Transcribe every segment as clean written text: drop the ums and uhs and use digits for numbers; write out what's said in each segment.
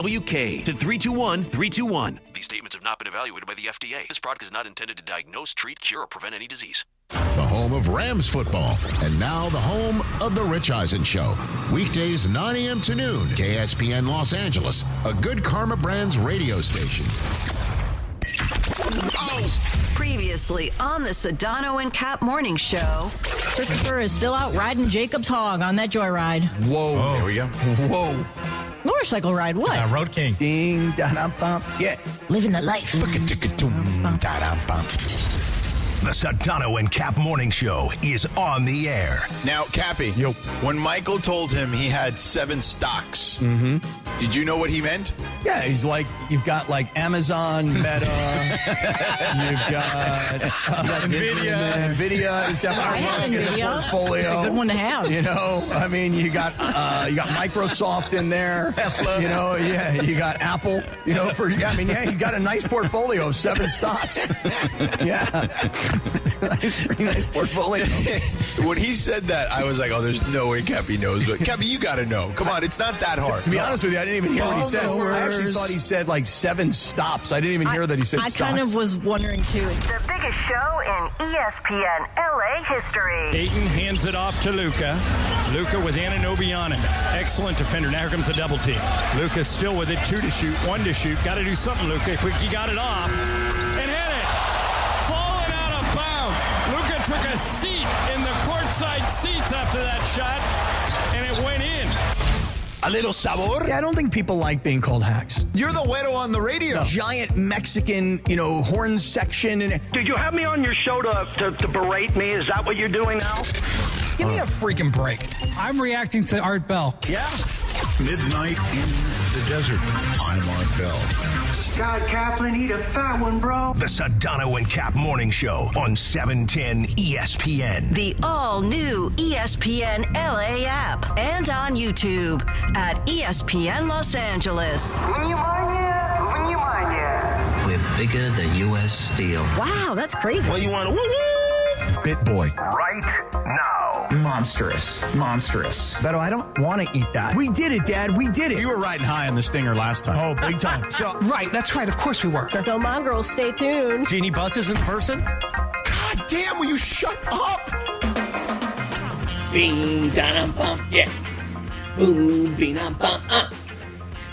WK to 321-321. These statements have not been evaluated by the FDA. This product is not intended to diagnose, treat, cure, or prevent any disease. The home of Rams football. And now the home of The Rich Eisen Show. Weekdays 9 a.m. to noon. KSPN Los Angeles. A Good Karma Brands radio station. Previously on the Sedano and Kap morning show. Christopher is still out riding Jacob's hog on that joyride. Whoa. Oh, there we go. Whoa. Motorcycle ride, what? Road King. Ding, da-dum-bum. Yeah. Living the life. The Sedano and Kap morning show is on the air. Now, Cappy, when Michael told him he had 7 stocks, did you know what he meant? Yeah, he's like, you've got like Amazon, Meta, you've got Nvidia is definitely had in the Nvidia. portfolio. It's a good one to have. You know, I mean, you got Microsoft in there. Tesla. You know, yeah, you got Apple. You know, you got a nice portfolio of 7 stocks. Yeah. Pretty nice portfolio. When he said that, I was like, oh, there's no way Cappy knows. But Cappy, you got to know. Come on, it's not that hard. To be honest with you, I didn't even hear what he said. I actually thought he said like 7 stops. I didn't even hear that he said I stocks. kind of was wondering too. The biggest show in ESPN LA history. Ayton hands it off to Luka. Luka with Anunoby on him. Excellent defender. Now here comes the double team. Luka still with it. 2 to shoot, 1 to shoot. Got to do something, Luka. Quick, he got it off. And hit it. Falling out of bounds. Luka took a seat in the courtside seats after that shot, and it went in. A little sabor. Yeah, I don't think people like being called hacks. You're the güero on the radio. Giant Mexican, horn section. And Did you have me on your show to berate me? Is that what you're doing now? give me a freaking break. I'm reacting to Art Bell. Yeah. Midnight in the desert. I'm Art Bell. Scott Kaplan, eat a fat one, bro. The Sedano and Kap morning show on 710 ESPN. The all-new ESPN LA app and on YouTube at ESPN Los Angeles. We're bigger than U.S. Steel. Wow, that's crazy. Well, you want to Bit boy. Right now. Monstrous. Beto, I don't want to eat that. We did it, Dad. We did it. You were riding high on the stinger last time. Oh, big time. Right, that's right. Of course we were. So, mongrels, stay tuned. Jeannie Buss in person? God damn, will you shut up? Bing, da bum, yeah. Boom, bing, bum,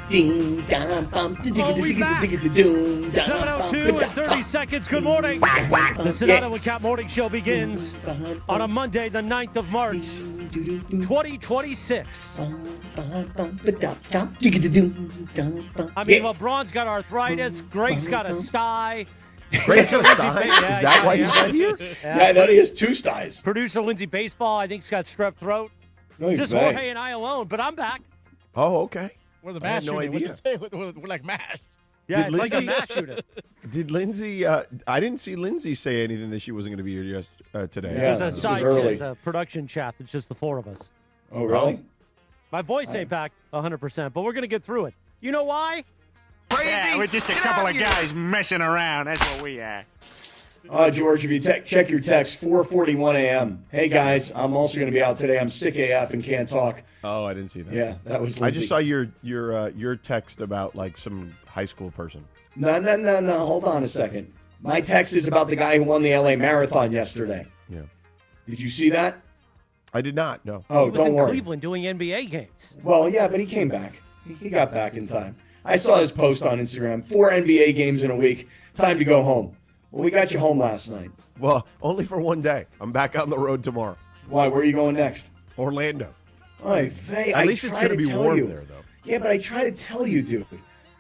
Ding, da bum, we back. 7:02 and 30 seconds. Good morning. The Sedano and Kap morning show begins on a Monday, the 9th of March, 2026. I mean, LeBron's got arthritis. Greg's got a Stye. Greg's got a Stye? Is that why he's not here? Yeah, I thought he has 2 Styes. Producer Lindsay Baseball, I think, has got strep throat. No, Just may. Jorge and I alone, but I'm back. Oh, okay. We're the I had mash no unit. idea. What'd you say? We're like mash. Yeah, Did it's like a Lindsay- mash unit. Did Lindsay? I didn't see Lindsay say anything that she wasn't going to be here today. It was a side chat, it's a production chat. It's just the 4 of us. Oh, really? My voice ain't back 100%, but we're going to get through it. You know why? Crazy. Yeah, we're just a couple of guys messing around. That's what we are. George, if you check your text, 4:41 a.m. Hey, guys, I'm also going to be out today. I'm sick AF and can't talk. Oh, I didn't see that. Yeah, that was I just Lindsay. saw your text about like some high school person. No. Hold on a second. My text is about the guy who won the LA Marathon yesterday. Yeah. Did you see that? I did not. No. Oh, He was don't in worry. Cleveland doing NBA games. Well, yeah, but he came back. He got back in time. I saw his post on Instagram. 4 NBA games in a week. Time to go home. Well, we got you home last night. Well, only for one day. I'm back on the road tomorrow. Why? Where are you going next? Orlando. At least it's going to be warm there, though. Yeah, but I try to tell you, dude.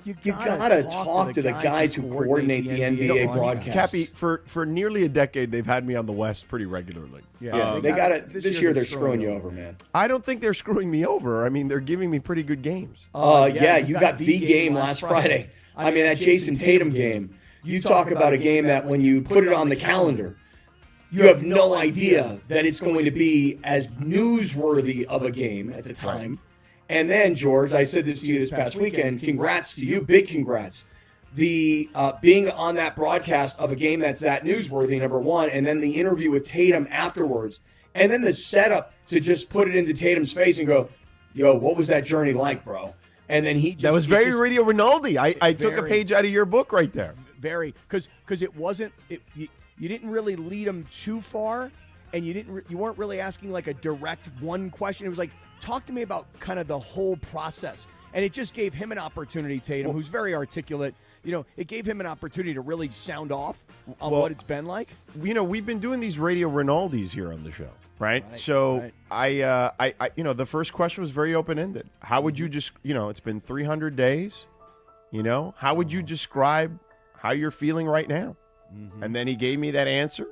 You gotta talk to the guys who coordinate the NBA broadcast. Cappy, for nearly a decade, they've had me on the West pretty regularly. Yeah, they got it. This year they're screwing you over, man. I don't think they're screwing me over. I mean, they're giving me pretty good games. Yeah, you got the game last Friday. I mean, that Jason Tatum game. You talk about a game that when you put it on the calendar, you have no idea that it's going to be as newsworthy of a game at the time. And then, George, I said this to you this past weekend. Congrats to you. Big congrats. The being on that broadcast of a game that's that newsworthy, number one, and then the interview with Tatum afterwards. And then the setup to just put it into Tatum's face and go, yo, what was that journey like, bro? And then he just... That was very Radio Rinaldi. I took a page out of your book right there. Very, because it wasn't... You didn't really lead him too far, and you weren't really asking like a direct one question. It was like, talk to me about kind of the whole process. And it just gave him an opportunity, Tatum, who's very articulate. It gave him an opportunity to really sound off on what it's been like. We've been doing these Radio Rinaldis here on the show, right? So I the first question was very open-ended. How would you just, it's been 300 days, how would you describe how you're feeling right now? Mm-hmm. And then he gave me that answer.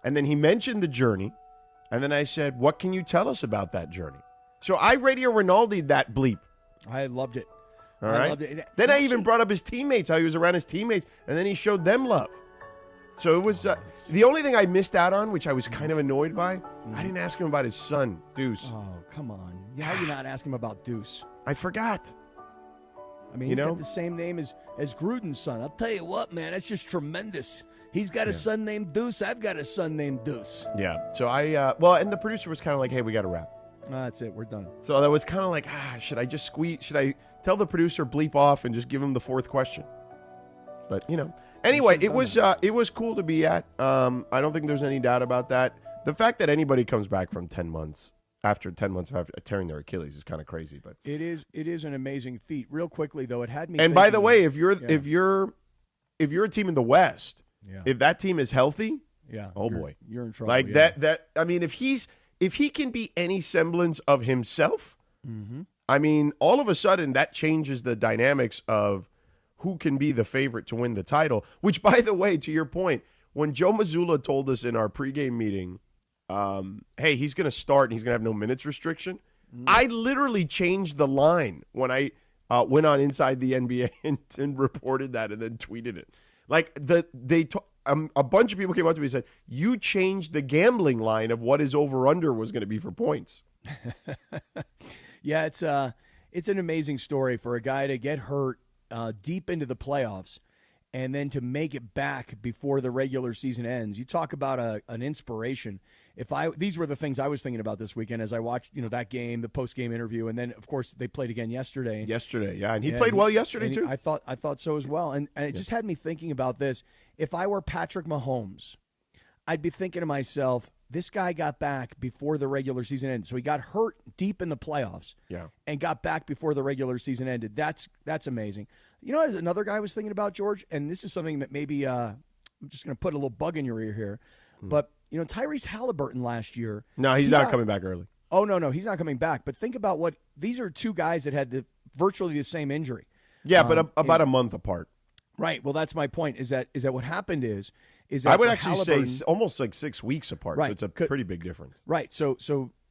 And then he mentioned the journey. And then I said, what can you tell us about that journey? So I Radio Rinaldi'd that bleep. I loved it. All right. Loved it. Then I even brought up his teammates, how he was around his teammates, and then he showed them love. So it was the only thing I missed out on, which I was kind of annoyed by. I didn't ask him about his son, Deuce. Oh, come on. How do you not ask him about Deuce? I forgot. I mean, he's got the same name as Gruden's son. I'll tell you what, man, that's just tremendous. He's got a son named Deuce. I've got a son named Deuce. Yeah. So and the producer was kind of like, hey, we got to wrap. That's it. We're done. So that was kind of like, should I just should I tell the producer bleep off and just give him the fourth question? But, anyway, it was cool to be at. I don't think there's any doubt about that. The fact that anybody comes back from 10 months after tearing their Achilles is kind of crazy. But it is an amazing feat. Real quickly, though, it had me. And by the way, if you're a team in the West, if that team is healthy, boy, you're in trouble. Like that. I mean, if he can be any semblance of himself, I mean, all of a sudden that changes the dynamics of who can be the favorite to win the title. Which, by the way, to your point, when Joe Mazzulla told us in our pregame meeting, hey, he's going to start and he's going to have no minutes restriction, I literally changed the line when I went on Inside the NBA and reported that and then tweeted it. Like a bunch of people came up to me and said, you changed the gambling line of what his over-under was going to be for points. Yeah, it's an amazing story for a guy to get hurt deep into the playoffs and then to make it back before the regular season ends. You talk about an inspiration. These were the things I was thinking about this weekend as I watched, that game, the post-game interview, and then of course they played again yesterday. Yeah, and he played well yesterday too. I thought so as well, and it just had me thinking about this. If I were Patrick Mahomes, I'd be thinking to myself, this guy got back before the regular season ended. So he got hurt deep in the playoffs and got back before the regular season ended. That's amazing. As another guy I was thinking about, George, and this is something that maybe I'm just going to put a little bug in your ear here, but Tyrese Halliburton last year. No, he's not coming back early. Oh, no, he's not coming back. But think about these are two guys that had virtually the same injury. Yeah, but about a month apart. Right. Well, that's my point. Is that what happened is that I would actually say almost like 6 weeks apart. Right. So it's a pretty big difference. Right. So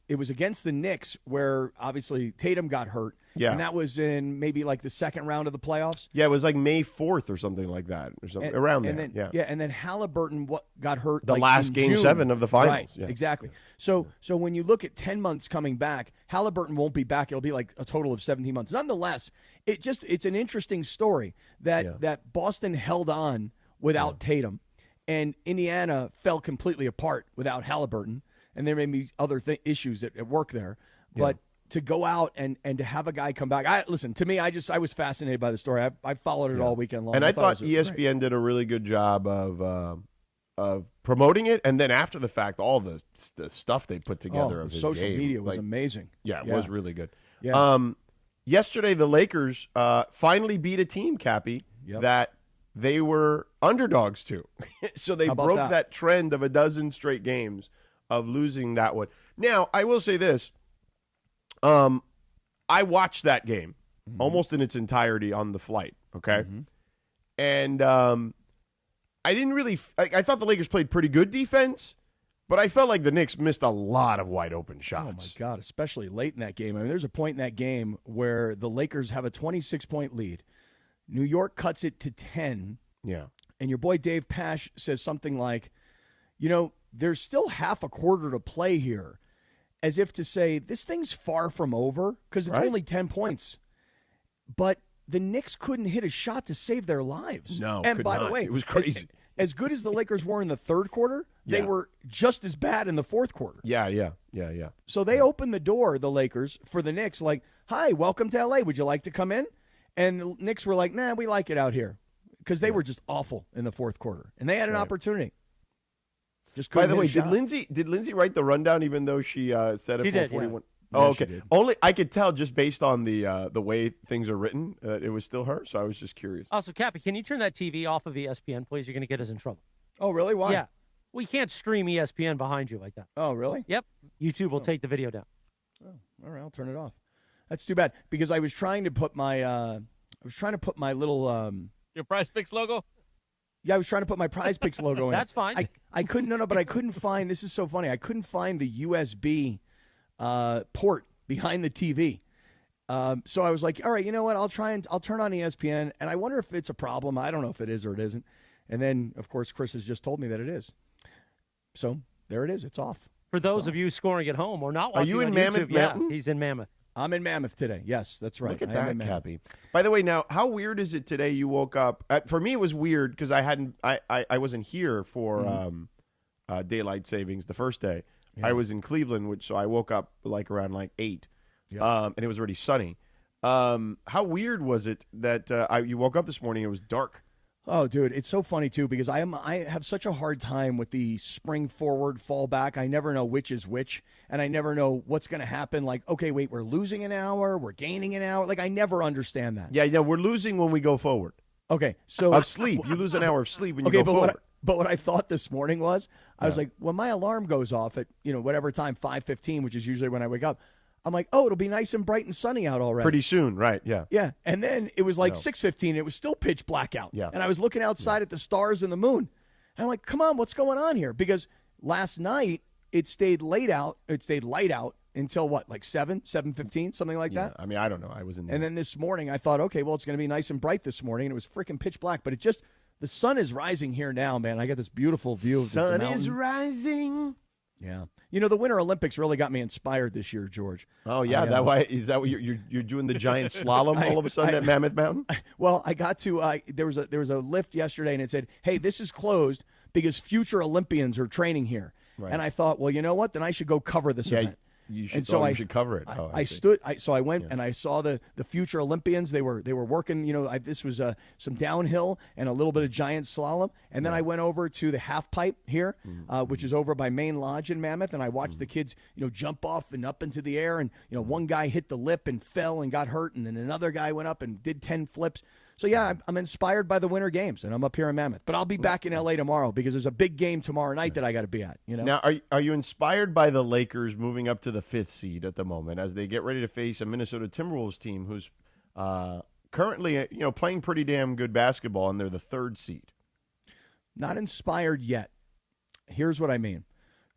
it was against the Knicks where obviously Tatum got hurt. Yeah. And that was in maybe like the second round of the playoffs. Yeah, it was like May 4th or something like that. Or something around there. And then Halliburton got hurt the last game June. 7 of the finals. Right, yeah. Exactly. So when you look at 10 months coming back, Halliburton won't be back. It'll be like a total of 17 months. Nonetheless, it's an interesting story that Boston held on without Tatum, and Indiana fell completely apart without Halliburton, and there may be other issues at work there. But to go out and to have a guy come back, to me, I was fascinated by the story. I followed it all weekend long. And I thought ESPN did a really good job of promoting it, and then after the fact, all the stuff they put together of his social game. media was amazing. Yeah, it was really good. Yeah. Yesterday, the Lakers finally beat a team, Cappy, that they were underdogs to. So they broke that trend of a dozen straight games of losing that one. Now, I will say this. I watched that game almost in its entirety on the flight, okay? And I didn't really I thought the Lakers played pretty good defense, but I felt like the Knicks missed a lot of wide open shots. Oh, my God, especially late in that game. I mean, there's a point in that game where the Lakers have a 26-point lead. New York cuts it to 10. Yeah. And your boy Dave Pasch says something like, there's still half a quarter to play here, as if to say, this thing's far from over because it's only 10 points. But the Knicks couldn't hit a shot to save their lives. No, and by the way, it was crazy. As good as the Lakers were in the third quarter, they were just as bad in the fourth quarter. Yeah. So they opened the door, the Lakers, for the Knicks. Like, hi, welcome to L.A. Would you like to come in? And the Knicks were like, nah, we like it out here. Because they were just awful in the fourth quarter. And they had an opportunity. Just By the way, did Lindsay write the rundown even though she said it She for did, 41? Yeah. Oh, Yeah, okay. she did. Only I could tell just based on the way things are written, it was still her. So I was just curious. Also, Cappy, can you turn that TV off of ESPN, please? You're going to get us in trouble. Oh, really? Why? Yeah. We can't stream ESPN behind you like that. Oh, really? Yep. YouTube will take the video down. Oh, all right, I'll turn it off. That's too bad because I was trying to put my little Your Prize Picks logo? Yeah, I was trying to put my Prize Picks logo in. That's fine. I couldn't but I couldn't find, this is so funny. I couldn't find the USB port behind the TV. So I was like, all right, you know what? I'll turn on ESPN and I wonder if it's a problem. I don't know if it is or it isn't. And then of course Chris has just told me that it is. So there it is. It's off. For those of you scoring at home or not watching, Are you in on Mammoth YouTube, Mountain? Yeah, he's in Mammoth. I'm in Mammoth today. Yes, that's right. Look at I am that, in Mammoth. Cappy. By the way, now how weird is it today? You woke up. For me, it was weird because I wasn't here for daylight savings the first day. Yeah. I was in Cleveland, so I woke up around 8, and it was already sunny. How weird was it that you woke up this morning and it was dark? Oh, dude, it's so funny too because I have such a hard time with the spring forward, fall back. I never know which is which, and I never know what's going to happen. Like, okay, wait, we're losing an hour, we're gaining an hour. Like, I never understand that. Yeah, we're losing when we go forward. Okay, so of sleep, you lose an hour of sleep when you go forward. But what I thought this morning was, I was like, when my alarm goes off at whatever time, 5:15, which is usually when I wake up. I'm like, oh, it'll be nice and bright and sunny out already. Pretty soon, right, yeah. Yeah, and then it was 6:15. It was still pitch black out. Yeah. And I was looking outside at the stars and the moon. And I'm like, come on, what's going on here? Because last night, it stayed light out until what, 7:15, something like that? I mean, I don't know. I was in there. And then this morning, I thought, okay, well, it's going to be nice and bright this morning. And it was freaking pitch black. But the sun is rising here now, man. I got this beautiful view of the mountain. Sun is rising. Yeah. The Winter Olympics really got me inspired this year, George. Oh, yeah. Is that what you're doing the giant slalom all of a sudden at Mammoth Mountain? Well, I got to there was a lift yesterday and it said, hey, this is closed because future Olympians are training here. Right. And I thought, well, you know what? Then I should go cover this event. You should cover it. I went and I saw the future Olympians. They were working. This was some downhill and a little bit of giant slalom. And then I went over to the half pipe here, which is over by Main Lodge in Mammoth, and I watched the kids, jump off and up into the air. And one guy hit the lip and fell and got hurt, and then another guy went up and did 10 flips. So, yeah, I'm inspired by the Winter Games, and I'm up here in Mammoth. But I'll be back in L.A. tomorrow because there's a big game tomorrow night that I got to be at. Now, are you inspired by the Lakers moving up to the 5th seed at the moment as they get ready to face a Minnesota Timberwolves team who's currently playing pretty damn good basketball, and they're the 3rd seed? Not inspired yet. Here's what I mean.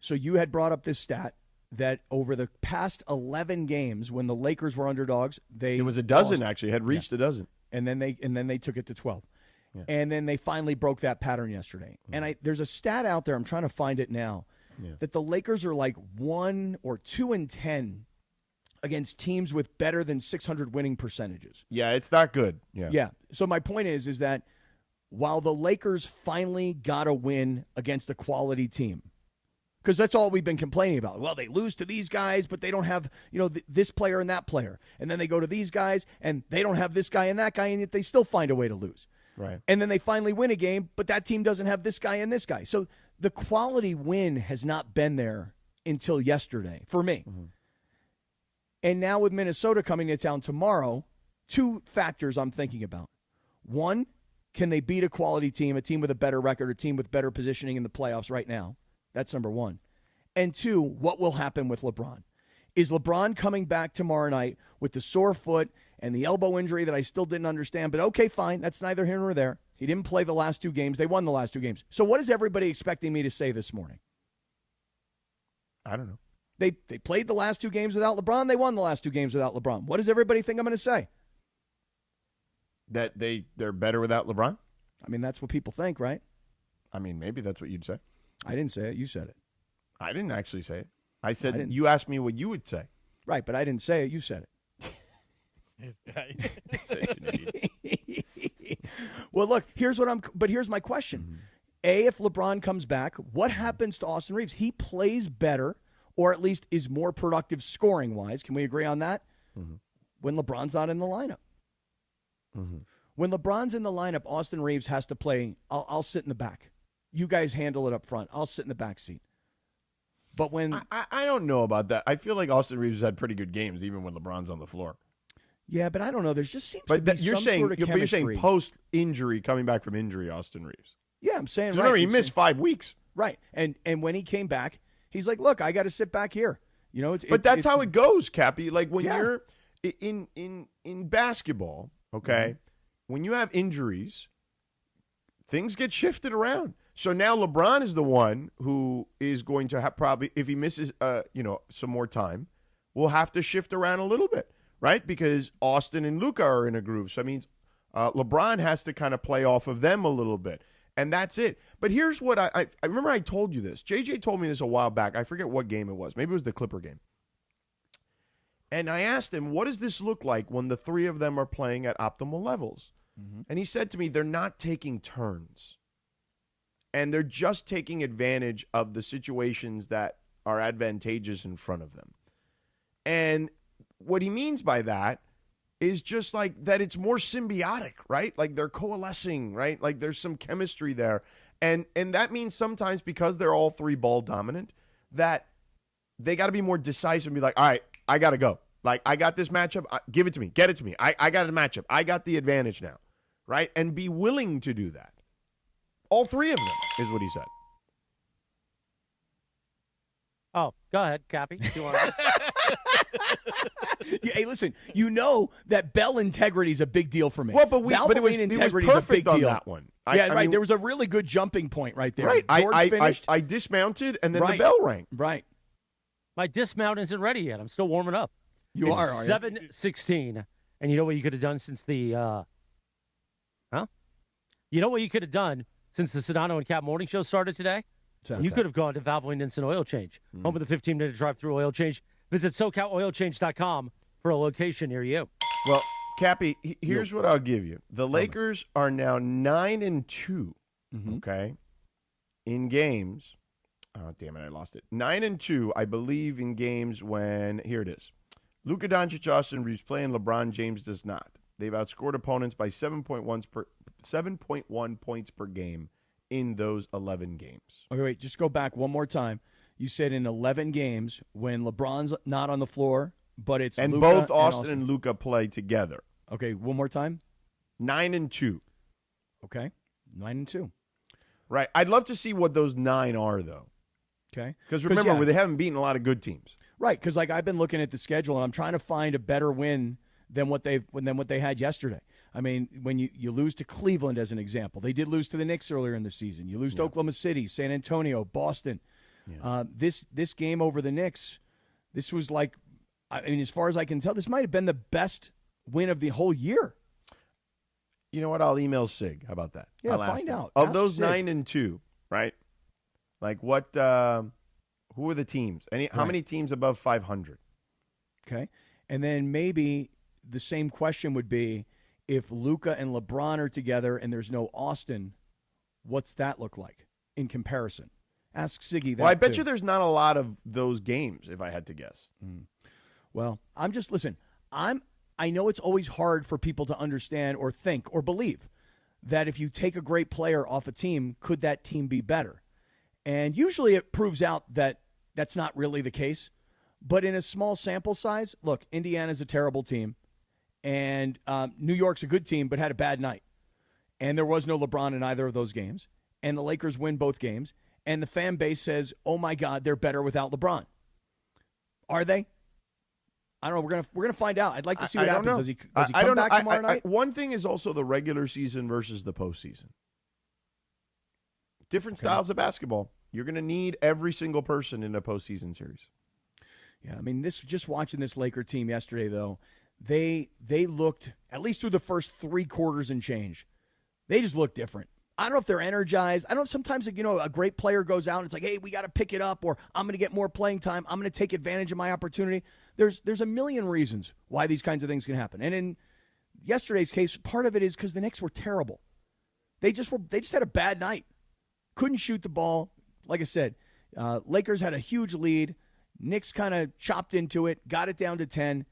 So you had brought up this stat that over the past 11 games when the Lakers were underdogs, it was a dozen actually, had reached a dozen. And then they took it to 12. Yeah. And then they finally broke that pattern yesterday. Mm-hmm. And there's a stat out there, I'm trying to find it now, that the Lakers are 1 or 2-10 against teams with better than 600 winning percentages. Yeah, it's not good. Yeah. So my point is that while the Lakers finally got a win against a quality team, because that's all we've been complaining about. Well, they lose to these guys, but they don't have, this player and that player. And then they go to these guys, and they don't have this guy and that guy, and yet they still find a way to lose. Right. And then they finally win a game, but that team doesn't have this guy and this guy. So the quality win has not been there until yesterday for me. Mm-hmm. And now with Minnesota coming to town tomorrow, 2 factors I'm thinking about. 1, can they beat a quality team, a team with a better record, a team with better positioning in the playoffs right now? That's number 1. And 2, what will happen with LeBron? Is LeBron coming back tomorrow night with the sore foot and the elbow injury that I still didn't understand? But okay, fine. That's neither here nor there. He didn't play the last 2 games. They won the last 2 games. So what is everybody expecting me to say this morning? I don't know. They played the last 2 games without LeBron. They won the last 2 games without LeBron. What does everybody think I'm going to say? That they're better without LeBron? I mean, that's what people think, right? I mean, maybe that's what you'd say. I didn't say it. You said it. I didn't actually say it. I said you asked me what you would say. Right, but I didn't say it. You said it. Well, look, here's my question. Mm-hmm. A, if LeBron comes back, what happens to Austin Reeves? He plays better, or at least is more productive scoring-wise. Can we agree on that? Mm-hmm. when LeBron's not in the lineup. Mm-hmm. When LeBron's in the lineup, Austin Reeves has to play. I'll sit in the back. You guys handle it up front. I'll sit in the back seat. But when I don't know about that. I feel like Austin Reeves has had pretty good games, even when LeBron's on the floor. Yeah, but I don't know. There just seems to be some sort of chemistry. But you're saying post-injury, coming back from injury, Austin Reeves. Yeah, I'm saying, right. Remember, he missed 5 weeks. Right, and when he came back, he's like, look, I got to sit back here. You know, but that's how it goes, Cappy. Like when you're in basketball, okay, when you have injuries, things get shifted around. So now LeBron is the one who is going to have probably, if he misses, some more time, will have to shift around a little bit, right? Because Austin and Luka are in a groove. So that means LeBron has to kind of play off of them a little bit. And that's it. But here's what I remember I told you this. JJ told me this a while back. I forget what game it was. Maybe it was the Clipper game. And I asked him, what does this look like when the three of them are playing at optimal levels? Mm-hmm. And he said to me, they're not taking turns. And they're just taking advantage of the situations that are advantageous in front of them. And what he means by that is just like that it's more symbiotic, right? Like they're coalescing, right? Like there's some chemistry there. And that means sometimes because they're all three ball dominant, that they got to be more decisive and be like, all right, I got to go. Like, I got this matchup. Give it to me. Get it to me. I got a matchup. I got the advantage now, right? And be willing to do that. All three of them is what he said. Oh, go ahead, Cappy. Do you want Hey, listen, you know that bell integrity is a big deal for me. Well, but it was perfect on that one. I mean, there was a really good jumping point right there. Right. George finished. I dismounted, and then the bell rang. Right. My dismount isn't ready yet. I'm still warming up. You are 7:16, and you know what you could have done since the You know what you could have done since the Sedano and Kap morning show started today? You could have gone to Valvoline Instant Oil Change, home of the 15-minute drive-through oil change. Visit SoCalOilChange.com for a location near you. Well, Cappy, here's what I'll give you. The Lakers are now 9-2, okay, in games. Oh, damn it, I lost it. 9-2, I believe, in games when, here it is. Luka Doncic, Austin Reeves playing, LeBron James does not. They've outscored opponents by 7.1 points per game in those 11 games. Okay, wait, just go back one more time. You said in 11 games when LeBron's not on the floor, but it's and Luka both Austin and Luka play together. Okay, one more time. 9-2. Okay, 9-2. Right. I'd love to see what those 9 are, though. Okay. Because remember, they haven't beaten a lot of good teams. Right, because like I've been looking at the schedule and I'm trying to find a better win than what they had yesterday. I mean, when you lose to Cleveland as an example, they did lose to the Knicks earlier in the season. You lose to Oklahoma City, San Antonio, Boston. Yeah. This game over the Knicks, this was like, I mean, as far as I can tell, this might have been the best win of the whole year. You know what? I'll email Sig. How about that? Yeah, I'll find out. Of Ask those Sig. 9-2, right? Like what? Who are the teams? How many teams above 500? Okay, and then maybe the same question would be, if Luka and LeBron are together and there's no Austin, what's that look like in comparison? Ask Siggy that. Well, I bet you there's not a lot of those games, if I had to guess. Well, I know it's always hard for people to understand or think or believe that if you take a great player off a team, could that team be better? And usually it proves out that that's not really the case. But in a small sample size, look, Indiana's a terrible team. And New York's a good team, but had a bad night. And there was no LeBron in either of those games. And the Lakers win both games. And the fan base says, oh, my God, they're better without LeBron. Are they? I don't know. We're gonna find out. I'd like to see what happens. Does he come back tomorrow night? One thing is also the regular season versus the postseason. Different styles of basketball. You're going to need every single person in a postseason series. Yeah, I mean, just watching this Laker team yesterday, though, they looked, at least through the first 3 quarters and change, they just looked different. I don't know if they're energized. I don't know, sometimes, a great player goes out and it's like, hey, we got to pick it up, or I'm going to get more playing time. I'm going to take advantage of my opportunity. There's a million reasons why these kinds of things can happen. And in yesterday's case, part of it is because the Knicks were terrible. They just had a bad night. Couldn't shoot the ball. Like I said, Lakers had a huge lead. Knicks kind of chopped into it, got it down to 10,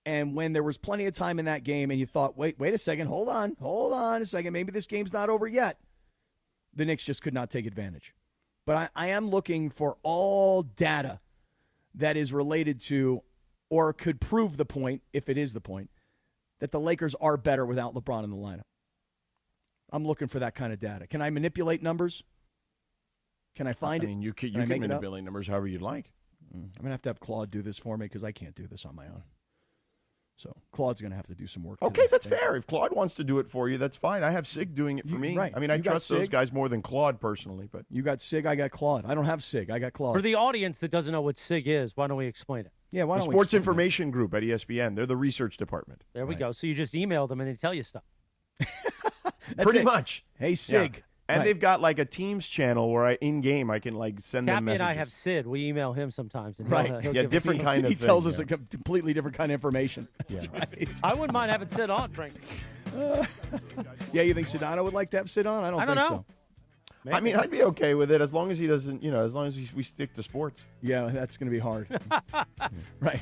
And when there was plenty of time in that game and you thought, wait a second, hold on a second, maybe this game's not over yet, the Knicks just could not take advantage. But I am looking for all data that is related to or could prove the point, if it is the point, that the Lakers are better without LeBron in the lineup. I'm looking for that kind of data. Can I manipulate numbers? Can I find it? I mean, you can manipulate numbers however you'd like. I'm going to have Claude do this for me because I can't do this on my own. So Claude's going to have to do some work. Okay, that's fair. If Claude wants to do it for you, that's fine. I have Sig doing it for me. Right. I mean, I trust those guys more than Claude personally. But you got Sig, I got Claude. I don't have Sig, I got Claude. For the audience that doesn't know what SIG is, why don't we explain it? Yeah, why the don't Sports Information Group at ESPN. They're the research department. There we go. So you just email them and they tell you stuff. Pretty much. Hey, Sig. Yeah. And they've got like a Teams channel where in game I can like send them messages. and I have Sid. We email him sometimes. And he'll yeah, different kind of He tells us a completely different kind of information. Yeah. Right. I wouldn't mind having Sid on, frankly. Yeah, you think Sedano would like to have Sid on? I don't think know. so. Maybe. I mean, I'd be okay with it as long as he doesn't, as long as we stick to sports. Yeah, that's going to be hard. Right.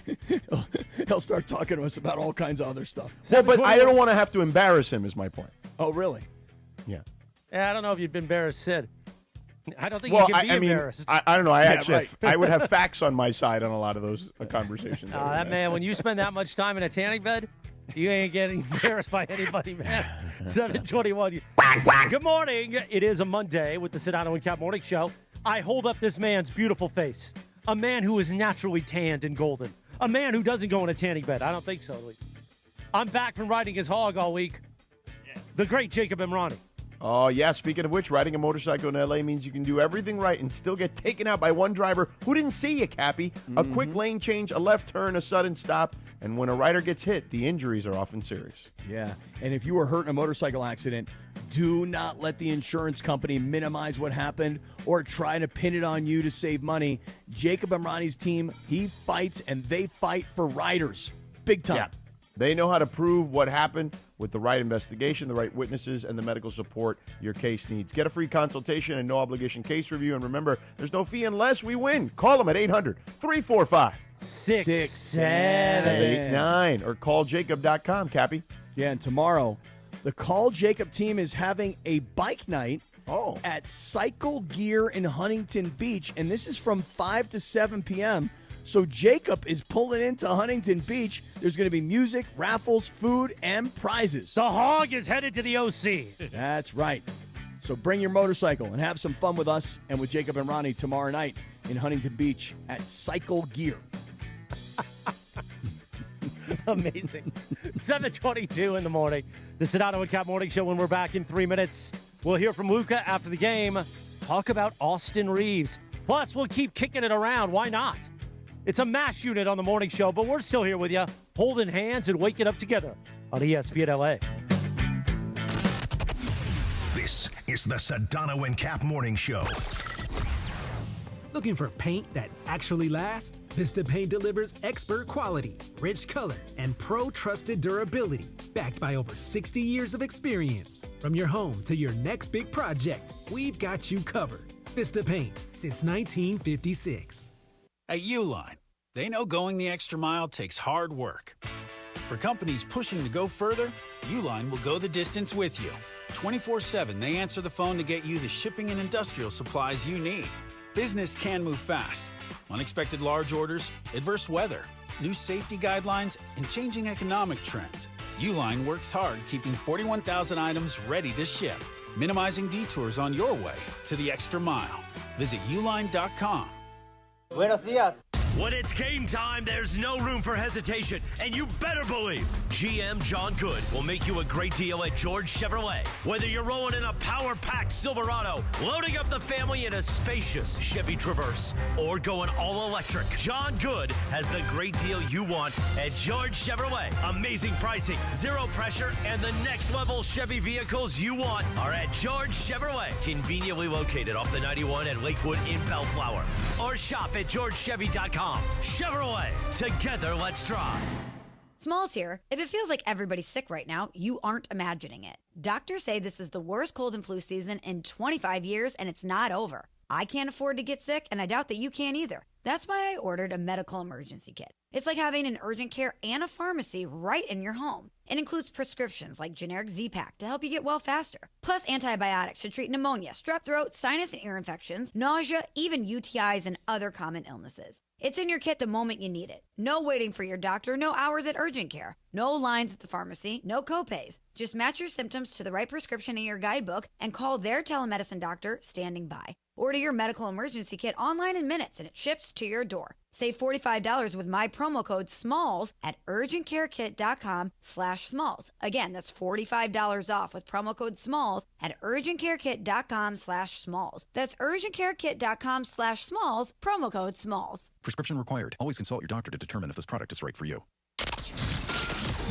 He'll start talking to us about all kinds of other stuff. Well, but I don't want to have to embarrass him is my point. Oh, really? Yeah. I don't know if you'd been embarrassed, Sid. I don't think you can be embarrassed. I don't know. I would have facts on my side on a lot of those conversations. That man, when you spend that much time in a tanning bed, you ain't getting embarrassed by anybody, man. 7:21. Good morning. It is a Monday with the Sedano and Kap Morning Show. I hold up this man's beautiful face. A man who is naturally tanned and golden. A man who doesn't go in a tanning bed. I don't think so, at least. I'm back from riding his hog all week. The great Jacob Emrani. Oh, yeah. Speaking of which, riding a motorcycle in L.A. means you can do everything right and still get taken out by one driver who didn't see you, Cappy. A quick lane change, a left turn, a sudden stop. And when a rider gets hit, the injuries are often serious. Yeah. And if you were hurt in a motorcycle accident, do not let the insurance company minimize what happened or try to pin it on you to save money. Jacob Emrani's team, he fights and they fight for riders. Big time. Yeah. They know how to prove what happened with the right investigation, the right witnesses, and the medical support your case needs. Get a free consultation and no-obligation case review. And remember, there's no fee unless we win. Call them at 800-345-6789 or calljacob.com, Cappy. Yeah, and tomorrow, the Call Jacob team is having a bike night at Cycle Gear in Huntington Beach, and this is from 5 to 7 p.m., So Jacob is pulling into Huntington Beach. There's going to be music, raffles, food, and prizes. The hog is headed to the OC. That's right. So bring your motorcycle and have some fun with us and with Jacob and Ronnie tomorrow night in Huntington Beach at Cycle Gear. Amazing. 7:22 in the morning. The Sedano and Kap Morning Show. When we're back in 3 minutes, we'll hear from Luka after the game. Talk about Austin Reeves. Plus, we'll keep kicking it around. Why not? It's a mash unit on the morning show, but we're still here with you, holding hands and waking up together on ESPN LA. This is the Sedano and Kap Morning Show. Looking for paint that actually lasts? Vista Paint delivers expert quality, rich color, and pro-trusted durability, backed by over 60 years of experience. From your home to your next big project, we've got you covered. Vista Paint, since 1956. At Uline, they know going the extra mile takes hard work. For companies pushing to go further, Uline will go the distance with you. 24/7, they answer the phone to get you the shipping and industrial supplies you need. Business can move fast. Unexpected large orders, adverse weather, new safety guidelines, and changing economic trends. Uline works hard keeping 41,000 items ready to ship, minimizing detours on your way to the extra mile. Visit uline.com. Buenos días. When it's game time, there's no room for hesitation, and you better believe GM John Good will make you a great deal at George Chevrolet. Whether you're rolling in a power-packed Silverado, loading up the family in a spacious Chevy Traverse, or going all electric, John Good has the great deal you want at George Chevrolet. Amazing pricing, zero pressure, and the next level Chevy vehicles you want are at George Chevrolet, conveniently located off the 91 at Lakewood in Bellflower. Or shop at georgechevy.com. Chevrolet, together let's drive. Smalls here. If it feels like everybody's sick right now, you aren't imagining it. Doctors say this is the worst cold and flu season in 25 years, and it's not over. I can't afford to get sick, and I doubt that you can either. That's why I ordered a medical emergency kit. It's like having an urgent care and a pharmacy right in your home. It includes prescriptions like generic Z-Pak to help you get well faster, plus antibiotics to treat pneumonia, strep throat, sinus and ear infections, nausea, even UTIs and other common illnesses. It's in your kit the moment you need it. No waiting for your doctor, no hours at urgent care, no lines at the pharmacy, no copays. Just match your symptoms to the right prescription in your guidebook and call their telemedicine doctor standing by. Order your medical emergency kit online in minutes and it ships to your door. Save $45 with my promo code SMALLS at urgentcarekit.com/smalls. Again, that's $45 off with promo code SMALLS at urgentcarekit.com/smalls. That's urgentcarekit.com/smalls, promo code SMALLS. Prescription required. Always consult your doctor to determine if this product is right for you.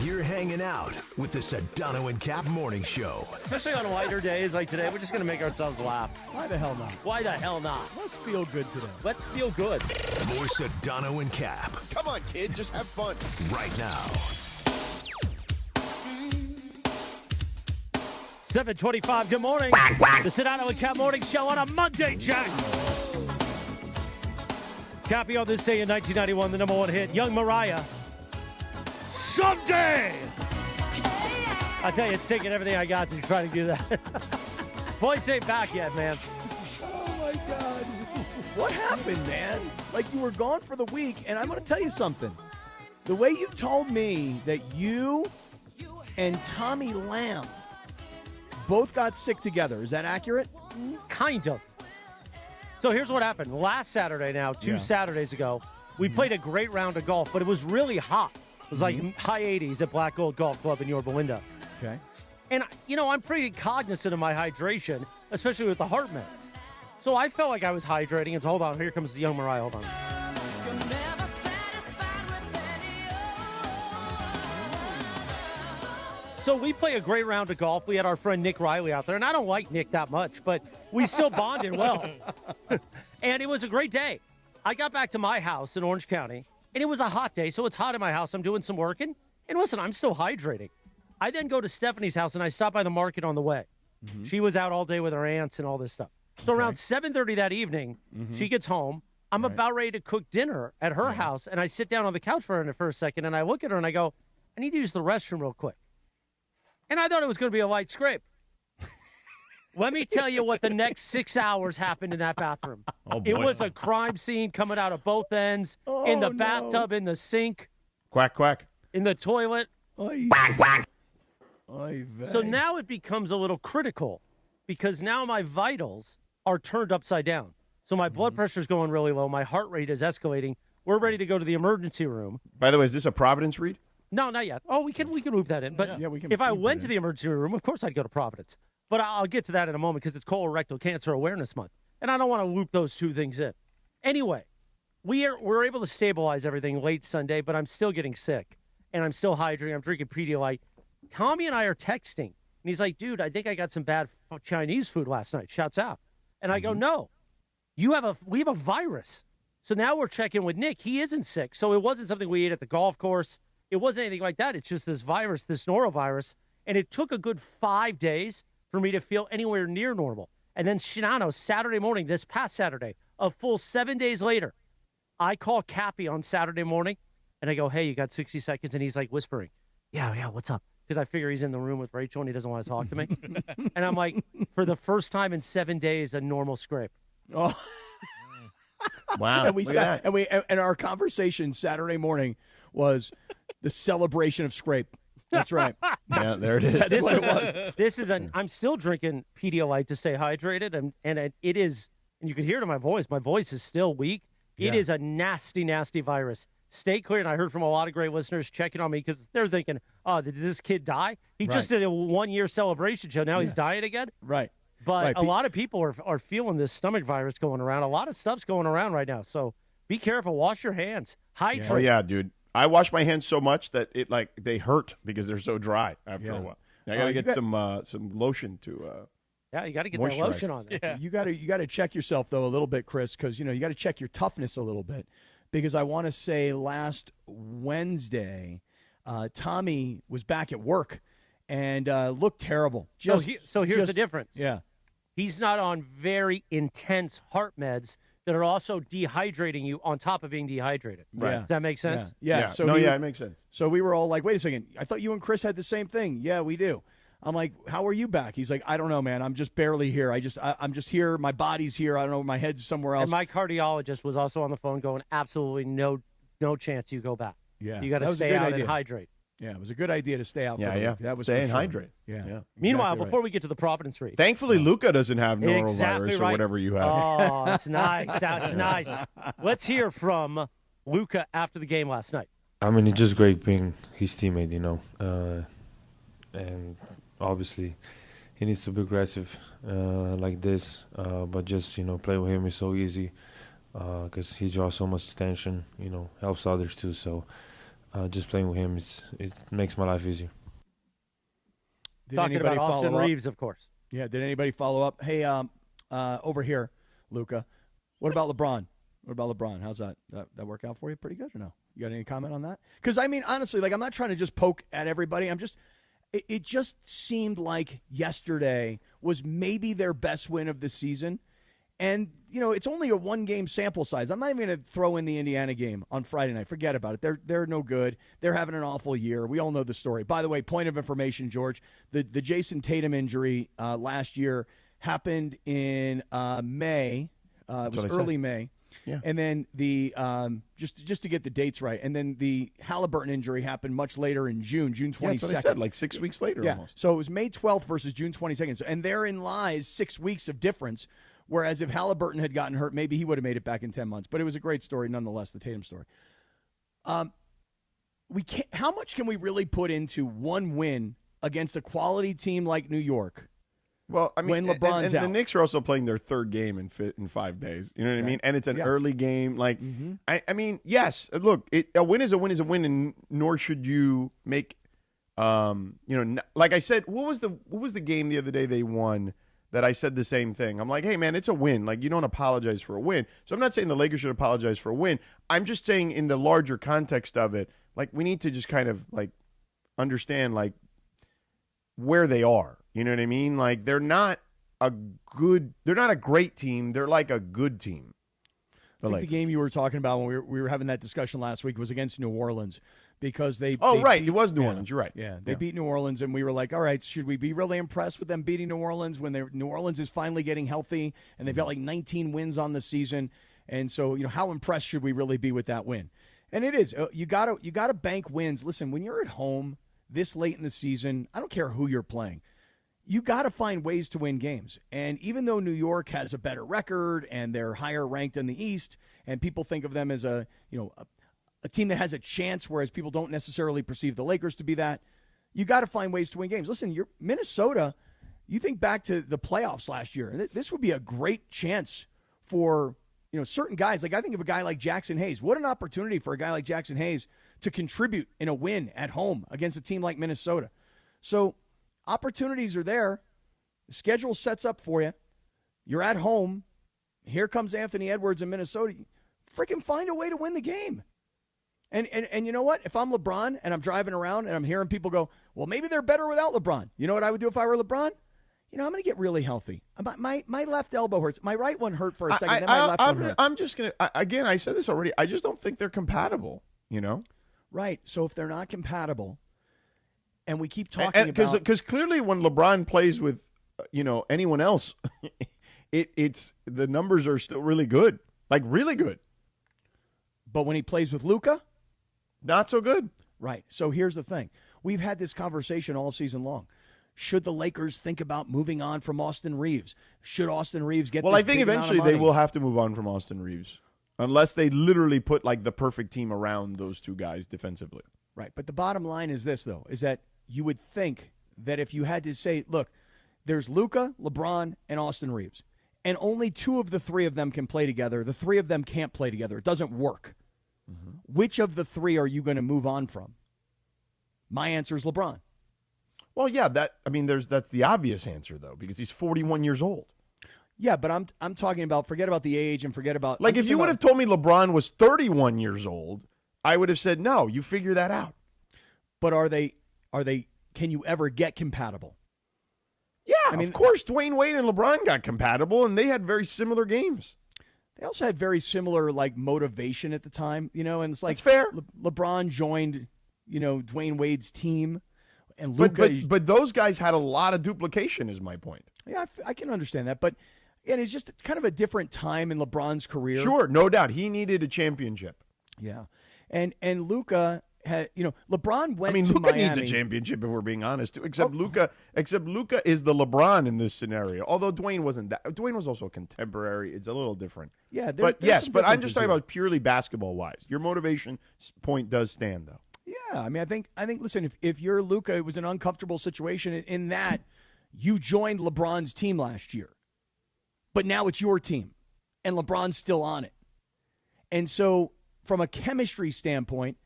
You're hanging out with the Sedano and Kap Morning Show. Especially on lighter days like today, we're just going to make ourselves laugh. Why the hell not? Why the hell not? Let's feel good today. Let's feel good. More Sedano and Kap. Come on, kid. Just have fun. Right now. 7:25, good morning. The Sedano and Kap Morning Show on a Monday, Jack. Cappy on this day in 1991, the number one hit, Young Mariah. Someday! I tell you, it's taking everything I got to try to do that. Voice ain't back yet, man. Oh, my God. What happened, man? Like, you were gone for the week, and I'm going to tell you something. The way you told me that you and Tommy Lamb both got sick together, is that accurate? Kind of. So here's what happened. Last Saturday now, two Saturdays ago, we played a great round of golf, but it was really hot. It was like high 80s at Black Gold Golf Club in Yorba Linda. Okay. And, I'm pretty cognizant of my hydration, especially with the heart meds. So I felt like I was hydrating. And hold on, here comes the Young Mariah. Hold on. So we play a great round of golf. We had our friend Nick Riley out there. And I don't like Nick that much, but we still bonded well. And it was a great day. I got back to my house in Orange County. And it was a hot day, so it's hot in my house. I'm doing some working. And listen, I'm still hydrating. I then go to Stephanie's house, and I stop by the market on the way. She was out all day with her aunts and all this stuff. So around 7:30 that evening, she gets home. I'm about ready to cook dinner at her house, and I sit down on the couch for a second, and I look at her, and I go, I need to use the restroom real quick. And I thought it was going to be a light scrape. Let me tell you what the next 6 hours happened in that bathroom. Oh, boy. It was a crime scene coming out of both ends, in the bathtub, in the sink. Quack, quack. In the toilet. Quack, quack. So now it becomes a little critical because now my vitals are turned upside down. So my blood pressure's going really low. My heart rate is escalating. We're ready to go to the emergency room. By the way, is this a Providence read? No, not yet. Oh, we can loop that in. But we can if I went to the emergency room, of course I'd go to Providence. But I'll get to that in a moment because it's Colorectal Cancer Awareness Month. And I don't want to loop those two things in. Anyway, we're able to stabilize everything late Sunday, but I'm still getting sick. And I'm still hydrating. I'm drinking Pedialyte. Tommy and I are texting. And he's like, dude, I think I got some bad Chinese food last night. Shouts out. And I go, no. We have a virus. So now we're checking with Nick. He isn't sick. So it wasn't something we ate at the golf course. It wasn't anything like that. It's just this virus, this norovirus. And it took a good 5 days for me to feel anywhere near normal. And then Shinano, Saturday morning, this past Saturday, a full 7 days later, I call Cappy on Saturday morning, and I go, hey, you got 60 seconds? And he's like whispering, yeah, what's up? Because I figure he's in the room with Rachel and he doesn't want to talk to me. And I'm like, for the first time in 7 days, a normal scrape. Oh. Wow. And our conversation Saturday morning was the celebration of scrape. That's right. Yeah, there it is. I'm still drinking Pedialyte to stay hydrated, and it is, and you can hear it in my voice. My voice is still weak. It is a nasty, nasty virus. Stay clear. And I heard from a lot of great listeners checking on me because they're thinking, oh, did this kid die? He just did a 1 year celebration show. Now he's dying again. Right. But a lot of people are feeling this stomach virus going around. A lot of stuff's going around right now. So be careful. Wash your hands. Hydrate. Oh, yeah, dude. I wash my hands so much that they hurt because they're so dry after a while. I got to get some lotion to yeah, you got to get that lotion on there. Yeah. You got to check yourself, though, a little bit, Chris, because, you got to check your toughness a little bit. Because I want to say last Wednesday, Tommy was back at work and looked terrible. So here's the difference. Yeah. He's not on very intense heart meds that are also dehydrating you on top of being dehydrated. Right. Does that make sense? Yeah. So it makes sense. So we were all like, wait a second. I thought you and Chris had the same thing. Yeah, we do. I'm like, how are you back? He's like, I don't know, man. I'm just barely here. I'm just here. My body's here. I don't know. My head's somewhere else. And my cardiologist was also on the phone going, absolutely no chance you go back. Yeah. You got to stay out and hydrate. Yeah, it was a good idea to stay out. Yeah. That was stay for and sure. hydrate. Yeah. Meanwhile, Exactly before we get to the Providence read. Thankfully, Luka doesn't have norovirus Exactly right. or whatever you have. Oh, it's nice. That's nice. Let's hear from Luka after the game last night. I mean, it's just great being his teammate, and obviously he needs to be aggressive like this, but just, play with him is so easy because he draws so much attention, helps others too. So just playing with him, it makes my life easier. Talking about Austin Reeves, of course. Yeah, did anybody follow up? Hey, over here, Luka, what about LeBron? How's that? That work out for you pretty good or no? You got any comment on that? Because, I mean, honestly, I'm not trying to just poke at everybody. It just seemed like yesterday was maybe their best win of the season. And, it's only a one-game sample size. I'm not even going to throw in the Indiana game on Friday night. Forget about it. They're no good. They're having an awful year. We all know the story. By the way, point of information, George, the Jason Tatum injury last year happened in May. It was early May. Yeah. And then the just to get the dates right, and then the Halliburton injury happened much later in June 22nd. Yeah, that's what I said, like 6 weeks later almost. So it was May 12th versus June 22nd. And therein lies 6 weeks of difference, whereas if Halliburton had gotten hurt, maybe he would have made it back in 10 months. But it was a great story nonetheless, the Tatum story. How much can we really put into one win against a quality team like New York? Well, I mean, when LeBron's and out. the Knicks are also playing their third game in 5 days. You know what I mean? And it's an early game. Like, I mean, yes. Look, a win is a win is a win, and nor should you make, like I said, what was the game the other day they won that I said the same thing? I'm like, hey man, it's a win. Like, you don't apologize for a win. So I'm not saying the Lakers should apologize for a win. I'm just saying in the larger context of it, like we need to just kind of like understand like where they are. You know what I mean? Like they're not a great team. They're like a good team. I think the game you were talking about when we were having that discussion last week was against New Orleans because they. Oh, right. It was New Orleans. You're right. Yeah. They beat New Orleans, and we were like, all right, should we be really impressed with them beating New Orleans when New Orleans is finally getting healthy and they've got like 19 wins on the season? And so, how impressed should we really be with that win? And it is. You gotta bank wins. Listen, when you're at home this late in the season, I don't care who you're playing. You got to find ways to win games. And even though New York has a better record and they're higher ranked in the East, and people think of them as a team that has a chance, whereas people don't necessarily perceive the Lakers to be that, you got to find ways to win games. Listen, Minnesota, you think back to the playoffs last year, and this would be a great chance for certain guys. Like I think of a guy like Jackson Hayes. What an opportunity for a guy like Jackson Hayes to contribute in a win at home against a team like Minnesota. So opportunities are there. The schedule sets up for you. You're at home. Here comes Anthony Edwards in Minnesota. Freaking find a way to win the game. And you know what? If I'm LeBron and I'm driving around and I'm hearing people go, well, maybe they're better without LeBron. You know what I would do if I were LeBron? I'm going to get really healthy. My left elbow hurts. My right one hurt for a second. Then my left one hurt. I'm just going to, again, I said this already. I just don't think they're compatible, Right. So if they're not compatible, and we keep talking about... Because clearly when LeBron plays with, anyone else, it's the numbers are still really good. Like, really good. But when he plays with Luka? Not so good. Right. So here's the thing. We've had this conversation all season long. Should the Lakers think about moving on from Austin Reeves? Should Austin Reeves get Well, I think eventually they will have to move on from Austin Reeves. Unless they literally put, like, the perfect team around those two guys defensively. Right. But the bottom line is this, though, is that you would think that if you had to say, look, there's Luka, LeBron, and Austin Reeves, and only two of the three of them can play together. The three of them can't play together. It doesn't work. Mm-hmm. Which of the three are you going to move on from? My answer is LeBron. Well, yeah, that's the obvious answer, though, because he's 41 years old. Yeah, but I'm talking about, forget about the age and forget about... Like, if you would have told me LeBron was 31 years old, I would have said, no, you figure that out. But are they, can you ever get compatible? Yeah, of course. Dwayne Wade and LeBron got compatible, and they had very similar games. They also had very similar like motivation at the time, and it's like That's fair. LeBron joined, Dwayne Wade's team, and Luka. But those guys had a lot of duplication. Is my point. Yeah, I can understand that, but it's just kind of a different time in LeBron's career. Sure, no doubt, he needed a championship. Yeah, and Luka had, LeBron went. Luka to Miami. needs a championship if we're being honest too. Except Luka is the LeBron in this scenario. Although Dwayne wasn't that. Dwayne was also a contemporary. It's a little different. Yeah, but I'm just talking about purely basketball wise. Your motivation point does stand though. Yeah, I think. Listen, if you're Luka, it was an uncomfortable situation in that you joined LeBron's team last year, but now it's your team, and LeBron's still on it, and so from a chemistry standpoint.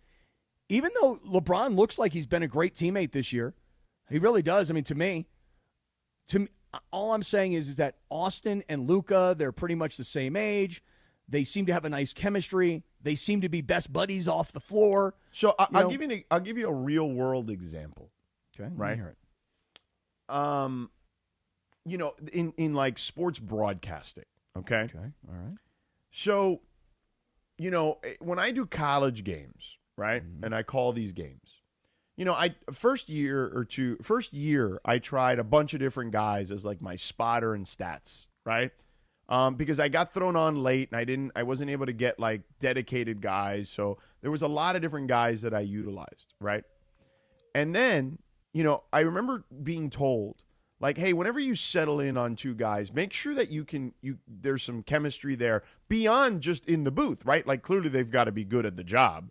Even though LeBron looks like he's been a great teammate this year, he really does. I mean, to me, all I'm saying is that Austin and Luka, they're pretty much the same age. They seem to have a nice chemistry. They seem to be best buddies off the floor. So I'll give you a real world example. Okay, right. Hear it. In like sports broadcasting. Okay. Okay. All right. So, when I do college games. Right? Mm-hmm. And I call these games. First year, I tried a bunch of different guys as like my spotter and stats, right? Because I got thrown on late and I wasn't able to get like dedicated guys. So there was a lot of different guys that I utilized, right? And then, I remember being told like, hey, whenever you settle in on two guys, make sure that there's some chemistry there beyond just in the booth, right? Like clearly they've got to be good at the job.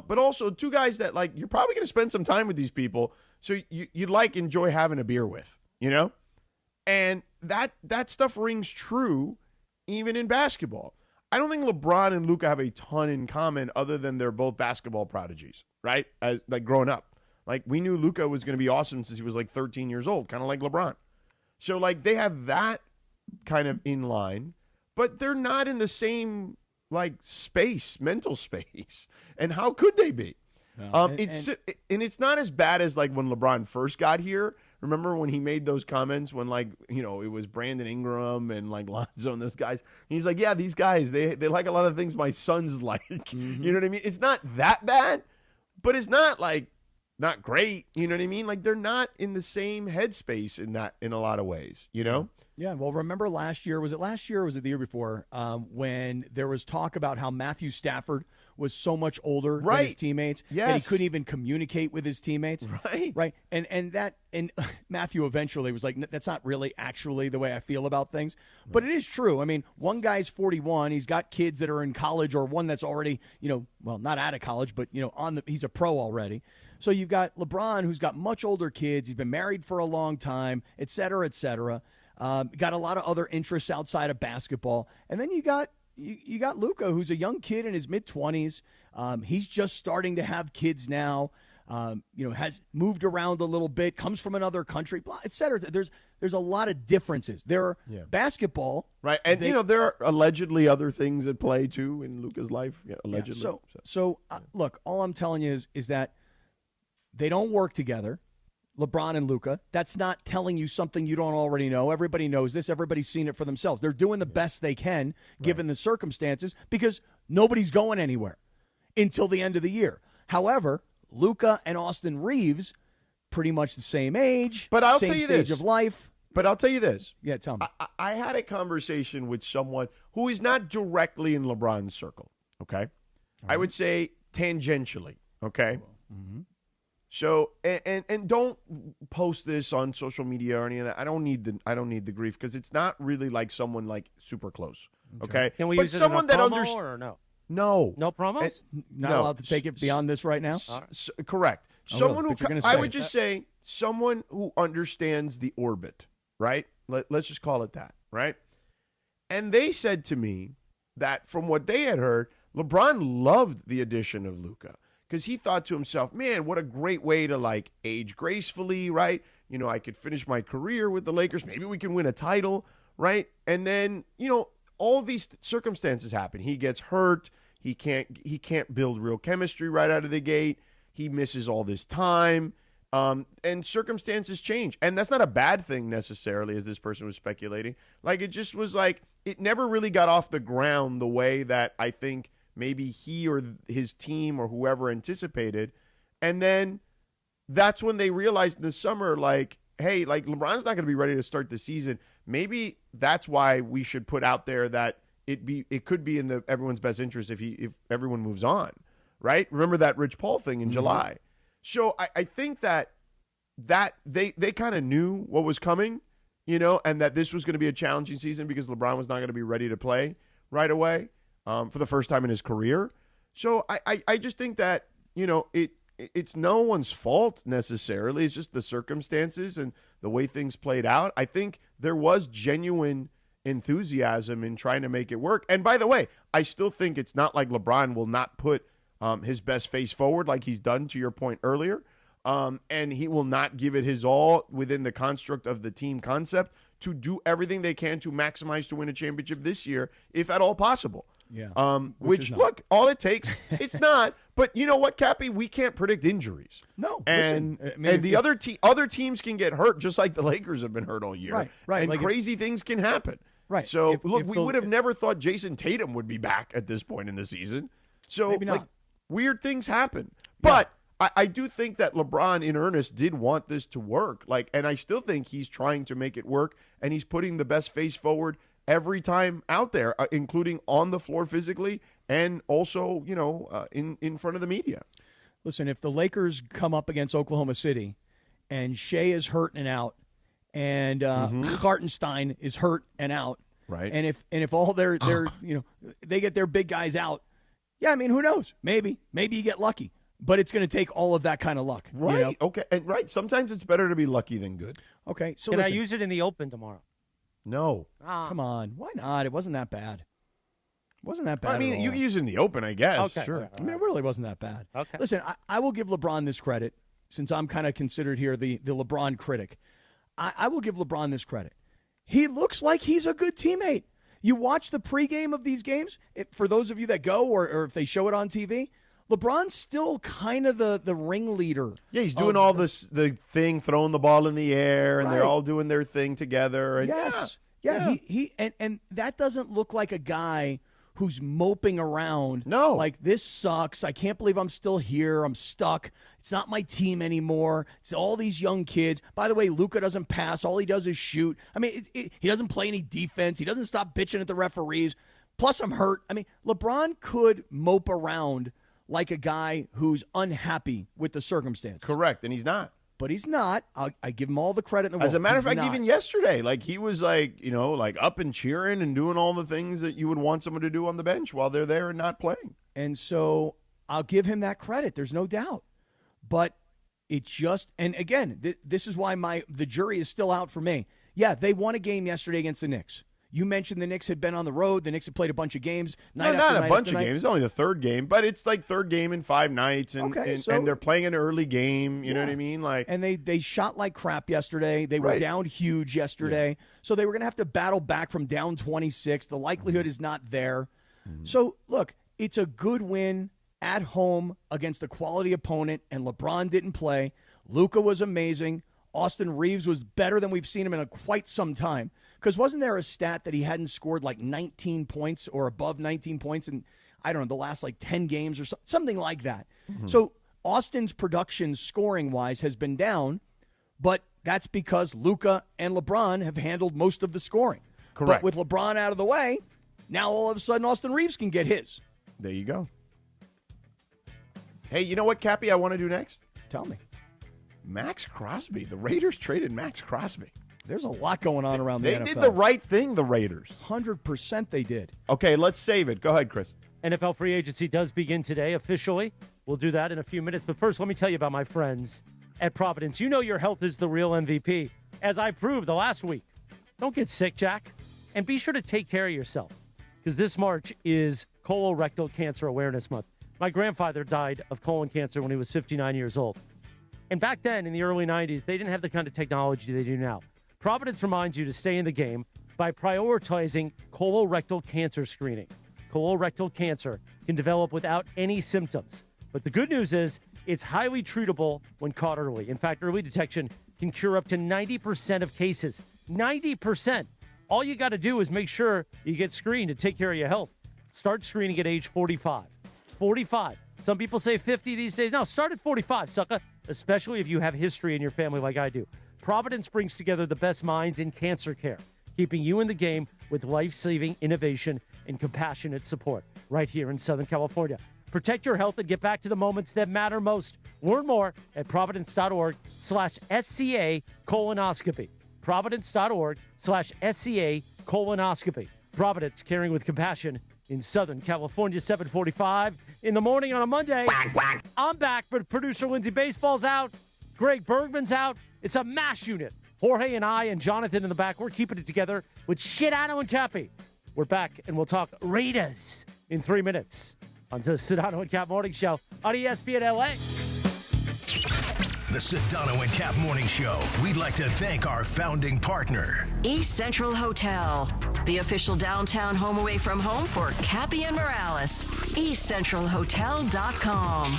But also two guys that like you're probably going to spend some time with these people, so you'd like enjoy having a beer with, and that stuff rings true even in basketball. I don't think LeBron and Luka have a ton in common other than they're both basketball prodigies, right? As like growing up, like we knew Luka was going to be awesome since he was like 13 years old, kind of like LeBron. So like they have that kind of in line, but they're not in the same like mental space. And how could they be? It's not as bad as like when LeBron first got here. Remember when he made those comments when like, it was Brandon Ingram and like Lonzo and those guys. He's like, yeah, these guys, they like a lot of things my sons like. Mm-hmm. You know what I mean? It's not that bad, but it's not like not great. You know what I mean? Like they're not in the same headspace in a lot of ways, Yeah, well, remember last year? Was it last year or was it the year before when there was talk about how Matthew Stafford was so much older than his teammates that he couldn't even communicate with his teammates? Right. And Matthew eventually was like, that's not really actually the way I feel about things. Right. But it is true. I mean, one guy's 41. He's got kids that are in college or one that's already, not out of college, but, he's a pro already. So you've got LeBron who's got much older kids. He's been married for a long time, et cetera, et cetera. Got a lot of other interests outside of basketball. And then you got Luka, who's a young kid in his mid-20s. He's just starting to have kids now. Has moved around a little bit, comes from another country, et cetera. There's a lot of differences. There are basketball. Right. And, there are allegedly other things at play, too, in Luka's life. Yeah, allegedly. Yeah, look, all I'm telling you is that they don't work together. LeBron and Luka. That's not telling you something you don't already know. Everybody knows this. Everybody's seen it for themselves. They're doing the best they can given the circumstances because nobody's going anywhere until the end of the year. However, Luka and Austin Reeves, pretty much the same age, but I'll same tell you stage this. of life. But I'll tell you this. Yeah, tell me. I had a conversation with someone who is not directly in LeBron's circle, okay? I would say tangentially, okay? Mm-hmm. So and don't post this on social media or any of that. I don't need the grief because it's not really like someone like super close. Okay, Can we but use someone it in a that promo or no? No promos. Not allowed to take it beyond this right now. Correct. Oh, Someone really? who I would just say someone who understands the orbit. Right. Let's just call it that. Right. And they said to me that from what they had heard, LeBron loved the addition of Luka. Because he thought to himself, man, what a great way to like age gracefully, right? I could finish my career with the Lakers. Maybe we can win a title, right? And then, all these circumstances happen. He gets hurt. He can't build real chemistry right out of the gate. He misses all this time. And circumstances change. And that's not a bad thing necessarily, as this person was speculating. Like, it just was like, it never really got off the ground the way that I think maybe he or his team or whoever anticipated. And then that's when they realized in the summer, like, hey, like, LeBron's not going to be ready to start the season. Maybe that's why we should put out there that it could be in everyone's best interest if everyone moves on, right? Remember that Rich Paul thing in July. So I think that they kind of knew what was coming, and that this was going to be a challenging season because LeBron was not going to be ready to play right away for the first time in his career. So I just think that, it's no one's fault necessarily. It's just the circumstances and the way things played out. I think there was genuine enthusiasm in trying to make it work. And by the way, I still think it's not like LeBron will not put his best face forward like he's done, to your point earlier. And he will not give it his all within the construct of the team concept to do everything they can to maximize to win a championship this year, if at all possible. Yeah. Which look, all it takes, it's not. But you know what, Cappy? We can't predict injuries. No. And the other teams can get hurt, just like the Lakers have been hurt all year. Right. And like crazy things can happen. Right. So, we would have never thought Jason Tatum would be back at this point in the season. So, maybe not. Like, weird things happen. But I do think that LeBron, in earnest, did want this to work. And I still think he's trying to make it work, and he's putting the best face forward every time out there, including on the floor physically and also, in front of the media. Listen, if the Lakers come up against Oklahoma City and Shea is hurt and out, and Hartenstein is hurt and out, right? And if all their they get their big guys out, who knows? Maybe you get lucky. But it's going to take all of that kind of luck. Right. Okay. And right. Sometimes it's better to be lucky than good. Okay. So Can I use it in the Open tomorrow? No. Come on. Why not? It wasn't that bad. I mean, you can use it in the Open, I guess. Okay. Sure. I mean, it really wasn't that bad. Okay. Listen, I will give LeBron this credit, since I'm kind of considered here the LeBron critic. I will give LeBron this credit. He looks like he's a good teammate. You watch the pregame of these games, for those of you that go or if they show it on TV, LeBron's still kind of the ringleader. Yeah, he's doing all this, the thing, throwing the ball in the air, and they're all doing their thing together. And yes. Yeah. He that doesn't look like a guy who's moping around. No. Like, this sucks. I can't believe I'm still here. I'm stuck. It's not my team anymore. It's all these young kids. By the way, Luka doesn't pass. All he does is shoot. I mean, he doesn't play any defense. He doesn't stop bitching at the referees. Plus, I'm hurt. I mean, LeBron could mope around like a guy who's unhappy with the circumstances. Correct, and he's not. But he's not. I give him all the credit in the world. As a matter of fact, not. even yesterday, he was up and cheering and doing all the things that you would want someone to do on the bench while they're there and not playing. And so I'll give him that credit. There's no doubt. But it just, and again, this is why the jury is still out for me. Yeah, they won a game yesterday against the Knicks. You mentioned the Knicks had been on the road. The Knicks had played a bunch of games. Not a bunch of games. It's only the third game, but it's like third game in 5 nights, and they're playing an early game. You know what I mean? And they shot like crap yesterday. They were down huge yesterday, so they were going to have to battle back from down 26. The likelihood is not there. So look, it's a good win at home against a quality opponent, and LeBron didn't play. Luka was amazing. Austin Reeves was better than we've seen him in quite some time. Because wasn't there a stat that he hadn't scored like 19 points or above 19 points in, the last 10 games or something like that? Mm-hmm. So Austin's production scoring-wise has been down, but that's because Luka and LeBron have handled most of the scoring. Correct. But with LeBron out of the way, now all of a sudden Austin Reeves can get his. There you go. Hey, you know what, Cappy, I want to do next? Tell me. Max Crosby. The Raiders traded Max Crosby. There's a lot going on around the NFL. They did the right thing, the Raiders. 100% they did. Okay, let's save it. Go ahead, Chris. NFL free agency does begin today officially. We'll do that in a few minutes. But first, let me tell you about my friends at Providence. You know your health is the real MVP, as I proved the last week. Don't get sick, Jack. And be sure to take care of yourself, because this March is Colorectal Cancer Awareness Month. My grandfather died of colon cancer when he was 59 years old. And back then, in the early 90s, they didn't have the kind of technology they do now. Providence reminds you to stay in the game by prioritizing colorectal cancer screening. Colorectal cancer can develop without any symptoms. But the good news is It's highly treatable when caught early. In fact, early detection can cure up to 90% of cases. 90%. All you got to do is make sure you get screened to take care of your health. Start screening at age 45. 45. Some people say 50 these days. No, start at 45, sucker, especially if you have history in your family like I do. Providence brings together the best minds in cancer care, keeping you in the game with life-saving innovation and compassionate support right here in Southern California. Protect your health and get back to the moments that matter most. Learn more at providence.org/SCA colonoscopy. Providence.org/SCA colonoscopy. Providence, caring with compassion in Southern California. 7:45 in the morning on a Monday. I'm back, but producer Lindsay Baseball's out. Greg Bergman's out. It's a mash unit. Jorge and I and Jonathan in the back, we're keeping it together with Sedano and Cappy. We're back, and we'll talk Raiders in 3 minutes on the Sedano and Cap Morning Show on ESPN LA. The Sedano and Cap Morning Show. We'd like to thank our founding partner, East Central Hotel, the official downtown home away from home for Cappy and Morales. EastCentralHotel.com.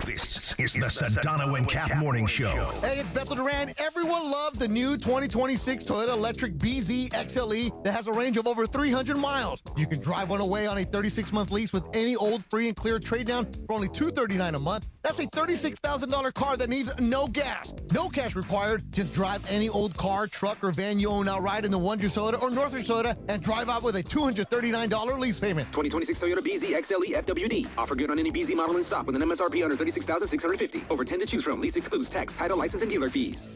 This is the Sedano and Cap Morning Show. Hey, it's Bethel Duran. Everyone loves the new 2026 Toyota Electric BZ XLE that has a range of over 300 miles. You can drive one away on a 36-month lease with any old free and clear trade down for only $239 a month. That's a $36,000 car that needs no gas. No cash required. Just drive any old car, truck, or van you own outright in the Wonder Toyota or Northridge Toyota and drive out with a $239 lease payment. 2026 Toyota BZ XLE FWD. Offer good on any BZ model in stock with an MSRP under $36,650. Over 10 to choose from. Lease excludes tax, title, license, and dealer fees.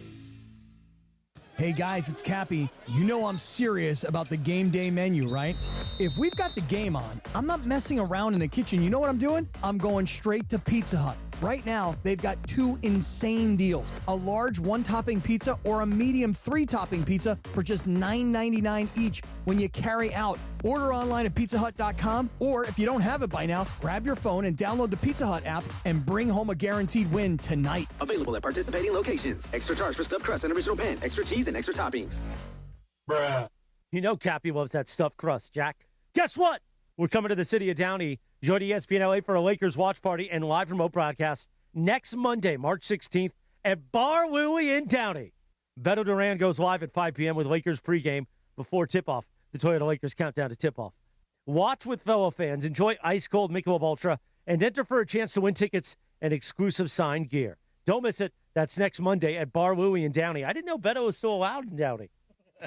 Hey guys, it's Cappy. You know I'm serious about the game day menu, right? If we've got the game on, I'm not messing around in the kitchen. You know what I'm doing? I'm going straight to Pizza Hut. Right now, they've got 2 insane deals. A large 1-topping pizza or a medium 3-topping pizza for just $9.99 each when you carry out. Order online at pizzahut.com, or if you don't have it by now, grab your phone and download the Pizza Hut app and bring home a guaranteed win tonight. Available at participating locations. Extra charge for stuffed crust and original pan, extra cheese, and extra toppings. Bruh. You know Cappy loves that stuffed crust, Jack. Guess what? We're coming to the city of Downey. Join ESPN LA for a Lakers watch party and live remote broadcast next Monday, March 16th at Bar Louie in Downey. Beto Duran goes live at 5 p.m. with Lakers pregame before tip-off. The Toyota Lakers countdown to tip-off. Watch with fellow fans, enjoy ice-cold Michelob Ultra, and enter for a chance to win tickets and exclusive signed gear. Don't miss it. That's next Monday at Bar Louie in Downey. I didn't know Beto was still allowed in Downey.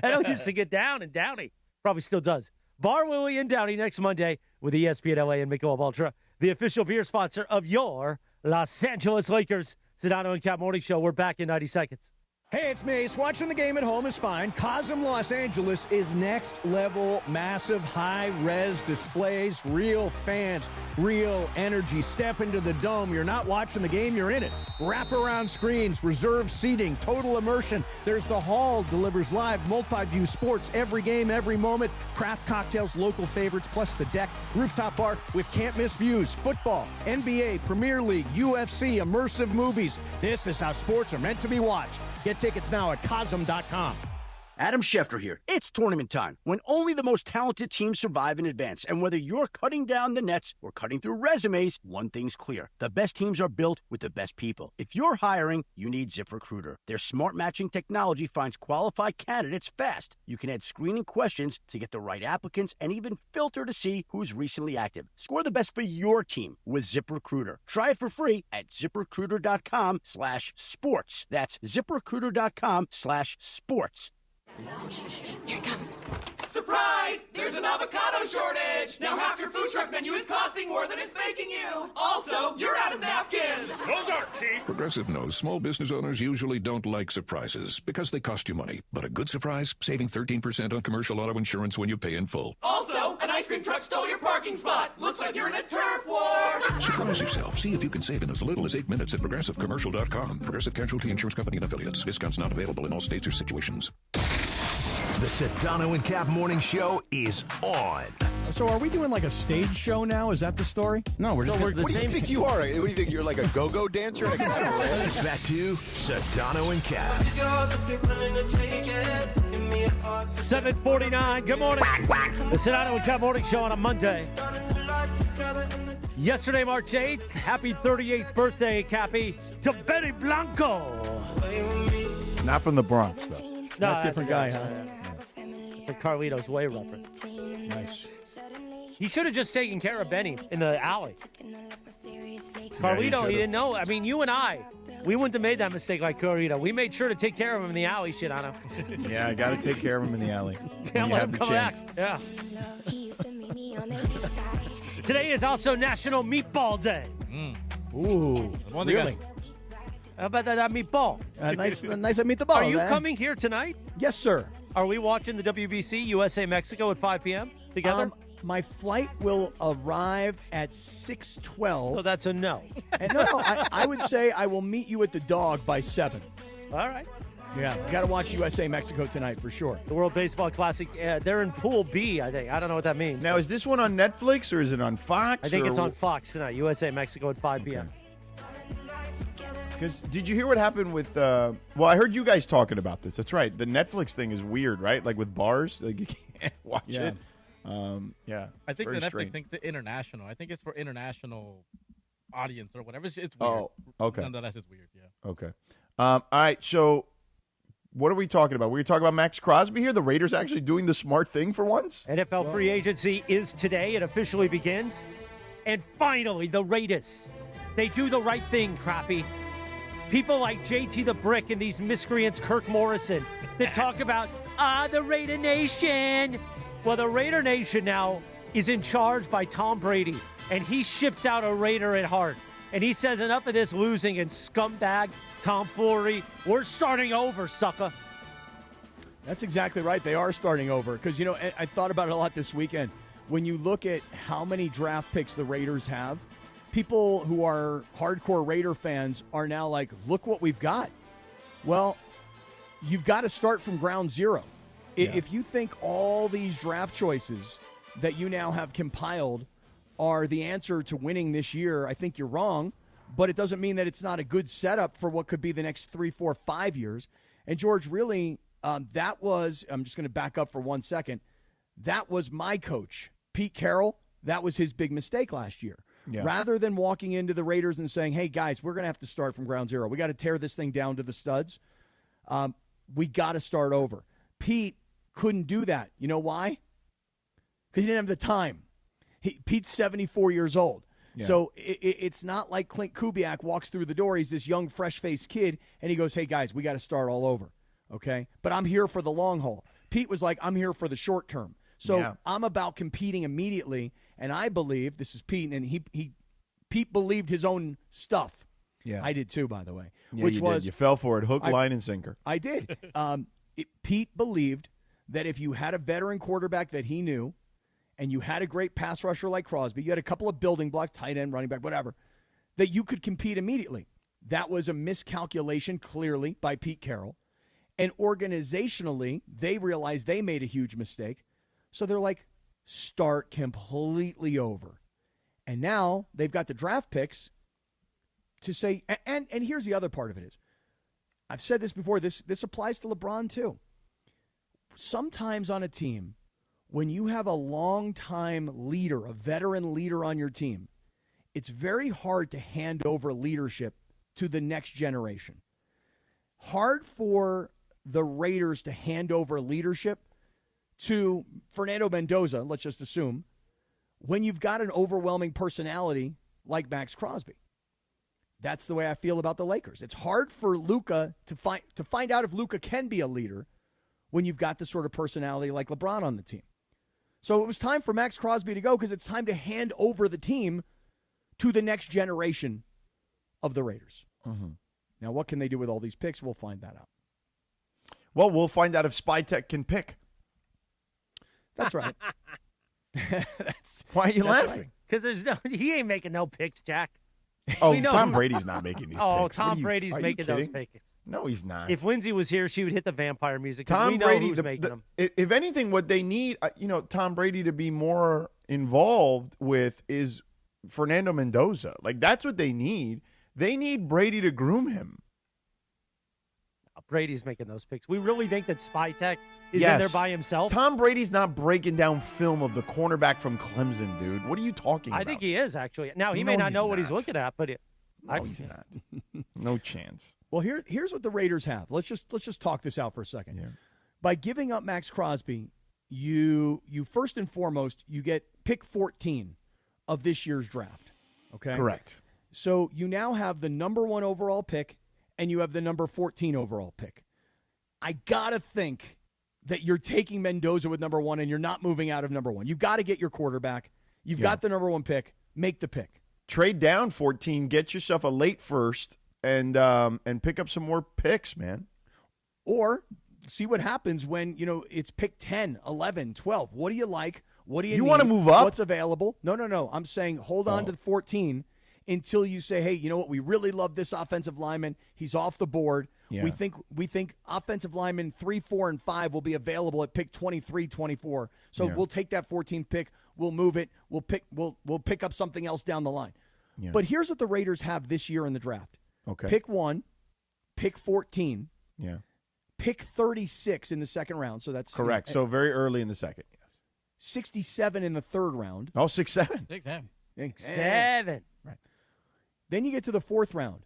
Beto used to get down in Downey. Probably still does. Bar Louie in Downey next Monday with ESPN LA and Michelob Ultra, the official beer sponsor of your Los Angeles Lakers. Sedano and Cap Morning Show. We're back in 90 seconds. Hey, it's Mace. Watching the game at home is fine. Cosm Los Angeles is next level, massive, high-res displays, real fans, real energy. Step into the dome. You're not watching the game, you're in it. Wraparound screens, reserved seating, total immersion. There's the hall, delivers live, multi-view sports, every game, every moment. Craft cocktails, local favorites, plus the deck. Rooftop bar with can't-miss views. Football, NBA, Premier League, UFC, immersive movies. This is how sports are meant to be watched. Get tickets now at Cosm.com. Adam Schefter here. It's tournament time, when only the most talented teams survive in advance. And whether you're cutting down the nets or cutting through resumes, one thing's clear. The best teams are built with the best people. If you're hiring, you need ZipRecruiter. Their smart matching technology finds qualified candidates fast. You can add screening questions to get the right applicants and even filter to see who's recently active. Score the best for your team with ZipRecruiter. Try it for free at ZipRecruiter.com/sports. That's ZipRecruiter.com/sports. Here it comes. Surprise! There's an avocado shortage! Now half your food truck menu is costing more than it's making you! Also, you're out of napkins! Those aren't cheap! Progressive knows small business owners usually don't like surprises because they cost you money. But a good surprise? Saving 13% on commercial auto insurance when you pay in full. Also, an ice cream truck stole your parking spot! Looks like you're in a turf war! Surprise yourself. See if you can save in as little as 8 minutes at ProgressiveCommercial.com. Progressive Casualty Insurance Company and Affiliates. Discounts not available in all states or situations. The Sedano and Cap Morning Show is on. So are we doing like a stage show now? Is that the story? No, we're just the what do same. you think you are? What do you think? You're like a go-go dancer? Back to Sedano and Cap. 7:49. Good morning. The Sedano and Cap Morning Show on a Monday. Yesterday, March 8th, happy 38th birthday, Cappy, to Benny Blanco. Not from the Bronx, though. No, Not different guy, huh? It's a Carlito's Way reference. Nice. He should have just taken care of Benny in the alley. Carlito, he didn't know. I mean, you and I, we wouldn't have made that mistake like Carlito. We made sure to take care of him in the alley, Sedano. Yeah, I got to take care of him in the alley. Can't let him come back. Yeah. Today is also National Meatball Day. Ooh, really? How about that meatball? Nice meatball. Are you coming here tonight? Yes, sir. Are we watching the WBC USA Mexico at 5 p.m. together? My flight will arrive at 6:12. So that's a no. And no, I would say I will meet you at the Dog by 7. All right. Yeah, got to watch USA Mexico tonight for sure. The World Baseball Classic. They're in Pool B, I think. I don't know what that means. Now, is this one on Netflix or is it on Fox? I think it's on Fox tonight. USA Mexico at 5 p.m. Because did you hear what happened with? Well, I heard you guys talking about this. That's right. The Netflix thing is weird, right? Like with bars, like you can't watch it. Yeah. I think the Netflix strange. thinks the international. I think it's for international audience or whatever. It's weird. Oh, okay. Nonetheless, it's weird. Yeah. Okay. All right. So, what are we talking about? We're talking about Max Crosby here. The Raiders actually doing the smart thing for once. NFL free agency is today. It officially begins. And finally, the Raiders. They do the right thing, Crappy. People like JT the Brick and these miscreants, Kirk Morrison, that talk about, the Raider Nation. Well, the Raider Nation now is in charge by Tom Brady, and he ships out a Raider at heart. And he says, enough of this losing and scumbag tomfoolery. We're starting over, sucker. That's exactly right. They are starting over. Because, I thought about it a lot this weekend. When you look at how many draft picks the Raiders have, people who are hardcore Raider fans are now like, look what we've got. Well, you've got to start from ground zero. Yeah. If you think all these draft choices that you now have compiled are the answer to winning this year, I think you're wrong, but it doesn't mean that it's not a good setup for what could be the next 3, 4, 5 years. And George, really, that was, I'm just going to back up for 1 second, that was my coach, Pete Carroll. That was his big mistake last year. Yeah. Rather than walking into the Raiders and saying, hey, guys, we're going to have to start from ground zero. We got to tear this thing down to the studs. We got to start over. Pete couldn't do that. You know why? Because he didn't have the time. Pete's 74 years old. Yeah. So it's not like Clint Kubiak walks through the door. He's this young, fresh-faced kid, and he goes, hey, guys, we got to start all over, okay? But I'm here for the long haul. Pete was like, I'm here for the short term. So I'm about competing immediately, and I believe, this is Pete, and Pete believed his own stuff. Yeah, I did too, by the way. Yeah, which you fell for it, hook, line, and sinker. I did. Pete believed that if you had a veteran quarterback that he knew, and you had a great pass rusher like Crosby, you had a couple of building blocks, tight end, running back, whatever, that you could compete immediately. That was a miscalculation, clearly, by Pete Carroll. And organizationally, they realized they made a huge mistake. So they're like, start completely over. And now they've got the draft picks to say, and here's the other part of it is, I've said this before, this applies to LeBron too. Sometimes on a team, when you have a long-time leader, a veteran leader on your team, it's very hard to hand over leadership to the next generation. Hard for the Raiders to hand over leadership to Fernando Mendoza, let's just assume, when you've got an overwhelming personality like Max Crosby. That's the way I feel about the Lakers. It's hard for Luka to find out if Luka can be a leader when you've got the sort of personality like LeBron on the team. So it was time for Max Crosby to go because it's time to hand over the team to the next generation of the Raiders. Mm-hmm. Now, what can they do with all these picks? We'll find that out. Well, we'll find out if SpyTech can pick. That's right. Why are you laughing? Because he ain't making no picks, Jack. Oh, Tom Brady's not making these picks. Oh, Tom Brady's making those picks. No, he's not. If Lindsay was here, she would hit the vampire music. Tom Brady, who's making them. If anything, what they need, Tom Brady to be more involved with is Fernando Mendoza. Like, that's what they need. They need Brady to groom him. Brady's making those picks. We really think that SpyTech is in there by himself? Tom Brady's not breaking down film of the cornerback from Clemson, dude. What are you talking about? I think he is, actually. Now, he may not know what he's looking at, but he's not. No chance. Well, here's what the Raiders have. Let's just talk this out for a second. Yeah. By giving up Max Crosby, you first and foremost, you get pick 14 of this year's draft. Okay? Correct. So you now have the number 1 overall pick, and you have the number 14 overall pick. I got to think that you're taking Mendoza with number 1 and you're not moving out of number 1. You've got to get your quarterback. You've got the number 1 pick. Make the pick. Trade down 14, get yourself a late first, and pick up some more picks, man. Or see what happens when, it's pick 10, 11, 12. What do you like? What do you need? Want to move up? What's available? No. I'm saying hold on to the 14 until you say, hey, you know what? We really love this offensive lineman. He's off the board. Yeah. We think offensive linemen 3, 4, and 5 will be available at pick 23, 24. So we'll take that 14th pick. We'll move it. We'll pick up something else down the line. Yeah. But here's what the Raiders have this year in the draft. Okay. Pick 1, pick 14. Yeah. Pick 36 in the second round. So that's correct. So very early in the second. Yes. 67 in the third round. Oh, 6-7. 6-7. Right. Then you get to the fourth round.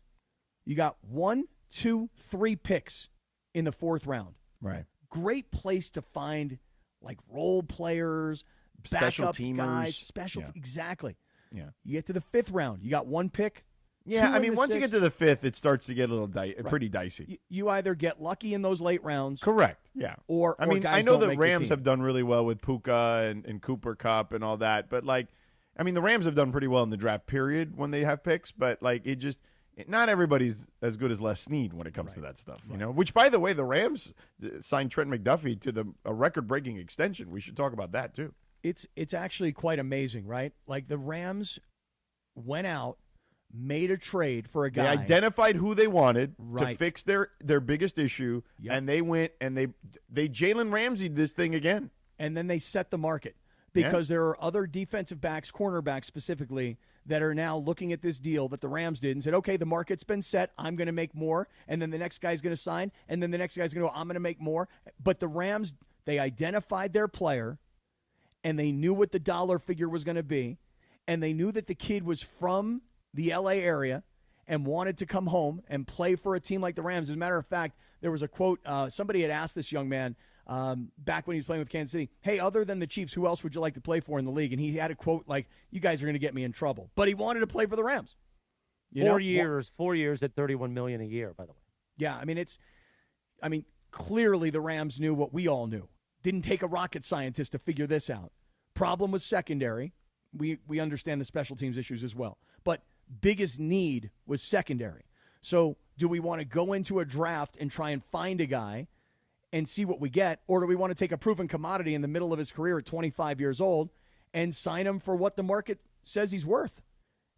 You got 1, 2, 3 picks in the fourth round. Right. Great place to find like role players, special backup teamers, guys, exactly. Yeah. You get to the fifth round. You got 1 pick. Yeah, I mean, once you get to the 5th, it starts to get a little pretty dicey. You either get lucky in those late rounds. Correct, yeah. Or I mean, guys I know don't the make Rams team. have done really well with Puka and Cooper Kupp and all that, but, the Rams have done pretty well in the draft period when they have picks, but, not everybody's as good as Les Snead when it comes to that stuff, you know? Which, by the way, the Rams signed Trent McDuffie to a record-breaking extension. We should talk about that, too. It's actually quite amazing, right? Like, the Rams went out, made a trade for a guy. They identified who they wanted to fix their biggest issue, and they went and they Jalen Ramsey'd this thing again. And then they set the market because there are other defensive backs, cornerbacks specifically, that are now looking at this deal that the Rams did and said, okay, the market's been set. I'm going to make more. And then the next guy's going to sign. And then the next guy's going to go, I'm going to make more. But the Rams, they identified their player, and they knew what the dollar figure was going to be. And they knew that the kid was from the L.A. area and wanted to come home and play for a team like the Rams. As a matter of fact, there was a quote. Somebody had asked this young man back when he was playing with Kansas City, hey, other than the Chiefs, who else would you like to play for in the league? And he had a quote like, you guys are going to get me in trouble. But he wanted to play for the Rams. 4 years at $31 million a year, by the way. Yeah, clearly the Rams knew what we all knew. Didn't take a rocket scientist to figure this out. Problem was secondary. We understand the special teams issues as well. But biggest need was secondary. So do we want to go into a draft and try and find a guy and see what we get, or do we want to take a proven commodity in the middle of his career at 25 years old and sign him for what the market says he's worth?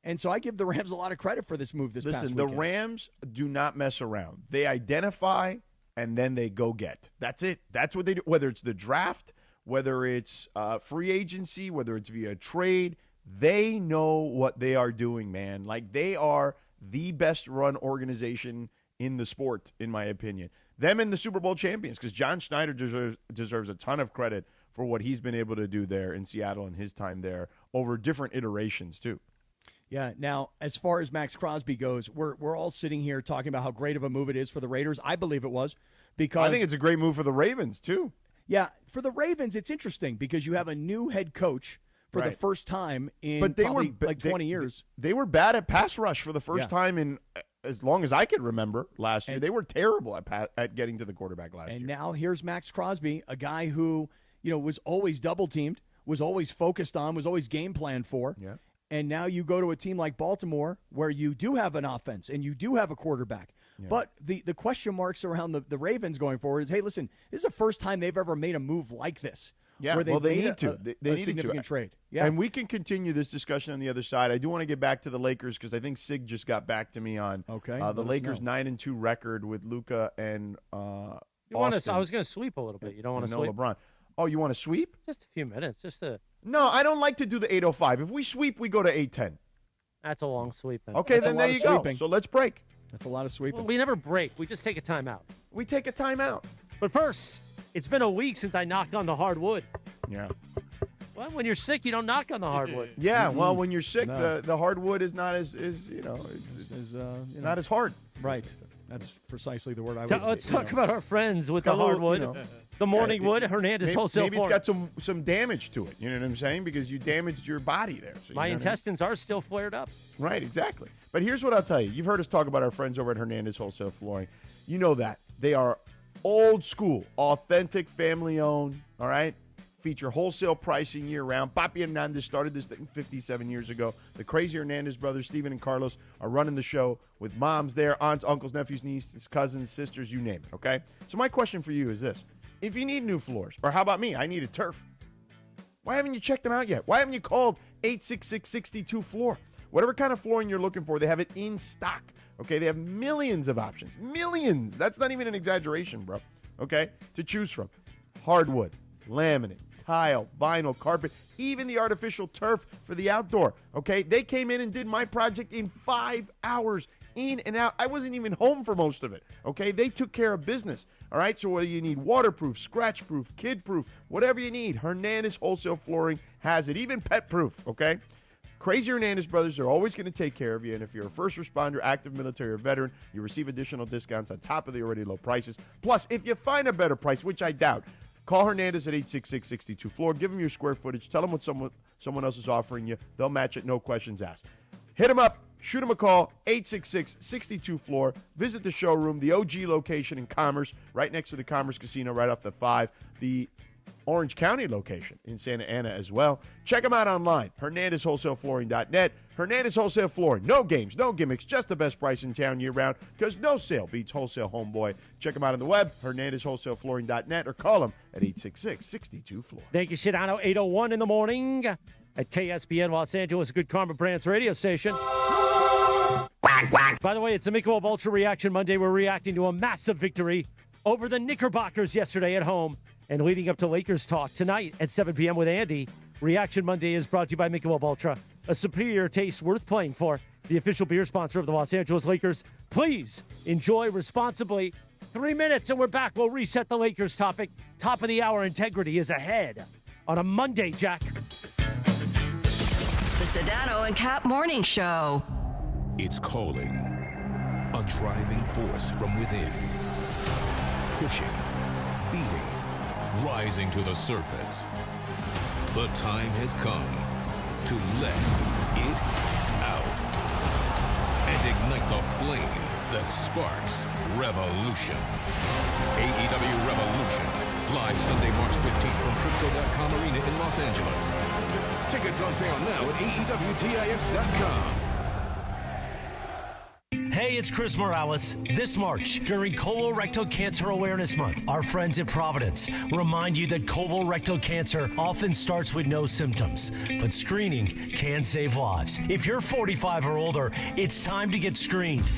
And so I give the Rams a lot of credit for this move past weekend. The Rams do not mess around. They identify, and then they go get. That's it. That's what they do, whether it's the draft, whether it's free agency, whether it's via trade. They know what they are doing, man. Like, they are the best-run organization in the sport, in my opinion. Them and the Super Bowl champions, because John Schneider deserves a ton of credit for what he's been able to do there in Seattle and his time there over different iterations, too. Yeah, now, as far as Max Crosby goes, we're all sitting here talking about how great of a move it is for the Raiders. I believe it was. Because I think it's a great move for the Ravens, too. Yeah, for the Ravens, it's interesting because you have a new head coach for the first time in 20 years. They were bad at pass rush for the first time in as long as I could remember last year. They were terrible at getting to the quarterback last year. And now here's Max Crosby, a guy who, was always double-teamed, was always focused on, was always game planned for. Yeah. And now you go to a team like Baltimore where you do have an offense and you do have a quarterback. Yeah. But the question marks around the Ravens going forward is, hey, listen, this is the first time they've ever made a move like this. Yeah, where they made need to. They need significant to. trade. Yeah, and we can continue this discussion on the other side. I do want to get back to the Lakers because I think Sig just got back to me on the Lakers 9-2 record with Luka and Austin. I was going to sweep a little bit. You don't want to sweep? LeBron. Oh, you want to sweep? Just a few minutes. No, I don't like to do the 8:05. If we sweep, we go to 8:10. That's a long sweep. Then. Okay, then there you go. So let's break. That's a lot of sweeping. Well, we never break. We just take a timeout. We take a timeout. But first, It's been a week since I knocked on the hardwood. Yeah. Well, when you're sick, you don't knock on the hardwood. Yeah, well, when you're sick, No. the hardwood is not as not as hard. Right. That's precisely the word I would. Let's talk about our friends with the got a little, hardwood. The morning wood, Hernandez Wholesale Maybe it's Flooring. got some damage to it. You know what I'm saying? Because you damaged your body there. So My intestines are still flared up. Right, exactly. But here's what I'll tell you. You've heard us talk about our friends over at Hernandez Wholesale Flooring. You know that. They are old school, authentic, family-owned, all right? Feature wholesale pricing year-round. Papi Hernandez started this thing 57 years ago. The crazy Hernandez brothers, Steven and Carlos, are running the show with moms there, aunts, uncles, nephews, nieces, cousins, sisters, you name it, okay? So my question for you is this. If you need new floors, or how about me? I need a turf. Why haven't you checked them out yet? Why haven't you called 866-62-FLOOR? Whatever kind of flooring you're looking for, they have it in stock. Okay, they have millions of options. Millions. That's not even an exaggeration, bro. Okay, to choose from. Hardwood, laminate, tile, vinyl, carpet, even the artificial turf for the outdoor. Okay, they came in and did my project in 5 hours, in and out. I wasn't even home for most of it. Okay, they took care of business. All right, so whether you need waterproof, scratch-proof, kid-proof, whatever you need, Hernandez Wholesale Flooring has it, even pet-proof, okay? Crazy Hernandez brothers are always going to take care of you, and if you're a first responder, active military, or veteran, you receive additional discounts on top of the already low prices. Plus, if you find a better price, which I doubt, call Hernandez at 866-62-FLOOR. Give them your square footage. Tell them what someone else is offering you. They'll match it, no questions asked. Hit them up. Shoot them a call, 866-62-FLOOR. Visit the showroom, the OG location in Commerce, right next to the Commerce Casino, right off the 5. The Orange County location in Santa Ana as well. Check them out online, HernandezWholesaleFlooring.net. Hernandez Wholesale Flooring. No games, no gimmicks, just the best price in town year-round because no sale beats wholesale, homeboy. Check them out on the web, HernandezWholesaleFlooring.net, or call them at 866-62-FLOOR. Thank you, Sedano. 8:01 in the morning at KSBN Los Angeles, Good Karma Brands radio station. By the way, it's a Michelob Ultra Reaction Monday. We're reacting to a massive victory over the Knickerbockers yesterday at home and leading up to Lakers talk tonight at 7 p.m. with Andy. Reaction Monday is brought to you by Michelob Ultra, a superior taste worth playing for, the official beer sponsor of the Los Angeles Lakers. Please enjoy responsibly. 3 minutes and we're back. We'll reset the Lakers topic. Top of the hour integrity is ahead on a Monday, Jack. The Sedano and Kap Morning Show. It's calling. A driving force from within. Pushing, beating, rising to the surface. The time has come to let it out. And ignite the flame that sparks revolution. AEW Revolution. Live Sunday, March 15th from Crypto.com Arena in Los Angeles. Tickets on sale now at AEWTIX.com. Hey, it's Chris Morales. This March, during Colorectal Cancer Awareness Month, our friends at Providence remind you that colorectal cancer often starts with no symptoms, but screening can save lives. If you're 45 or older, it's time to get screened.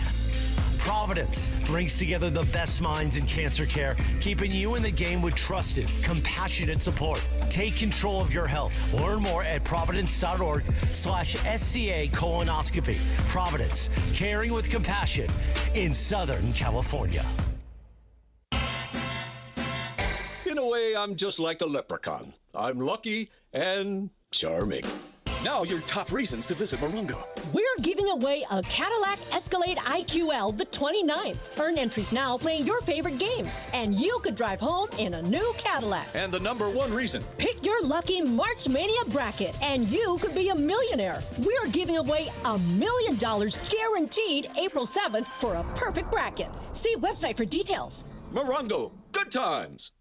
Providence brings together the best minds in cancer care, keeping you in the game with trusted, compassionate support. Take control of your health. Learn more at providence.org/SCA colonoscopy. Providence, caring with compassion in Southern California. In a way, I'm just like a leprechaun. I'm lucky and charming. Now your top reasons to visit Morongo. We're giving away a Cadillac Escalade IQL the 29th. Earn entries now playing your favorite games, and you could drive home in a new Cadillac. And the number one reason. Pick your lucky March Mania bracket, and you could be a millionaire. We're giving away $1 million guaranteed April 7th for a perfect bracket. See website for details. Morongo, good times.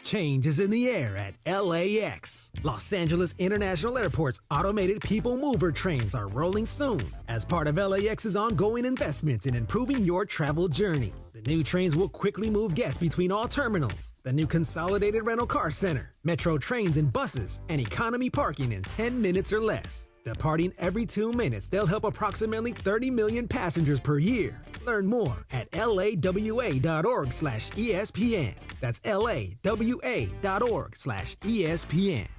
Change is in the air at LAX. Los Angeles International Airport's automated people mover trains are rolling soon as part of LAX's ongoing investments in improving your travel journey. The new trains will quickly move guests between all terminals. The new consolidated rental car center, metro trains and buses, and economy parking in 10 minutes or less. Departing every 2 minutes, they'll help approximately 30 million passengers per year. Learn more at lawa.org/ESPN. That's lawa.org/ESPN.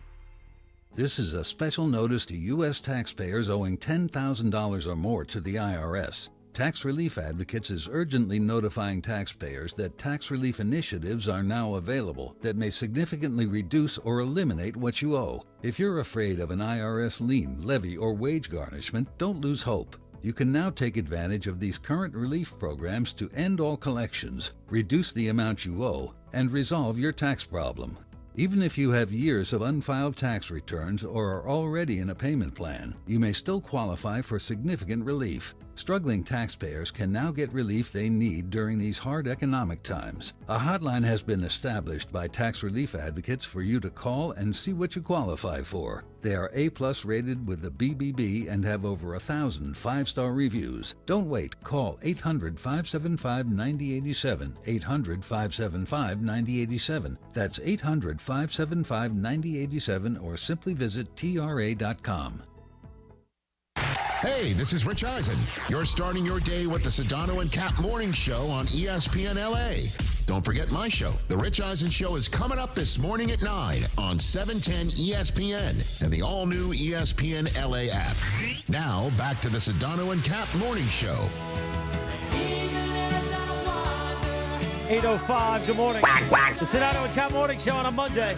This is a special notice to U.S. taxpayers owing $10,000 or more to the IRS. Tax Relief Advocates is urgently notifying taxpayers that tax relief initiatives are now available that may significantly reduce or eliminate what you owe. If you're afraid of an IRS lien, levy, or wage garnishment, don't lose hope. You can now take advantage of these current relief programs to end all collections, reduce the amount you owe, and resolve your tax problem. Even if you have years of unfiled tax returns or are already in a payment plan, you may still qualify for significant relief. Struggling taxpayers can now get relief they need during these hard economic times. A hotline has been established by Tax Relief Advocates for you to call and see what you qualify for. They are A+ rated with the BBB and have over 1,000 5-star reviews. Don't wait. Call 800-575-9087, 800-575-9087. That's 800-575-9087, or simply visit TRA.com. Hey, this is Rich Eisen. You're starting your day with the Sedano and Kap Morning Show on ESPN LA. Don't forget my show. The Rich Eisen Show is coming up this morning at 9 on 710 ESPN and the all-new ESPN LA app. Now, back to the Sedano and Kap Morning Show. 8:05, good morning. The Sedano and Kap Morning Show on a Monday.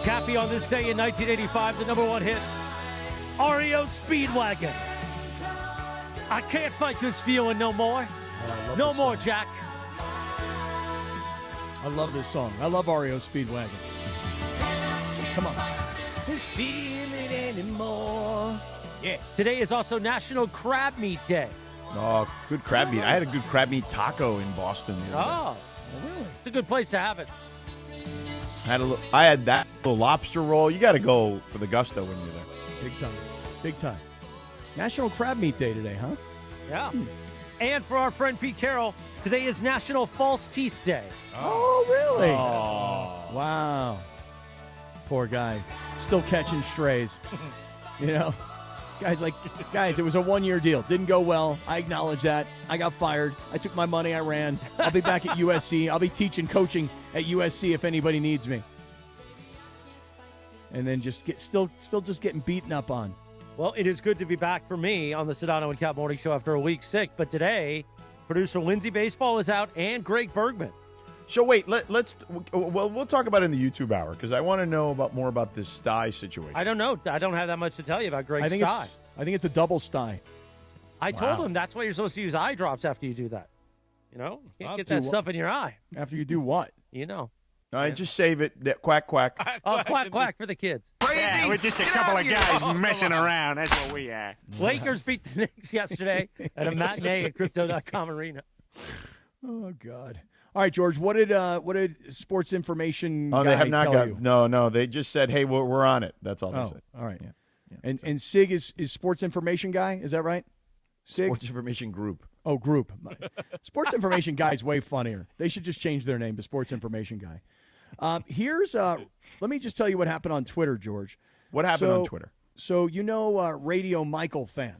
Cappy on this day in 1985, the number one hit, REO Speedwagon. I can't fight this feeling no more. No more, Jack. I love this song. I love REO Speedwagon. Come on. This feeling anymore. Yeah. Today is also National Crab Meat Day. Oh, good crab meat. I had a good crab meat taco in Boston. Oh, really? It's a good place to have it. I had that little lobster roll. You got to go for the gusto when you're there. Big time. Big time. National Crab Meat Day today, huh? Yeah. And for our friend Pete Carroll, today is National False Teeth Day. Oh, really? Oh. Wow. Poor guy. Still catching strays. You know? Guys, it was a one-year deal. Didn't go well. I acknowledge that. I got fired. I took my money. I ran. I'll be back at USC. I'll be coaching at USC if anybody needs me. And then still just getting beaten up on. Well, it is good to be back for me on the Sedano and Kap Morning Show after a week sick. But today, producer Lindsay Baseball is out and Greg Bergman. So wait, we'll talk about it in the YouTube hour because I want to know more about this Stye situation. I don't know. I don't have that much to tell you about Greg Stye. I think it's a double Stye. I told him that's why you're supposed to use eye drops after you do that. You know, you can't get that stuff in your eye. After you do what? You know. All right, just save it. Quack, quack. Oh, quack, quack for the kids. Crazy. Yeah, we're just a couple of guys messing around. That's what we are. Lakers beat the Knicks yesterday at a matinee at Crypto.com Arena. Oh, God. All right, George, what did Sports Information guy they have not tell got you? No, they just said, hey, we're on it. That's all they said. All right. Yeah. And SIG is Sports Information Guy, is that right? SIG? Sports Information Group. Oh, Group. Sports Information Guy is way funnier. They should just change their name to Sports Information Guy. Let me just tell you what happened on Twitter, George. What happened on Twitter? So you know Radio Michael fan.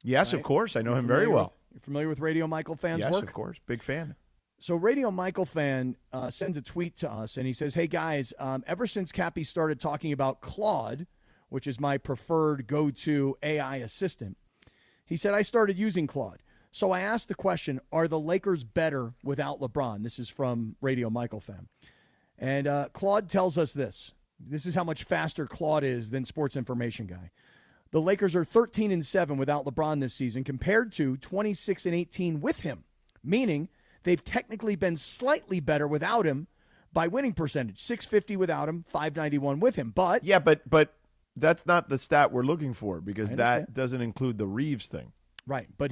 Yes, right? Of course. I know him very well. You're familiar with Radio Michael fan's work? Yes, of course. Big fan. So Radio Michael fan sends a tweet to us, and he says, hey, guys, ever since Cappy started talking about Claude, which is my preferred go-to AI assistant, he said, I started using Claude. So I asked the question, are the Lakers better without LeBron? This is from Radio Michael fan. And Claude tells us this. This is how much faster Claude is than Sports Information Guy. The Lakers are 13-7 without LeBron this season compared to 26-18 with him, meaning they've technically been slightly better without him by winning percentage. 650 without him, 591 with him. But yeah, but that's not the stat we're looking for because that doesn't include the Reeves thing. Right, but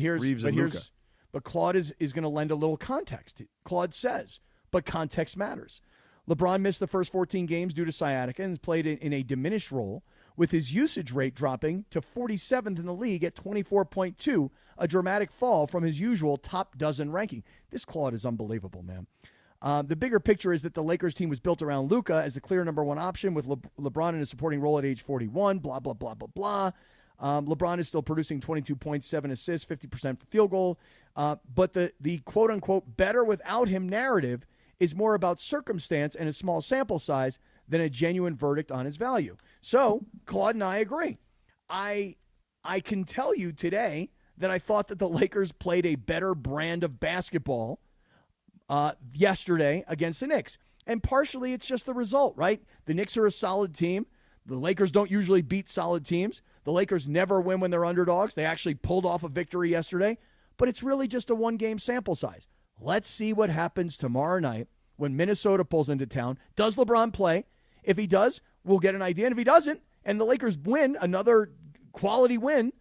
Claude is going to lend a little context. Claude says, but context matters. LeBron missed the first 14 games due to sciatica and has played in a diminished role, with his usage rate dropping to 47th in the league at 24.2, a dramatic fall from his usual top dozen ranking. This Claude is unbelievable, man. The bigger picture is that the Lakers team was built around Luka as the clear number one option with LeBron in a supporting role at age 41, blah, blah, blah, blah, blah. LeBron is still producing 22.7 assists, 50% for field goal. But the quote-unquote better without him narrative is more about circumstance and a small sample size than a genuine verdict on his value. So Claude and I agree. I can tell you today that I thought that the Lakers played a better brand of basketball yesterday against the Knicks. And partially it's just the result, right? The Knicks are a solid team. The Lakers don't usually beat solid teams. The Lakers never win when they're underdogs. They actually pulled off a victory yesterday. But it's really just a one-game sample size. Let's see what happens tomorrow night when Minnesota pulls into town. Does LeBron play? If he does, we'll get an idea. And if he doesn't, and the Lakers win, another quality win,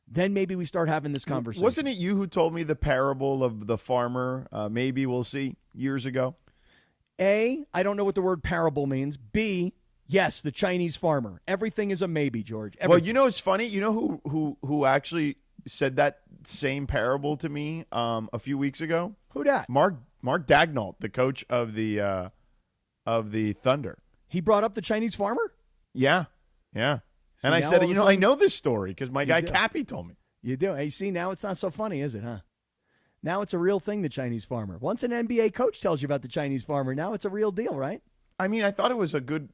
then maybe we start having this conversation. Wasn't it you who told me the parable of the farmer, maybe we'll see, years ago? A, I don't know what the word parable means. B, yes, the Chinese farmer. Everything is a maybe, George. Everything. Well, you know, it's funny. You know who actually said that same parable to me a few weeks ago? Who dat? Mark Daigneault, the coach of the Thunder. He brought up the Chinese farmer? Yeah. See, and I said, I know this story because my guy Cappy told me. You do. Hey, see, now it's not so funny, is it, huh? Now it's a real thing, the Chinese farmer. Once an NBA coach tells you about the Chinese farmer, now it's a real deal, right? I mean, I thought it was a good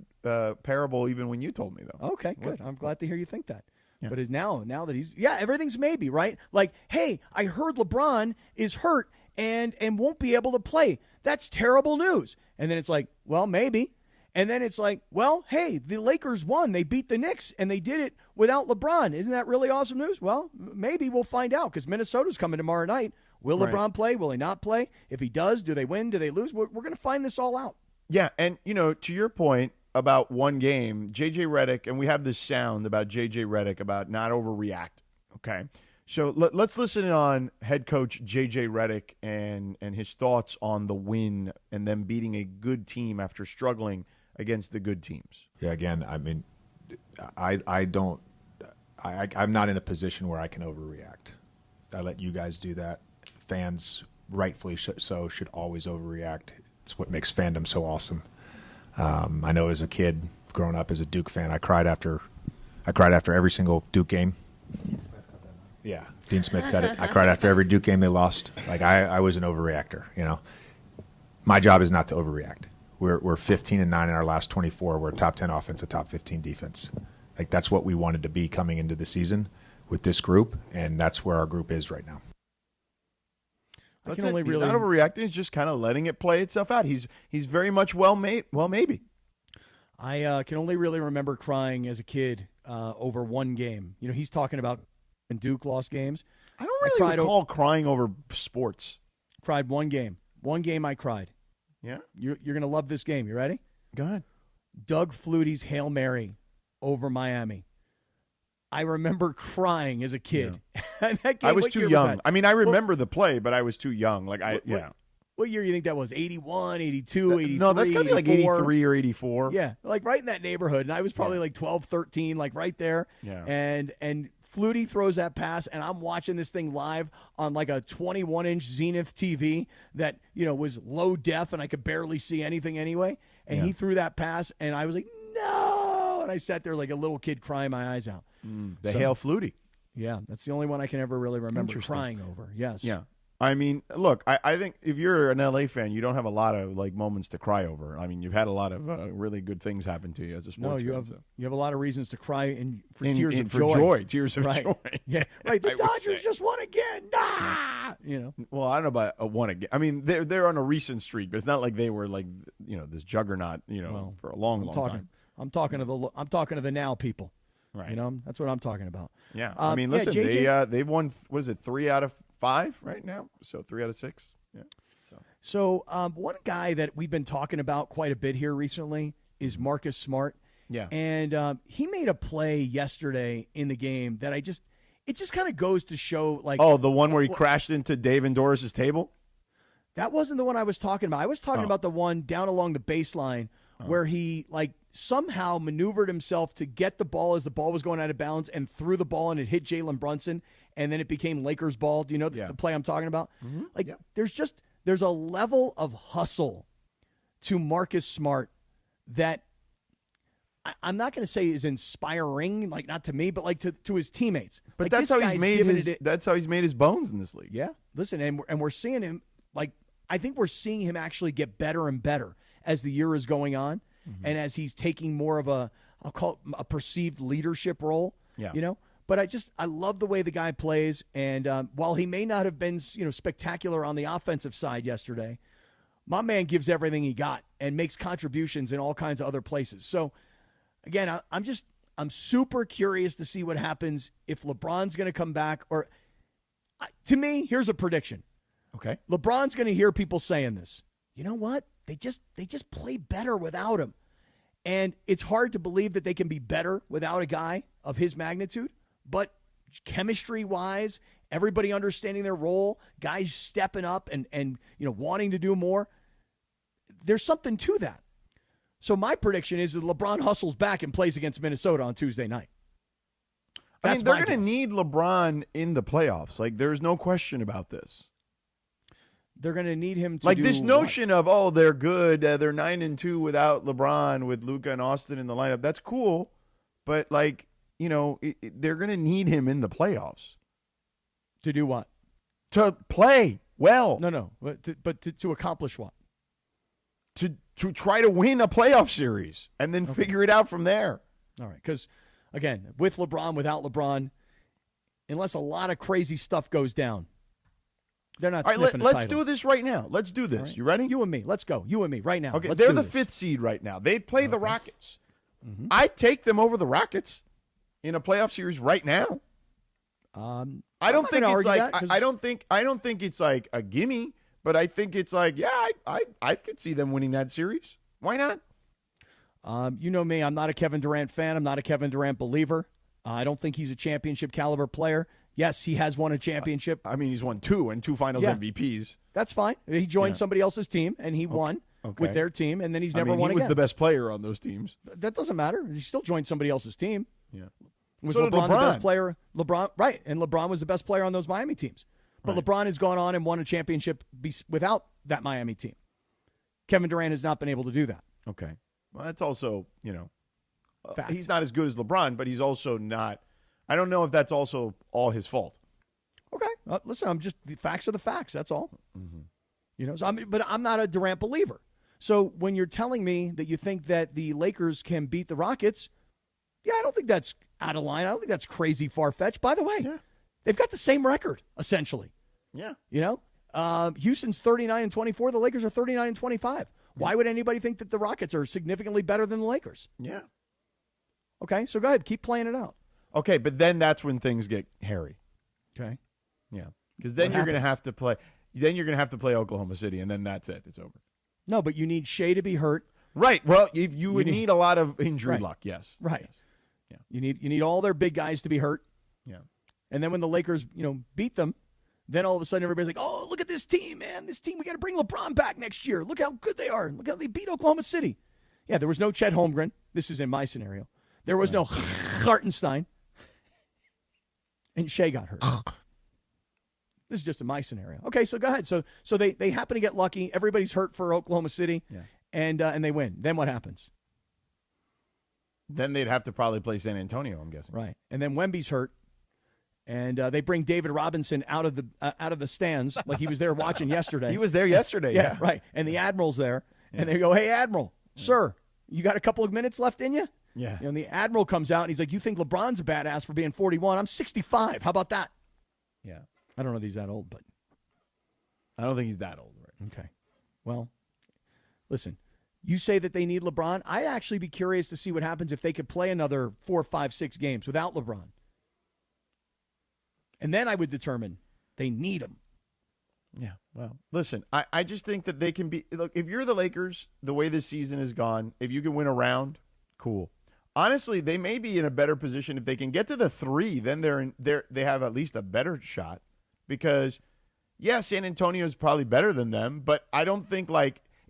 parable even when you told me, though. Okay, good. I'm glad to hear you think that. Yeah. But now that he's, everything's maybe, right? Like, hey, I heard LeBron is hurt and won't be able to play. That's terrible news. And then it's like, well, maybe. And then it's like, well, hey, the Lakers won. They beat the Knicks, and they did it without LeBron. Isn't that really awesome news? Well, maybe we'll find out because Minnesota's coming tomorrow night. Will LeBron play? Will he not play? If he does, do they win? Do they lose? We're going to find this all out. Yeah, and, to your point about one game, J.J. Redick, and we have this sound about J.J. Redick about not overreact, okay? So let's listen on head coach J.J. Redick and his thoughts on the win and them beating a good team after struggling against the good teams. Yeah, again, I mean, I'm not in a position where I can overreact. I let you guys do that. Fans, rightfully so, should always overreact. It's what makes fandom so awesome. I know as a kid, growing up as a Duke fan, I cried after every single Duke game. Yeah, Dean Smith cut it. I cried after every Duke game they lost. Like I was an overreactor. My job is not to overreact. We're 15-9 in our last 24. We're a top 10 offense, a top 15 defense. Like that's what we wanted to be coming into the season with this group, and that's where our group is right now. He's not overreacting. He's just kind of letting it play itself out. He's very much maybe. I can only really remember crying as a kid over one game. He's talking about when Duke lost games. I don't really recall crying over sports. Cried one game. One game I cried. Yeah? You're going to love this game. You ready? Go ahead. Doug Flutie's Hail Mary over Miami. I remember crying as a kid. Yeah. That game, I was too young. I mean, I remember the play, but I was too young. What year do you think that was? 81, 82, 83? No, that's got to be like 83 or 84. Yeah, like right in that neighborhood. And I was probably like 12, 13, like right there. Yeah. And Flutie throws that pass, and I'm watching this thing live on like a 21-inch Zenith TV that, was low def, and I could barely see anything anyway. And he threw that pass, and I was like, no! And I sat there like a little kid crying my eyes out. Hail Flutie. Yeah, that's the only one I can ever really remember crying over. Yes. Yeah. I mean, look, I think if you're an LA fan, you don't have a lot of moments to cry over. I mean, you've had a lot of really good things happen to you as a sports fan. You have a lot of reasons to cry for tears of joy. Tears of joy. Yeah, right. The Dodgers just won again. Nah! Well, I don't know about a one again. I mean, they're on a recent streak, but it's not like they were this juggernaut, for a long time. I'm talking to the now people. Right. That's what I'm talking about. Yeah. I mean, listen, they've won, what is it, 3 out of 5 right now? So 3 out of 6. Yeah. So one guy that we've been talking about quite a bit here recently is Marcus Smart. Yeah. And he made a play yesterday in the game that it just kind of goes to show like. Oh, the one where he crashed into Dave and Doris's table? That wasn't the one I was talking about. I was talking about the one down along the baseline where he somehow maneuvered himself to get the ball as the ball was going out of bounds and threw the ball and it hit Jalen Brunson and then it became Lakers ball. Do you know the play I'm talking about? Mm-hmm. There's a level of hustle to Marcus Smart that I'm not going to say is inspiring, not to me, but to his teammates. But that's how he's made his bones in this league. Yeah. Listen, and we're seeing him I think we're seeing him actually get better and better as the year is going on. Mm-hmm. And as he's taking more of I'll call it a perceived leadership role, But I love the way the guy plays. And while he may not have been, spectacular on the offensive side yesterday, my man gives everything he got and makes contributions in all kinds of other places. So, again, I'm super curious to see what happens if LeBron's going to come back. Or, to me, here's a prediction. Okay. LeBron's going to hear people saying this. You know what? They just play better without him. And it's hard to believe that they can be better without a guy of his magnitude. But chemistry-wise, everybody understanding their role, guys stepping up and wanting to do more, there's something to that. So my prediction is that LeBron hustles back and plays against Minnesota on Tuesday night. I mean, they're going to need LeBron in the playoffs. Like, there's no question about this. They're going to need him to like do this notion what? of, they're good. They're 9-2 without LeBron, with Luka and Austin in the lineup. That's cool. But, they're going to need him in the playoffs. To do what? To play well. No. But to accomplish what? To try to win a playoff series and then figure it out from there. All right. Because, again, with LeBron, without LeBron, unless a lot of crazy stuff goes down, they're not sniffing let's do this right now. Let's do this. Right. You ready? You and me. Let's go. You and me right now. Okay, Let's they're do the this. 5th seed right now. They play the Rockets. Mm-hmm. I'd take them over the Rockets in a playoff series right now. I don't think it's like I don't think it's like a gimme, but I think it's like, I could see them winning that series. Why not? You know me, I'm not a Kevin Durant fan. I'm not a Kevin Durant believer. I don't think he's a championship caliber player. Yes, he has won a championship. I mean, he's won 2 and 2 finals MVPs. That's fine. He joined somebody else's team, and he won with their team, and then he's never won again. He was the best player on those teams. That doesn't matter. He still joined somebody else's team. Yeah. Was So LeBron did the best player? LeBron, right, and LeBron was the best player on those Miami teams. But Right. LeBron has gone on and won a championship without that Miami team. Kevin Durant has not been able to do that. Okay. Well, that's also, he's not as good as LeBron, but he's also not. I don't know if that's also all his fault. Okay. Listen, the facts are the facts. That's all. Mm-hmm. But I'm not a Durant believer. So when you're telling me that you think that the Lakers can beat the Rockets, I don't think that's out of line. I don't think that's crazy far-fetched. By the way, they've got the same record, essentially. Yeah. Houston's 39-24. The Lakers are 39-25. Why would anybody think that the Rockets are significantly better than the Lakers? Yeah. Okay, so go ahead. Keep playing it out. Okay, but then that's when things get hairy. Okay. Yeah. Because then you're going to have to play. Then you're going to have to play Oklahoma City, and then that's it. It's over. No, but you need Shea to be hurt. Right. Well, you would need a lot of injury luck. Yes. Right. Yes. Yeah. You need all their big guys to be hurt. Yeah. And then when the Lakers, beat them, then all of a sudden everybody's like, "Oh, look at this team, man! This team, we got to bring LeBron back next year. Look how good they are. Look how they beat Oklahoma City." Yeah, there was no Chet Holmgren. This is in my scenario. There was no Hartenstein. And Shea got hurt. This is just in my scenario. Okay, so go ahead. So they happen to get lucky. Everybody's hurt for Oklahoma City, and they win. Then what happens? Then they'd have to probably play San Antonio, I'm guessing. Right, and then Wemby's hurt, and they bring David Robinson out of the stands like he was there watching yesterday. He was there yesterday. Yeah, right. And the Admiral's there, and they go, "Hey, Admiral, sir, you got a couple of minutes left in you?" Yeah. And the Admiral comes out, and he's like, "You think LeBron's a badass for being 41? I'm 65. How about that?" Yeah. I don't know if he's that old, but I don't think he's that old. Right. Okay. Well, listen, you say that they need LeBron. I'd actually be curious to see what happens if they could play another 4, 5, 6 games without LeBron. And then I would determine they need him. Yeah. Well, listen, I just think that they can be. Look, if you're the Lakers, the way this season has gone, if you can win a round, cool. Honestly, they may be in a better position if they can get to the 3. Then they have at least a better shot. Because, San Antonio is probably better than them, but I don't think,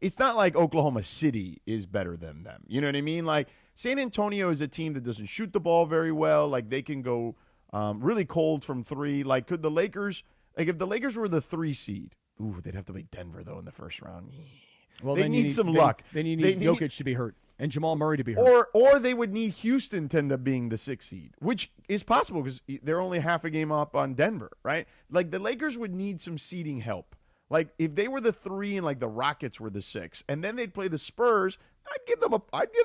it's not like Oklahoma City is better than them. You know what I mean? Like, San Antonio is a team that doesn't shoot the ball very well. Like, they can go really cold from 3. Like, could the Lakers, if the Lakers were the 3 seed, they'd have to play Denver, though, in the first round. Well, they need some luck. Then you need Jokic to be hurt and Jamal Murray to be hurt. Or they would need Houston to end up being the 6th seed, which is possible because they're only half a game up on Denver, right? Like, the Lakers would need some seeding help. Like, if they were the 3 and, the Rockets were the 6, and then they'd play the Spurs, I'd give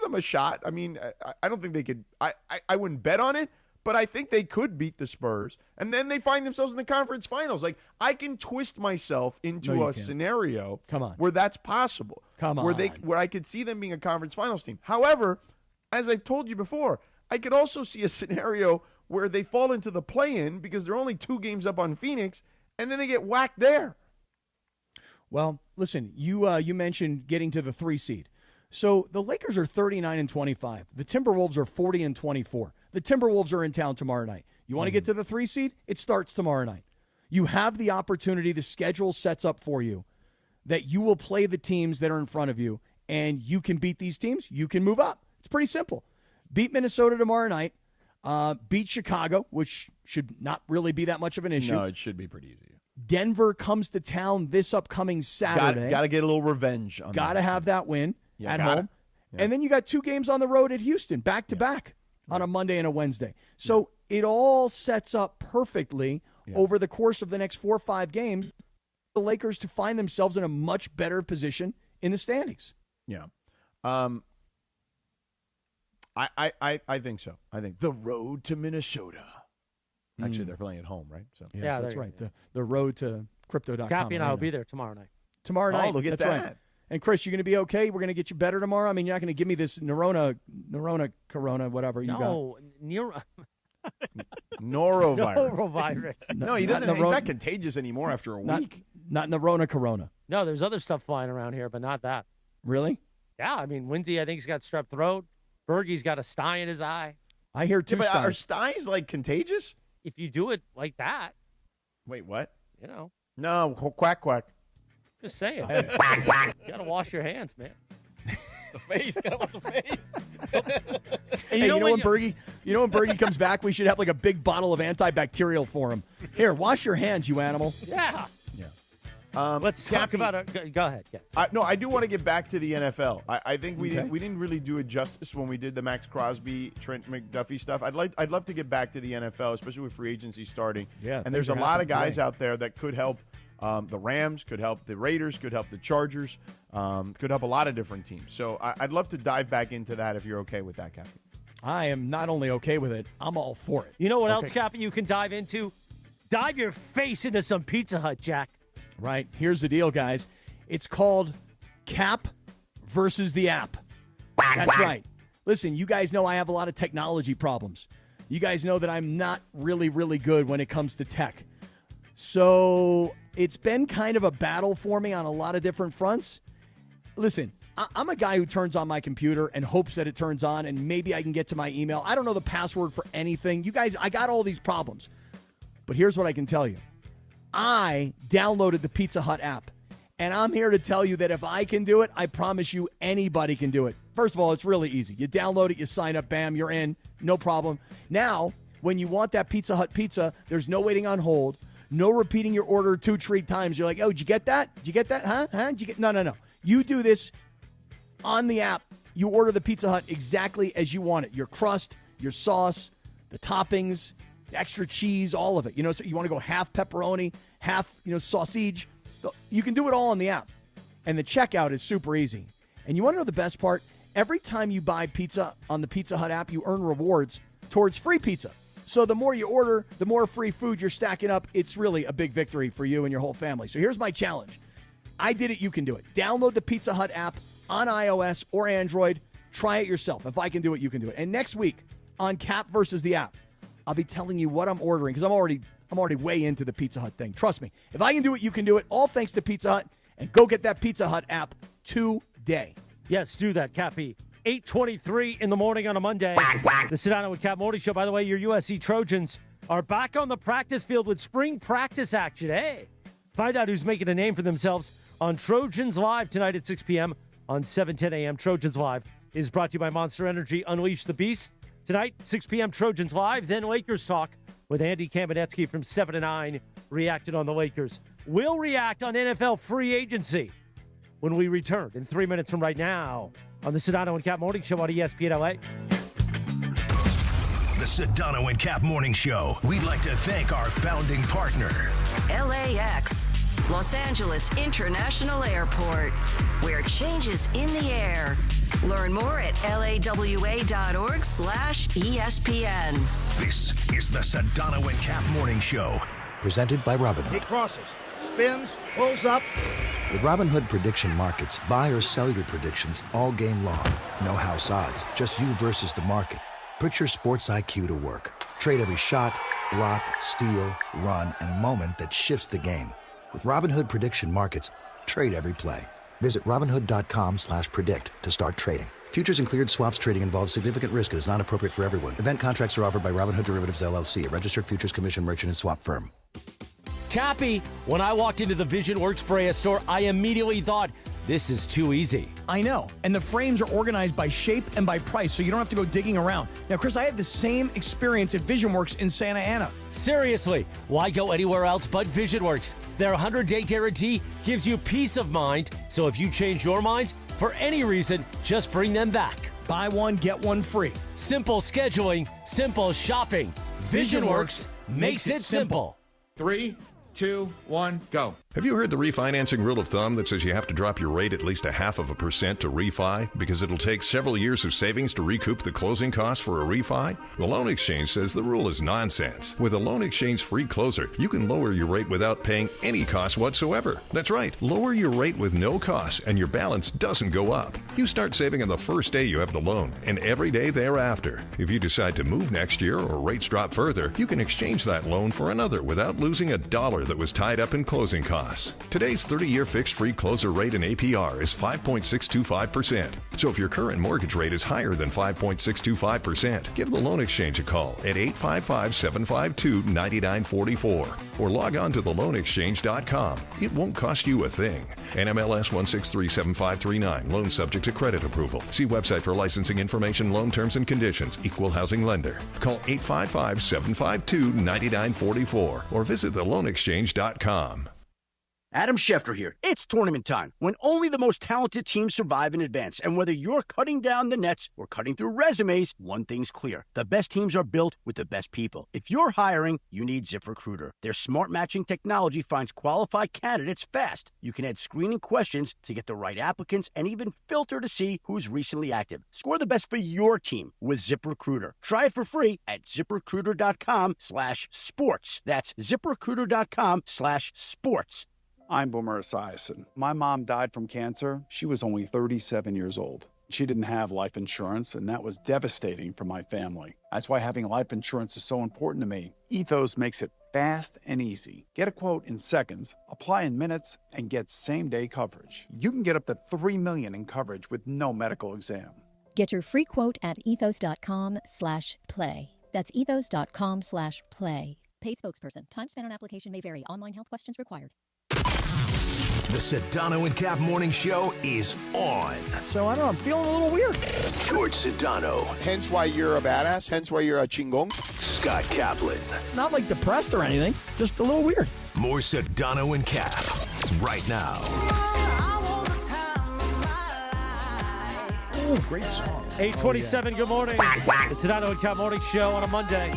them a shot. I mean, I don't think they could – I wouldn't bet on it, but I think they could beat the Spurs, and then they find themselves in the conference finals. Like, I can twist myself into a scenario where that's possible. Where I could see them being a conference finals team. However, as I've told you before, I could also see a scenario where they fall into the play-in because they're only 2 games up on Phoenix, and then they get whacked there. Well, listen, you mentioned getting to the 3 seed. So the Lakers are 39-25. The Timberwolves are 40-24. The Timberwolves are in town tomorrow night. You want to get to the 3 seed? It starts tomorrow night. You have the opportunity. The schedule sets up for you that you will play the teams that are in front of you, and you can beat these teams. You can move up. It's pretty simple. Beat Minnesota tomorrow night. Beat Chicago, which should not really be that much of an issue. No, it should be pretty easy. Denver comes to town this upcoming Saturday. Got to get a little revenge on that. Got to have that win at home. Yeah. And then you got 2 games on the road at Houston, back-to-back on a Monday and a Wednesday. So it all sets up perfectly over the course of the next 4 or 5 games for the Lakers to find themselves in a much better position in the standings. Yeah. I think so. I think the road to Minnesota. Actually, they're playing at home, right? So yeah, that's right. The road to crypto.com. Cappy and I will be there tomorrow night. Tomorrow night. Oh, look at that's that. Right. And Chris, you're going to be okay? We're going to get you better tomorrow? I mean, you're not going to give me this Corona, whatever you got. Norovirus. No, he doesn't. He's not contagious anymore after a week. Not Nerona Corona. No, there's other stuff flying around here, but not that. Really? Yeah, I mean, Lindsay, I think he's got strep throat. Bergie's got a stye in his eye. I hear 2 but are ties like contagious? If you do it like that. Wait, what? You know. No, quack, quack. Just saying. Quack, quack. You got to wash your hands, man. The face. Got to wash the face. Hey, you know when Bergie comes back, we should have like a big bottle of antibacterial for him. Here, wash your hands, you animal. Yeah. Yeah. Let's talk about it. Go ahead. Yeah. No, I do want to get back to the NFL. I think we didn't really do it justice when we did the Max Crosby, Trent McDuffie stuff. I'd love to get back to the NFL, especially with free agency starting. Yeah, and there's a lot of guys out there that could help. The Rams could help the Raiders, could help the Chargers, could help a lot of different teams. So I'd love to dive back into that if you're okay with that, Cappy. I am not only okay with it, I'm all for it. You know what else, Cappy, you can dive into? Dive your face into some Pizza Hut, Jack. Right. Here's the deal, guys. It's called Cap versus the app. That's right. Listen, you guys know I have a lot of technology problems. You guys know that I'm not really, really good when it comes to tech. So it's been kind of a battle for me on a lot of different fronts. Listen, I'm a guy who turns on my computer and hopes that it turns on, and maybe I can get to my email. I don't know the password for anything. You guys, I got all these problems. But here's what I can tell you. I downloaded the Pizza Hut app, and I'm here to tell you that if I can do it, I promise you anybody can do it. First of all, it's really easy. You download it, you sign up, bam, you're in, no problem. Now, when you want that Pizza Hut pizza, there's no waiting on hold, no repeating your order 2 3 times. You're like, oh, did you get that? Did you get that? Huh? Did you get? No. You do this on the app. You order the Pizza Hut exactly as you want it. Your crust, your sauce, the toppings, extra cheese, all of it. You know, so you want to go half pepperoni, half, sausage. You can do it all on the app. And the checkout is super easy. And you want to know the best part? Every time you buy pizza on the Pizza Hut app, you earn rewards towards free pizza. So the more you order, the more free food you're stacking up. It's really a big victory for you and your whole family. So here's my challenge. I did it. You can do it. Download the Pizza Hut app on iOS or Android. Try it yourself. If I can do it, you can do it. And next week on Cap versus the app, I'll be telling you what I'm ordering because I'm already way into the Pizza Hut thing. Trust me. If I can do it, you can do it. All thanks to Pizza Hut. And go get that Pizza Hut app today. Yes, do that, Cappy. 8:23 in the morning on a Monday. The Sedano and Kap Morning Show. By the way, your USC Trojans are back on the practice field with spring practice action. Hey, find out who's making a name for themselves on Trojans Live tonight at 6 p.m. on 7:10 a.m. Trojans Live is brought to you by Monster Energy. Unleash the Beast. Tonight, 6 p.m. Trojans Live. Then Lakers Talk with Andy Kamenetsky from 7 to 9 reacting on the Lakers. We'll react on NFL free agency when we return in 3 minutes from right now on the Sedano and Kap Morning Show on ESPN LA. The Sedano and Kap Morning Show. We'd like to thank our founding partner, LAX, Los Angeles International Airport, where change is in the air. Learn more at lawa.org/ESPN. This is the Sedano and Kap Morning Show. Presented by Robinhood. He crosses, spins, pulls up. With Robinhood Prediction Markets, buy or sell your predictions all game long. No house odds, just you versus the market. Put your sports IQ to work. Trade every shot, block, steal, run, and moment that shifts the game. With Robinhood Prediction Markets, trade every play. Visit Robinhood.com/predict to start trading. Futures and cleared swaps trading involves significant risk and is not appropriate for everyone. Event contracts are offered by Robinhood Derivatives LLC, a registered futures commission merchant and swap firm. Cappy, when I walked into the Vision Works Brea store, I immediately thought, this is too easy. I know. And the frames are organized by shape and by price, so you don't have to go digging around. Now, Chris, I had the same experience at VisionWorks in Santa Ana. Seriously, why go anywhere else but VisionWorks? Their 100-day guarantee gives you peace of mind, so if you change your mind, for any reason, just bring them back. Buy one, get one free. Simple scheduling, simple shopping. VisionWorks makes it simple. 3, 2, 1, go. Have you heard the refinancing rule of thumb that says you have to drop your rate at least 0.5% to refi because it'll take several years of savings to recoup the closing costs for a refi? The Loan Exchange says the rule is nonsense. With a Loan Exchange free closer, you can lower your rate without paying any cost whatsoever. That's right, lower your rate with no cost and your balance doesn't go up. You start saving on the first day you have the loan and every day thereafter. If you decide to move next year or rates drop further, you can exchange that loan for another without losing a dollar that was tied up in closing costs. Today's 30-year fixed-free closer rate in APR is 5.625%. So if your current mortgage rate is higher than 5.625%, give the Loan Exchange a call at 855-752-9944 or log on to theloanexchange.com. It won't cost you a thing. NMLS 1637539. Loan subject to credit approval. See website for licensing information, loan terms and conditions. Equal housing lender. Call 855-752-9944 or visit theloanexchange.com. Adam Schefter here. It's tournament time, when only the most talented teams survive in advance. And whether you're cutting down the nets or cutting through resumes, one thing's clear. The best teams are built with the best people. If you're hiring, you need ZipRecruiter. Their smart matching technology finds qualified candidates fast. You can add screening questions to get the right applicants and even filter to see who's recently active. Score the best for your team with ZipRecruiter. Try it for free at ZipRecruiter.com/sports. That's ZipRecruiter.com/sports. I'm Boomer Esiason. My mom died from cancer. She was only 37 years old. She didn't have life insurance, and that was devastating for my family. That's why having life insurance is so important to me. Ethos makes it fast and easy. Get a quote in seconds, apply in minutes, and get same-day coverage. You can get up to $3 million in coverage with no medical exam. Get your free quote at ethos.com/play. That's ethos.com/play. Paid spokesperson. Time spent on application may vary. Online health questions required. The Sedano and Kap Morning Show is on. So, I don't know, I'm feeling a little weird. George Sedano. Hence why you're a badass. Hence why you're a chingong. Scott Kaplan. Not like depressed or anything, just a little weird. More Sedano and Kap right now. Ooh, great song. 8:27, Good morning. The Sedano and Kap Morning Show on a Monday.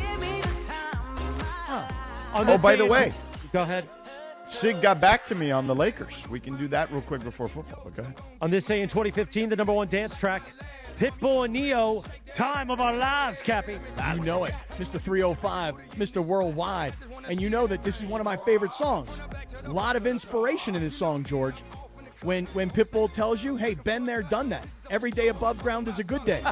Oh, by the way. Go ahead. Sig got back to me on the Lakers. We can do that real quick before football. But go ahead. On this day in 2015, the #1 dance track, Pitbull and Neo, Time of Our Lives, Cappy. You know it. Mr. 305, Mr. Worldwide. And you know that this is one of my favorite songs. A lot of inspiration in this song, George. When Pitbull tells you, hey, been there, done that. Every day above ground is a good day.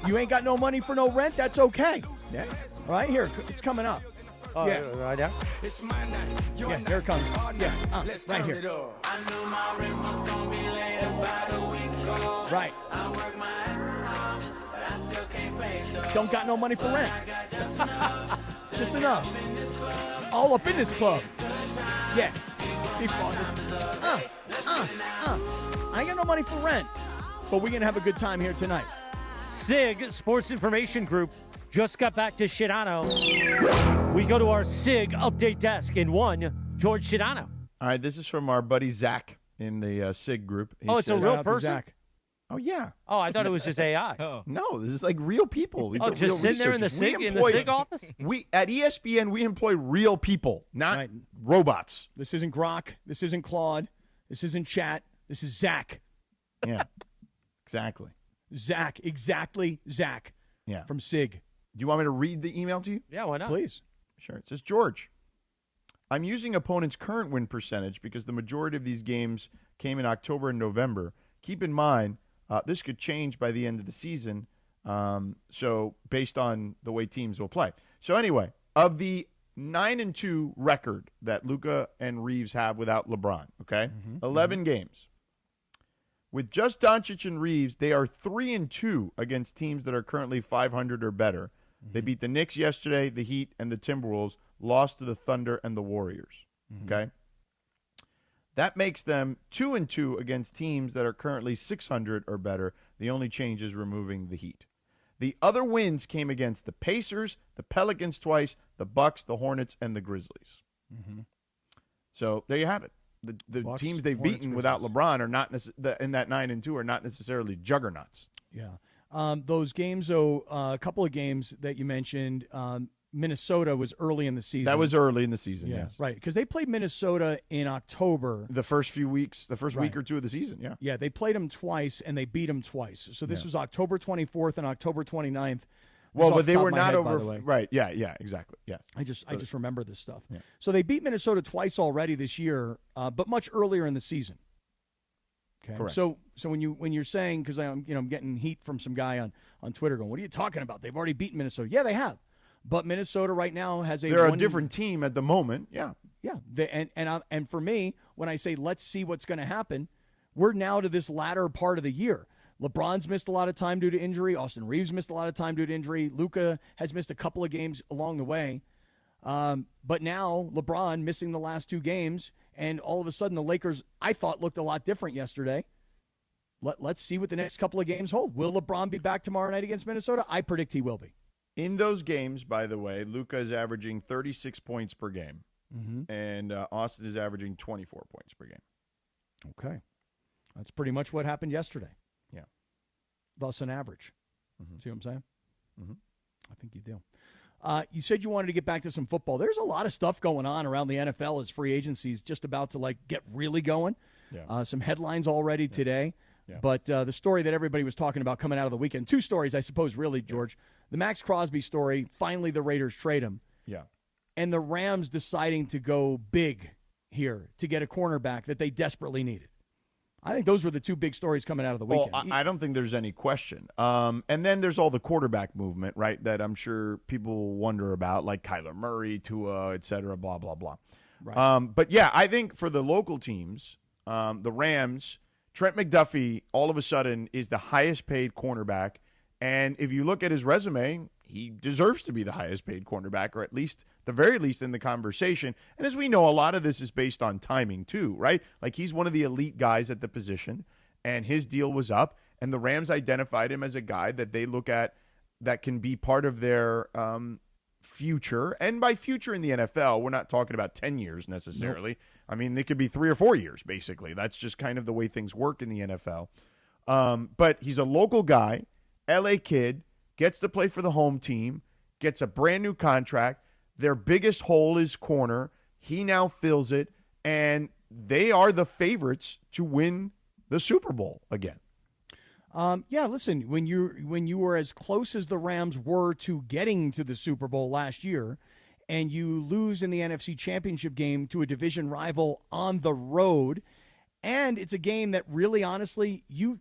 You ain't got no money for no rent, that's okay. Yeah. All right, here, it's coming up. Oh, yeah. Right now? Yeah, here it comes. Yeah, right here. Right. Don't got no money for rent. Just enough. All up in this club. Yeah. I ain't got no money for rent. But we're going to have a good time here tonight. SIG, Sports Information Group, just got back to Sedano. We go to our SIG update desk in George Sedano. All right, this is from our buddy Zach in the SIG group. He it's a real person? Oh, yeah. Oh, I thought it was just AI. Oh. No, this is like real people. These just sitting there in the SIG office? We at ESPN, we employ real people, not robots. This isn't Grok. This isn't Claude. This isn't Chat. This is Zach. Yeah, exactly. Zach, exactly Zach. Yeah. From SIG. Do you want me to read the email to you? Yeah, why not? Please. Sure. It says, George, I'm using opponents' current win percentage because the majority of these games came in October and November. Keep in mind, this could change by the end of the season, so based on the way teams will play. So anyway, of the 9-2 record that Luka and Reeves have without LeBron, okay, 11 games. With just Doncic and Reeves, they are 3-2 against teams that are currently 500 or better. They beat the Knicks yesterday, the Heat, and the Timberwolves, lost to the Thunder and the Warriors. Okay? That makes them 2-2 against teams that are currently 600 or better. The only change is removing the Heat. The other wins came against the Pacers, the Pelicans twice, the Bucks, the Hornets, and the Grizzlies. So there you have it. The Bucks, teams they've Hornets, beaten without LeBron are not in that 9-2 are not necessarily juggernauts. Yeah. Those games, though, a couple of games that you mentioned, Minnesota was early in the season. That was early in the season, yes. Right, because they played Minnesota in October. The first few weeks, the first week or two of the season, yeah. Yeah, they played them twice, and they beat them twice. So this was October 24th and October 29th. Well, but they were not over. Right, yeah, exactly, yes. I just remember this stuff. Yeah. So they beat Minnesota twice already this year, but much earlier in the season. Okay. Correct. So when you're saying, because I'm getting heat from some guy on Twitter going, what are you talking about? They've already beaten Minnesota. Yeah, they have. But Minnesota right now has they're a different team at the moment. Yeah. Yeah. And for me, when I say let's see what's going to happen, we're now to this latter part of the year. LeBron's missed a lot of time due to injury. Austin Reeves missed a lot of time due to injury. Luka has missed a couple of games along the way. But now LeBron missing the last 2 games, and all of a sudden the Lakers, I thought, looked a lot different yesterday. Let's see what the next couple of games hold. Will LeBron be back tomorrow night against Minnesota? I predict he will be. In those games, by the way, Luka is averaging 36 points per game, and Austin is averaging 24 points per game. Okay. That's pretty much what happened yesterday. Yeah. Thus an average. See what I'm saying? I think you do. You said you wanted to get back to some football. There's a lot of stuff going on around the NFL as free agency is just about to get really going. Yeah. Some headlines already today. Yeah. But the story that everybody was talking about coming out of the weekend, 2 stories, I suppose, really, George. The Max Crosby story, finally the Raiders trade him. Yeah. And the Rams deciding to go big here to get a cornerback that they desperately needed. I think those were the 2 big stories coming out of the weekend. Well, I don't think there's any question. And then there's all the quarterback movement, right, that I'm sure people wonder about, like Kyler Murray, Tua, et cetera, blah, blah, blah. Right. But, yeah, I think for the local teams, the Rams, Trent McDuffie all of a sudden is the highest paid cornerback. And if you look at his resume, he deserves to be the highest paid cornerback, or at least the very least in the conversation. And as we know, a lot of this is based on timing too, right? Like he's one of the elite guys at the position, and his deal was up, and the Rams identified him as a guy that they look at that can be part of their future. And by future in the NFL, we're not talking about 10 years necessarily. Nope. I mean, they could be 3 or 4 years, basically. That's just kind of the way things work in the NFL. But he's a local guy, LA kid, gets to play for the home team, gets a brand new contract. Their biggest hole is corner. He now fills it, and they are the favorites to win the Super Bowl again. Yeah, listen, when you were as close as the Rams were to getting to the Super Bowl last year, and you lose in the NFC Championship game to a division rival on the road, and it's a game that really, honestly, you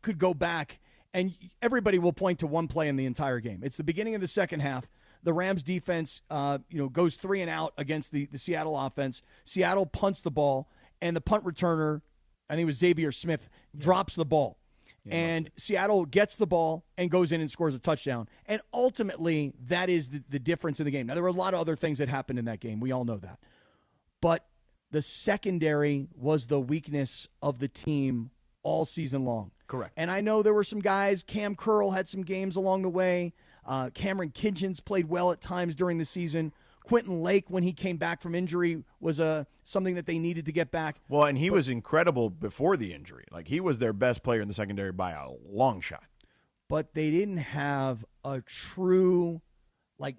could go back and everybody will point to one play in the entire game. It's the beginning of the second half. The Rams defense, goes 3 and out against the Seattle offense. Seattle punts the ball, and the punt returner, I think it was Xavier Smith, drops the ball. Yeah, and Seattle gets the ball and goes in and scores a touchdown. And ultimately, that is the difference in the game. Now, there were a lot of other things that happened in that game. We all know that. But the secondary was the weakness of the team all season long. Correct. And I know there were some guys. Cam Curl had some games along the way. Cameron Kitchens played well at times during the season. Quentin Lake, when he came back from injury, was something that they needed to get back. Well, and he was incredible before the injury. Like, he was their best player in the secondary by a long shot. But they didn't have a true,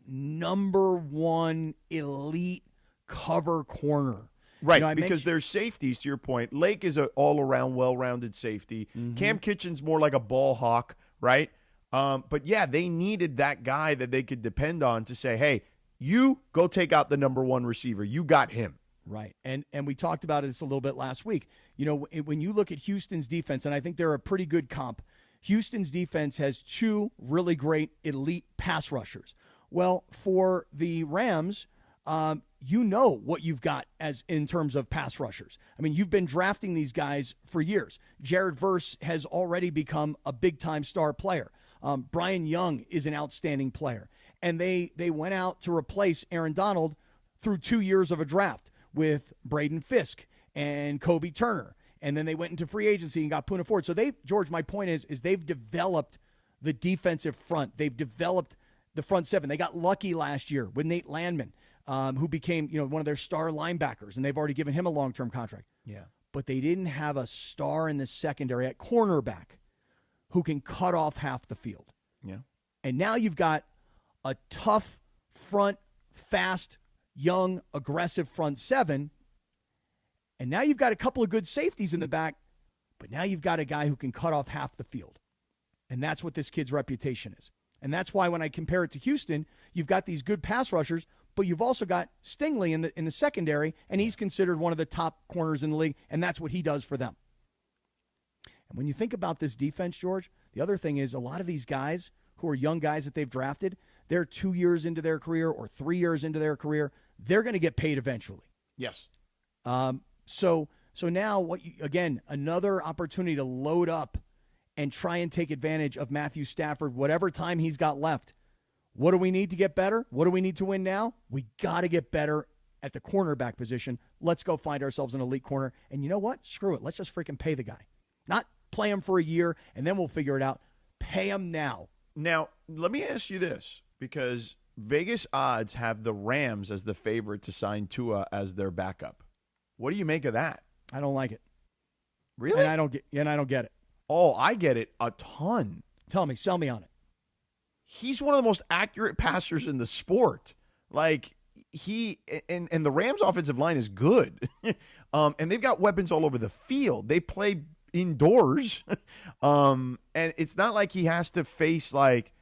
number one elite cover corner. Right, because there's safeties, to your point. Lake is an all-around, well-rounded safety. Mm-hmm. Cam Kitchen's more like a ball hawk, right? But yeah, they needed that guy that they could depend on to say, hey, you go take out the number one receiver. You got him. Right. And we talked about this a little bit last week. You know, when you look at Houston's defense, and I think they're a pretty good comp, Houston's defense has two really great elite pass rushers. Well, for the Rams, you know what you've got as in terms of pass rushers. I mean, you've been drafting these guys for years. Jared Verse has already become a big-time star player. Brian Young is an outstanding player. And they went out to replace Aaron Donald through 2 years of a draft with Braden Fisk and Kobe Turner. And then they went into free agency and got Poona Ford. So George, my point is they've developed the defensive front. They've developed the front seven. They got lucky last year with Nate Landman, who became, one of their star linebackers, and they've already given him a long-term contract. Yeah. But they didn't have a star in the secondary at cornerback who can cut off half the field. Yeah. And now you've got a tough front, fast, young, aggressive front seven. And now you've got a couple of good safeties in the back, but now you've got a guy who can cut off half the field. And that's what this kid's reputation is. And that's why when I compare it to Houston, you've got these good pass rushers, but you've also got Stingley in the secondary, and he's considered one of the top corners in the league, and that's what he does for them. And when you think about this defense, George, the other thing is a lot of these guys who are young guys that they've drafted, they're 2 years into their career or 3 years into their career. They're going to get paid eventually. Yes. So now, again, another opportunity to load up and try and take advantage of Matthew Stafford, whatever time he's got left. What do we need to get better? What do we need to win now? We got to get better at the cornerback position. Let's go find ourselves an elite corner. And you know what? Screw it. Let's just freaking pay the guy. Not play him for a year, and then we'll figure it out. Pay him now. Now, let me ask you this, because Vegas odds have the Rams as the favorite to sign Tua as their backup. What do you make of that? I don't like it. Really? And I don't get it. Oh, I get it a ton. Tell me, sell me on it. He's one of the most accurate passers in the sport. Like, and the Rams' offensive line is good. And they've got weapons all over the field. They play indoors. And it's not like he has to face, like,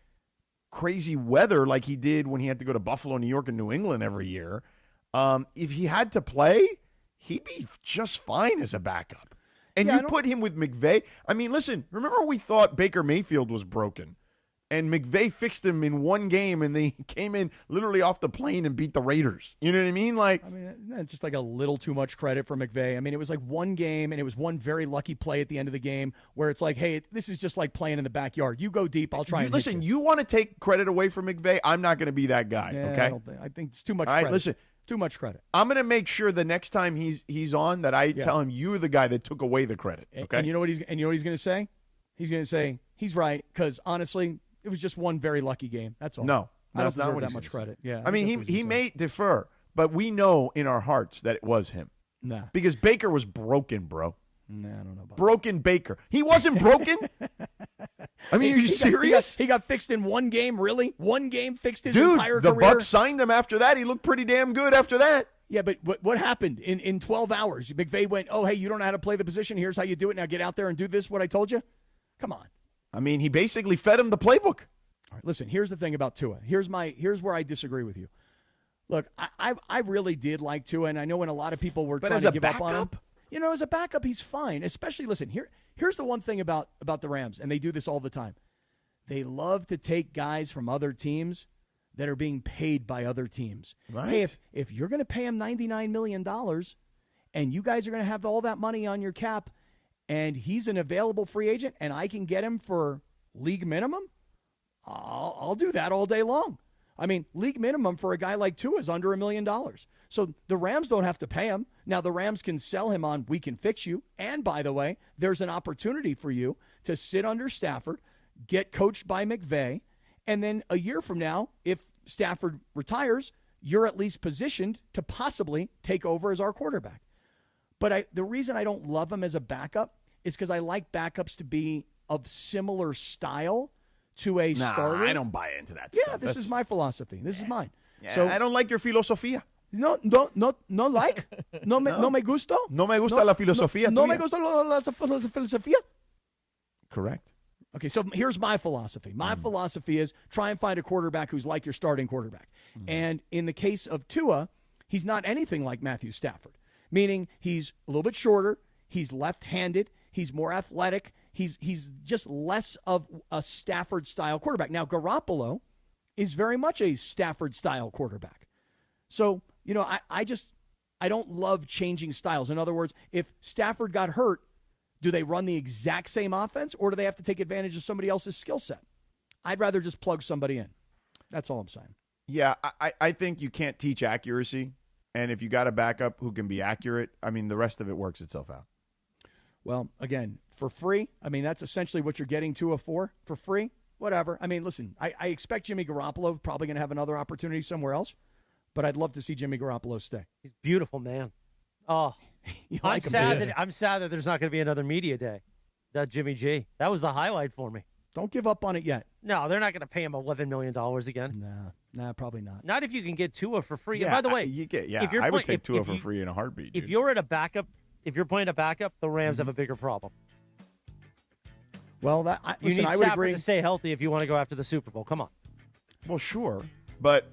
crazy weather like he did when he had to go to Buffalo, New York, and New England every year. If he had to play, he'd be just fine as a backup. And you put him with McVay. I mean, listen, remember we thought Baker Mayfield was broken, and McVay fixed him in one game, and they came in literally off the plane and beat the Raiders. You know what I mean? Like, I mean, isn't that just like a little too much credit for McVay? I mean, it was like one game, and it was one very lucky play at the end of the game where it's like, hey, this is just like playing in the backyard. You go deep, I'll try and listen. hit You want to take credit away from McVay? I'm not going to be that guy. Yeah, okay, I think it's too much. All right, credit. listen. Too much credit. I'm going to make sure the next time he's on that I tell him you're the guy that took away the credit. Okay. And you know what he's going to say? He's going to say he's right because honestly, it was just one very lucky game. That's all. No, I don't that's not deserve what that he's much gonna credit. say. Yeah. I mean, he may defer, but we know in our hearts that it was him. Nah. Because Baker was broken, bro. Nah, I don't know about broken Baker. He wasn't broken. I mean, are you serious? He got fixed in one game, really? One game fixed his Dude, entire the career? Bucs signed him after that. He looked pretty damn good after that. Yeah, but what happened in 12 hours? McVay went, oh, hey, you don't know how to play the position. Here's how you do it. Now get out there and do this, what I told you? Come on. I mean, he basically fed him the playbook. All right, listen, here's the thing about Tua. Here's where I disagree with you. Look, I really did like Tua, and I know when a lot of people were trying to give up on him. You know, as a backup, he's fine. Especially, listen, here's the one thing about the Rams, and they do this all the time. They love to take guys from other teams that are being paid by other teams. Right. Hey, if you're going to pay him $99 million and you guys are going to have all that money on your cap and he's an available free agent and I can get him for league minimum, I'll do that all day long. I mean, league minimum for a guy like Tua is under $1 million. So the Rams don't have to pay him. Now, the Rams can sell him on, we can fix you. And by the way, there's an opportunity for you to sit under Stafford, get coached by McVay, and then a year from now, if Stafford retires, you're at least positioned to possibly take over as our quarterback. But the reason I don't love him as a backup is because I like backups to be of similar style to a starter. I don't buy into that Yeah, stuff. this is my philosophy. This is mine. Yeah, So I don't like your filosofía. No like? No me gusto? No me gusta la filosofía No tuya. me gusta la filosofía? Correct. Okay, so here's my philosophy. My philosophy is try and find a quarterback who's like your starting quarterback. And in the case of Tua, he's not anything like Matthew Stafford, meaning he's a little bit shorter, he's left-handed, he's more athletic, he's just less of a Stafford-style quarterback. Now, Garoppolo is very much a Stafford-style quarterback. So, I don't love changing styles. In other words, if Stafford got hurt, do they run the exact same offense, or do they have to take advantage of somebody else's skill set? I'd rather just plug somebody in. That's all I'm saying. Yeah, I think you can't teach accuracy, and if you got a backup who can be accurate, the rest of it works itself out. Well, again, for free, that's essentially what you're getting Tua for free, whatever. Listen, I expect Jimmy Garoppolo probably going to have another opportunity somewhere else, but I'd love to see Jimmy Garoppolo stay. He's beautiful, man. Oh, I'm sad that there's not going to be another media day. That Jimmy G. That was the highlight for me. Don't give up on it yet. No, they're not going to pay him $11 million again. Nah, probably not. Not if you can get Tua for free. Yeah, and by the way, I would take Tua for free in a heartbeat. If you're at a backup, if you're playing a backup, the Rams have a bigger problem. Well, you need I would Stafford agree. to stay healthy if you want to go after the Super Bowl. Come on. Well, sure. But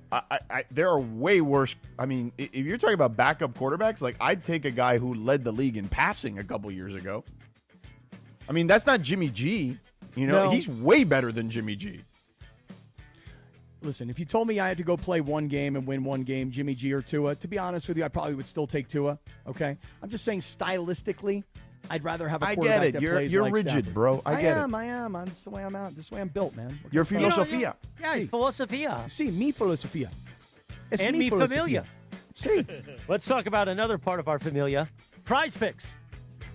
there are way worse. If you're talking about backup quarterbacks, like I'd take a guy who led the league in passing a couple years ago. That's not Jimmy G. No. He's way better than Jimmy G. Listen, if you told me I had to go play one game and win one game, Jimmy G or Tua, to be honest with you, I probably would still take Tua. Okay, I'm just saying stylistically, I'd rather have a quarterback that plays You're like rigid, Stafford. bro. I get it. I am. That's the way I'm out. This is the way I'm built, man. Your filosofia. Yeah, filosofia. Sí, mi filosofia. Es And mi mi familia. Sí. Let's talk about another part of our familia, Prize Picks.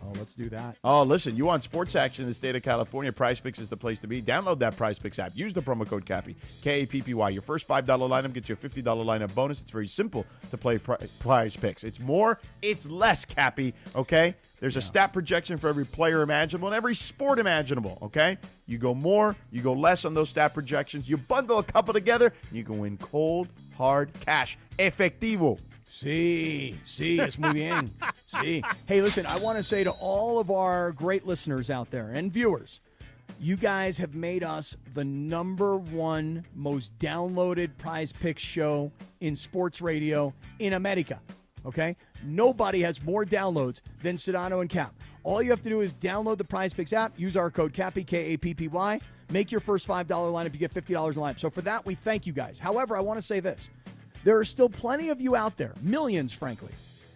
Oh, let's do that. Oh, listen, you want sports action in the state of California, Prize Picks is the place to be. Download that Prize Picks app. Use the promo code Cappy, K-A-P-P-Y. Your first $5 lineup gets you a $50 lineup bonus. It's very simple to play Prize Picks. It's more, it's less, Cappy, okay? There's a stat projection for every player imaginable and every sport imaginable, okay? You go more, you go less on those stat projections. You bundle a couple together, you can win cold, hard cash. Efectivo. Sí, es muy bien. Sí. Hey, listen, I want to say to all of our great listeners out there and viewers, you guys have made us the #1 most downloaded Prize Picks show in sports radio in America, okay? Nobody has more downloads than Sedano and Cap. All you have to do is download the Prize Picks app, use our code Cappy, K-A-P-P-Y, make your first $5 lineup, you get $50 in lineup. So for that, we thank you guys. However, I want to say this. There are still plenty of you out there, millions, frankly,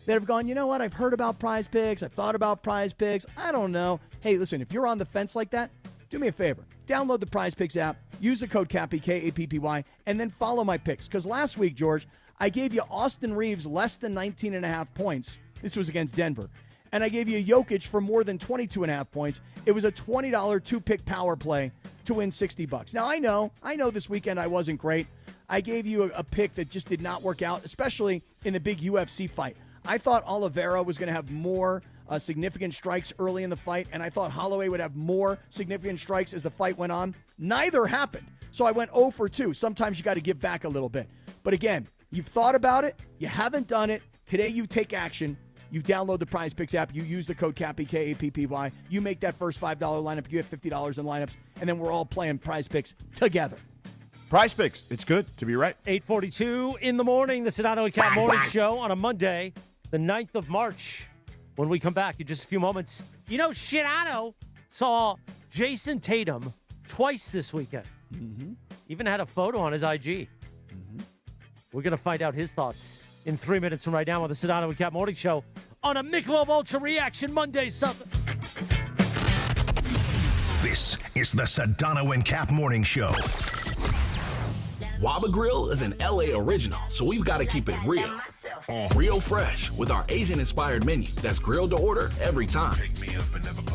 that have gone, you know what, I've heard about Prize Picks, I've thought about Prize Picks, I don't know. Hey, listen, if you're on the fence like that, do me a favor. Download the Prize Picks app, use the code Cappy, K-A-P-P-Y, and then follow my picks. Because last week, George, I gave you Austin Reeves less than 19.5 points. This was against Denver. And I gave you Jokic for more than 22.5 points. It was a $20 two-pick power play to win $60. Now, I know this weekend I wasn't great. I gave you a pick that just did not work out, especially in the big UFC fight. I thought Oliveira was going to have more significant strikes early in the fight, and I thought Holloway would have more significant strikes as the fight went on. Neither happened. So I went 0 for 2. Sometimes you got to give back a little bit. But again, you've thought about it. You haven't done it. Today you take action. You download the Prize Picks app. You use the code Cappy, K-A-P-P-Y. You make that first $5 lineup. You have $50 in lineups, and then we're all playing Prize Picks together. Prize Picks. It's good to be right. 8:42 in the morning, the Sedano Kap Morning Show on a Monday, the 9th of March. When we come back in just a few moments, Sedano saw Jason Tatum twice this weekend. Mm-hmm. Even had a photo on his IG. Mm-hmm. We're going to find out his thoughts in 3 minutes from right now on the Sedano and Kap Morning Show on a Michelob Ultra Reaction Monday. This is the Sedano and Kap Morning Show. Waba Grill is an LA original, so we've got to keep it real. Real fresh with our Asian-inspired menu that's grilled to order every time.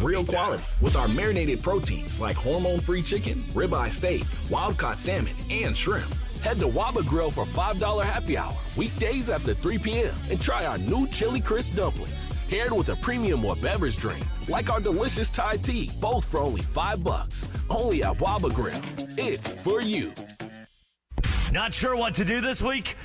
Real quality with our marinated proteins like hormone-free chicken, ribeye steak, wild-caught salmon, and shrimp. Head to Waba Grill for $5 happy hour, weekdays after 3 p.m., and try our new Chili Crisp dumplings, paired with a premium or beverage drink, like our delicious Thai tea, both for only $5. Only at Waba Grill. It's for you. Not sure what to do this week?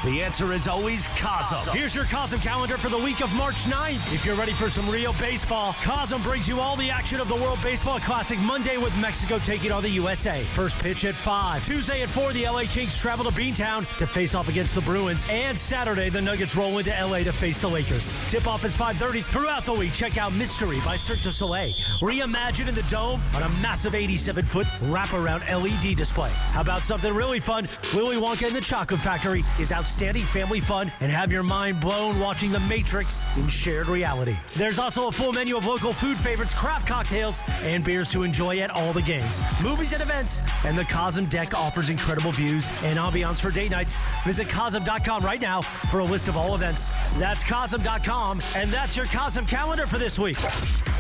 The answer is always Cosm. Here's your Cosm calendar for the week of March 9th. If you're ready for some real baseball, Cosm brings you all the action of the World Baseball Classic Monday with Mexico taking on the USA. First pitch at 5. Tuesday at 4, the LA Kings travel to Beantown to face off against the Bruins. And Saturday, the Nuggets roll into LA to face the Lakers. Tip-off is 5:30 throughout the week. Check out Mystery by Cirque du Soleil. Reimagine in the Dome on a massive 87-foot wraparound LED display. How about something really fun? Willy Wonka and the Chocolate Factory is outstanding family fun, and have your mind blown watching The Matrix in shared reality. There's also a full menu of local food favorites, craft cocktails, and beers to enjoy at all the games, movies, and events. And the Cosm Deck offers incredible views and ambiance for date nights. Visit Cosm.com right now for a list of all events. That's Cosm.com, and that's your Cosm calendar for this week.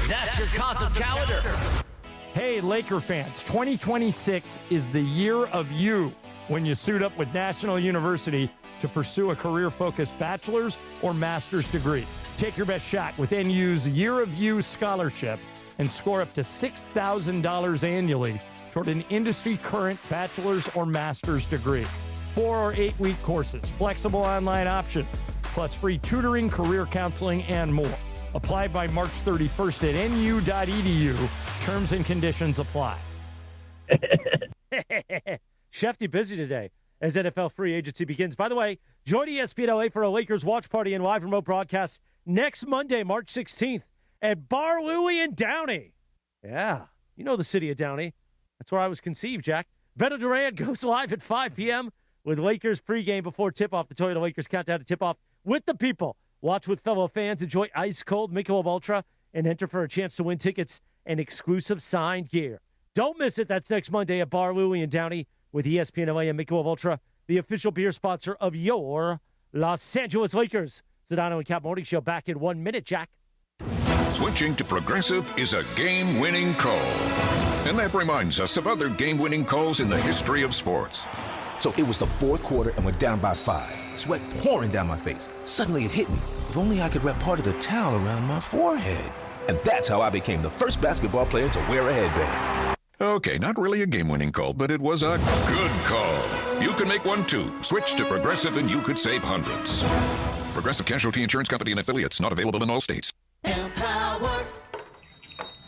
That's your Cosm calendar. Hey, Laker fans, 2026 is the year of you when you suit up with National University to pursue a career-focused bachelor's or master's degree. Take your best shot with NU's Year of You scholarship and score up to $6,000 annually toward an industry-current bachelor's or master's degree. 4 or 8 week courses, flexible online options, plus free tutoring, career counseling, and more. Apply by March 31st at nu.edu. Terms and conditions apply. Shefty busy today as NFL free agency begins. By the way, join ESPN LA for a Lakers watch party and live remote broadcast next Monday, March 16th at Bar Louie in Downey. Yeah, you know the city of Downey. That's where I was conceived, Jack. Beto Duran goes live at 5 p.m. with Lakers pregame before tip-off. The Toyota Lakers countdown to tip-off with the people. Watch with fellow fans, enjoy ice-cold Michelob Ultra, and enter for a chance to win tickets and exclusive signed gear. Don't miss it. That's next Monday at Bar Louie in Downey with ESPN LA and Michelob Ultra, the official beer sponsor of your Los Angeles Lakers. Sedano and Kap Morning Show back in 1 minute, Jack. Switching to Progressive is a game-winning call. And that reminds us of other game-winning calls in the history of sports. So it was the fourth quarter and we're down by 5. Sweat pouring down my face. Suddenly it hit me. If only I could wrap part of the towel around my forehead. And that's how I became the first basketball player to wear a headband. Okay, not really a game-winning call, but it was a good call. You can make one too. Switch to Progressive and you could save hundreds. Progressive Casualty Insurance Company and affiliates, not available in all states. Empower.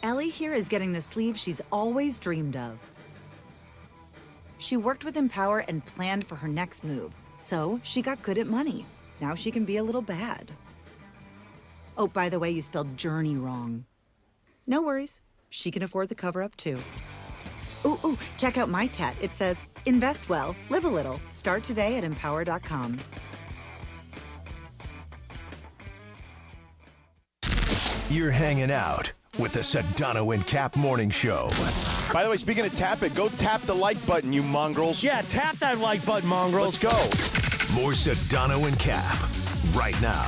Ellie here is getting the sleeve she's always dreamed of. She worked with Empower and planned for her next move. So she got good at money. Now she can be a little bad. Oh, by the way, you spelled journey wrong. No worries. She can afford the cover-up too. Ooh, check out my tat. It says, invest well, live a little. Start today at empower.com. You're hanging out with the Sedano and Kap Morning Show. By the way, speaking of tap it, go tap the like button, you mongrels. Yeah, tap that like button, mongrels. Let's go. More Sedano and Kap right now.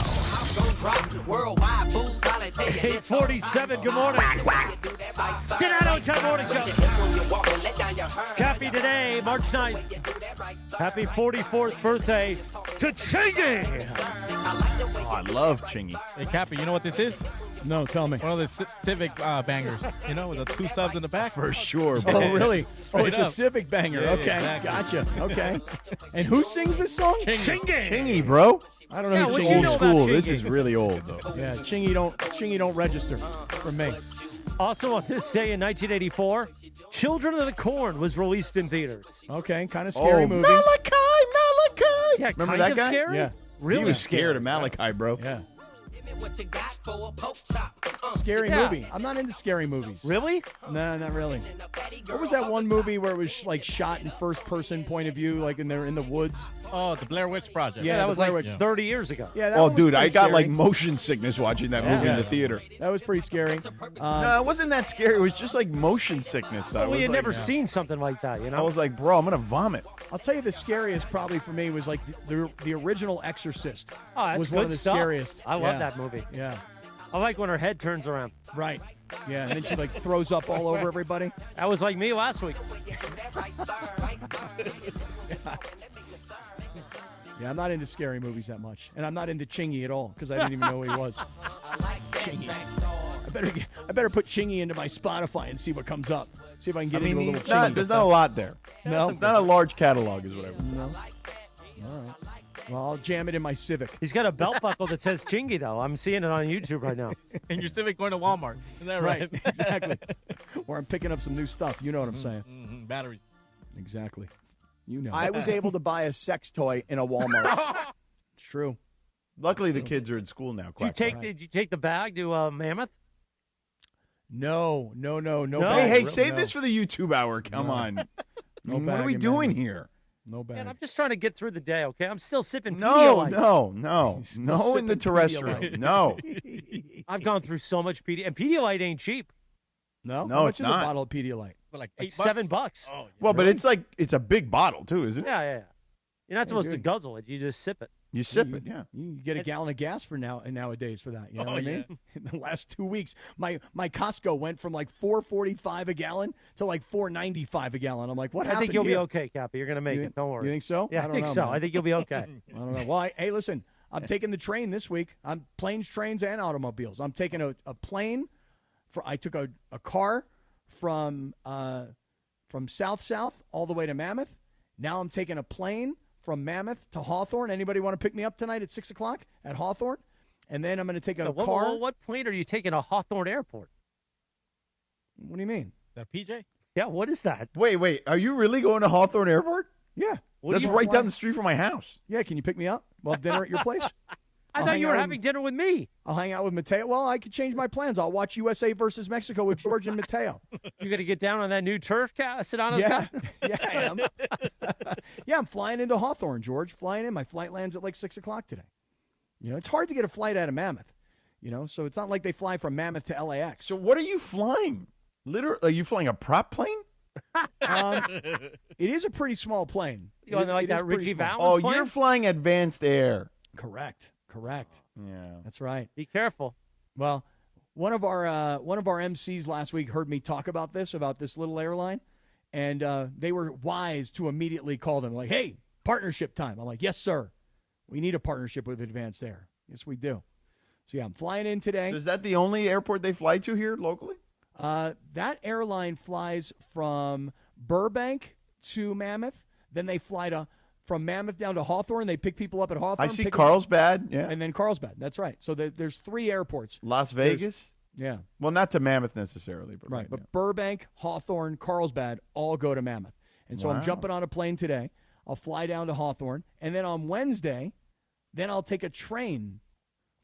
8:47, good morning. Sedano and Kap Morning Show. Happy today, March 9th. Happy 44th birthday to Chingy. Oh, I love Chingy. Hey, Cappy, you know what this is? No, tell me. One of the Civic bangers, you know, with the 2 subs in the back. For sure, bro. Oh, really? Straight it's up. a Civic banger. Yeah, okay, exactly. gotcha. Okay. And who sings this song? Chingy. Chingy, bro. I don't know Yeah, who what Chingy you know is. about Cool. Chingy? This is really old, though. Yeah, Chingy don't register for me. Also on this day in 1984, Children of the Corn was released in theaters. Okay, kind of scary movie. Malachi! Yeah, Remember kind that of guy? scary? Yeah. Really He was scary. scared of Malachi, bro. Yeah. Scary Yeah. movie. I'm not into scary movies. Really? No, not really. What was that one movie where it was like shot in first person point of view, like in the woods? Oh, the Blair Witch Project. Yeah, that the was Blair like Witch. 30 years ago. Yeah, that Oh, one was dude, I pretty got scary. like motion sickness watching that movie in the theater. That was pretty scary. No, it wasn't that scary. It was just like motion sickness. I Well, was we had like, never seen something like that, you I know? was like, bro, I'm gonna vomit. I'll tell you the scariest probably for me was like the original Exorcist. Oh, that's was good one of the stuff. scariest. I love Yeah. that movie. Yeah. I like when her head turns around. Right. Yeah, and then she like throws up all over everybody. That was like me last week. Yeah, I'm not into scary movies that much, and I'm not into Chingy at all because I didn't even know who he was. Chingy. I better put Chingy into my Spotify and see what comes up. See if I can get into a little Chingy. There's not a lot there. No? It's not a large catalog, is what I was saying. No. All right. Well, I'll jam it in my Civic. He's got a belt buckle that says Chingy, though. I'm seeing it on YouTube right now. And your Civic going to Walmart. Is that right? Exactly. Or I'm picking up some new stuff. You know what I'm saying. Mm-hmm. Batteries. Exactly. You know. I was able to buy a sex toy in a Walmart. It's true. Luckily, the kids are in school now. Did you take the bag to Mammoth? No. Hey, save this for the YouTube hour. Come on. What are we doing here? No bag. Man, I'm just trying to get through the day, okay? I'm still sipping No Pedialyte. No in the terrestrial. No. I've gone through so much Pedialyte. And Pedialyte ain't cheap. No? No, How much it's is not. a bottle of Pedialyte? Like $7. Oh, Well, but it's a big bottle, too, isn't it? Yeah. You're not supposed to good. guzzle it. You just sip it. You sip it, yeah. You get a gallon of gas for nowadays for that. You know what I mean? In the last 2 weeks, my Costco went from like $4.45 a gallon to like $4.95 a gallon. I'm like, what happened? I think you'll here? be okay, Cappy. You're going to make it. Don't worry. You think so? Yeah, I think so. Man. I think you'll be okay. I don't know. Well, hey, listen, I'm taking the train this week. I'm planes, trains, and automobiles. I'm taking a plane. I took a car from South all the way to Mammoth. Now I'm taking a plane from Mammoth to Hawthorne. Anybody want to pick me up tonight at 6 o'clock at Hawthorne? And then I'm going to take a car. What plane are you taking to Hawthorne Airport? What do you mean? Is that PJ? Yeah, what is that? Wait. Are you really going to Hawthorne Airport? Yeah. That's right down the street from my house. Yeah, can you pick me up? We'll have dinner at your place. I thought you were having dinner with me. I'll hang out with Mateo. Well, I could change my plans. I'll watch USA versus Mexico with George and Mateo. You going to get down on that new turf, Sedano Kap? Kap? Yeah, I am. Yeah, I'm flying into Hawthorne, George. Flying in. My flight lands at like 6 o'clock today. You know, it's hard to get a flight out of Mammoth. You know, so it's not like they fly from Mammoth to LAX. So what are you flying? Literally, are you flying a prop plane? It is a pretty small plane. You want like that Richie Valens Oh, plane? you're flying advanced air. Correct. Yeah, that's right. Be careful. Well, one of our MCs last week heard me talk about this little airline, and they were wise to immediately call them like, "Hey, partnership time." I'm like, "Yes, sir. We need a partnership with Advanced Air." Yes, we do. So yeah, I'm flying in today. So is that the only airport they fly to here locally? That airline flies from Burbank to Mammoth. Then they fly from Mammoth down to Hawthorne. They pick people up at Hawthorne. I see Carlsbad, yeah. And then Carlsbad. That's right. So there's 3 airports. Las Vegas? Yeah. Well, not to Mammoth necessarily. But right. But Burbank, Hawthorne, Carlsbad all go to Mammoth. And so I'm jumping on a plane today. I'll fly down to Hawthorne. And then on Wednesday, then I'll take a train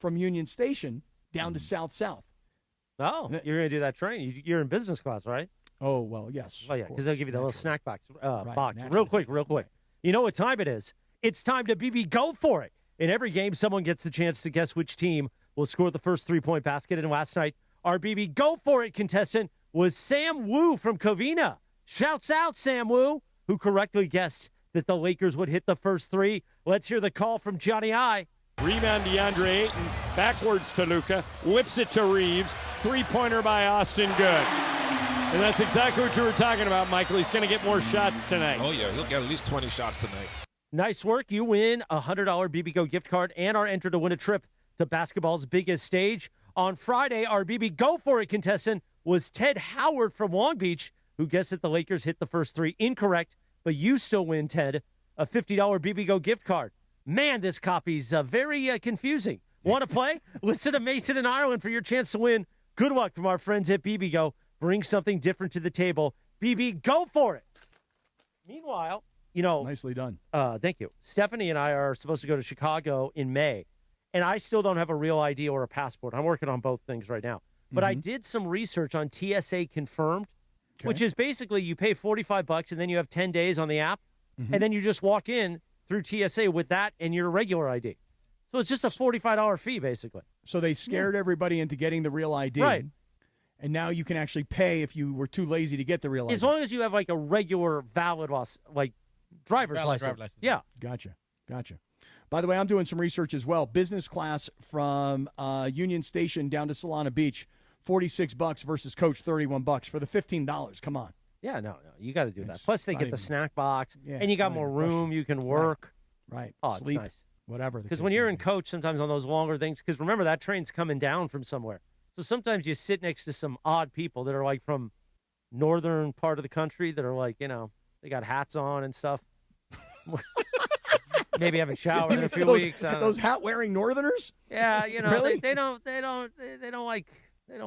from Union Station down to South. Oh, you're going to do that train. You're in business class, right? Oh, well, yes. Oh, yeah, because they'll give you the little snack box. Box. Naturally. Real quick. You know what time it is? It's time to BB Go For It. In every game, someone gets the chance to guess which team will score the first 3-point basket. And last night, our BB Go For It contestant was Sam Wu from Covina. Shouts out, Sam Wu, who correctly guessed that the Lakers would hit the first 3. Let's hear the call from Johnny I. Rebound DeAndre Ayton, backwards to Luka, whips it to Reeves, 3-pointer by Austin, good. And that's exactly what you were talking about, Michael. He's going to get more shots tonight. Oh, yeah, he'll get at least 20 shots tonight. Nice work. You win a $100 BB Go gift card and are entered to win a trip to basketball's biggest stage. On Friday, our BB Go For It contestant was Ted Howard from Long Beach, who guessed that the Lakers hit the first 3. Incorrect, but you still win, Ted, a $50 BB Go gift card. Man, this copy's very confusing. Want to play? Listen to Mason in Ireland for your chance to win. Good luck from our friends at BB Go. Bring something different to the table. BB, go for it. Meanwhile, nicely done. Thank you. Stephanie and I are supposed to go to Chicago in May, and I still don't have a real ID or a passport. I'm working on both things right now. But I did some research on TSA Confirmed, which is basically you pay $45 and then you have 10 days on the app, and then you just walk in through TSA with that and your regular ID. So it's just a $45 fee, basically. So they scared everybody into getting the real ID. Right. And now you can actually pay if you were too lazy to get the real ID. As long as you have like a regular valid driver's license. Yeah. Gotcha. By the way, I'm doing some research as well. Business class from Union Station down to Solana Beach, $46 versus Coach $31 for the $15. Come on. Yeah, no, you got to do that. Plus, they get the snack box, Yeah, and you it's got not more even a question. room. You can work. Right. Oh, Sleep, it's nice. whatever. Because when you're in Coach, sometimes on those longer things, because remember, that train's coming down from somewhere. So sometimes you sit next to some odd people that are like from northern part of the country that are like, they got hats on and stuff. Maybe haven't showered in a few those, weeks. Those hat-wearing Northerners? Yeah, really? they don't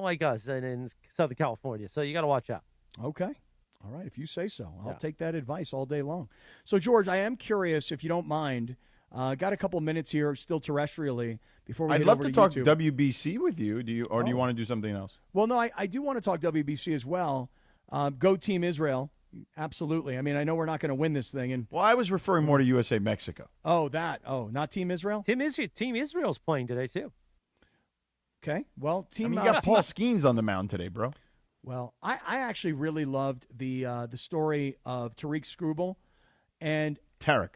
like us in Southern California. So you got to watch out. Okay. All right, if you say so. I'll take that advice all day long. So, George, I am curious, if you don't mind, got a couple minutes here still terrestrially before we I'd head love over to to talk YouTube. WBC with you. Do you want to do something else? Well, no, I do want to talk WBC as well. Go Team Israel. Absolutely. I mean, I know we're not going to win this thing. Well, I was referring more to USA Mexico. Oh, not Team Israel? Team Israel's playing today, too. Okay. Well, you got Paul Skeens on the mound today, bro. Well, I actually really loved the story of Tariq Skubal and Tarek.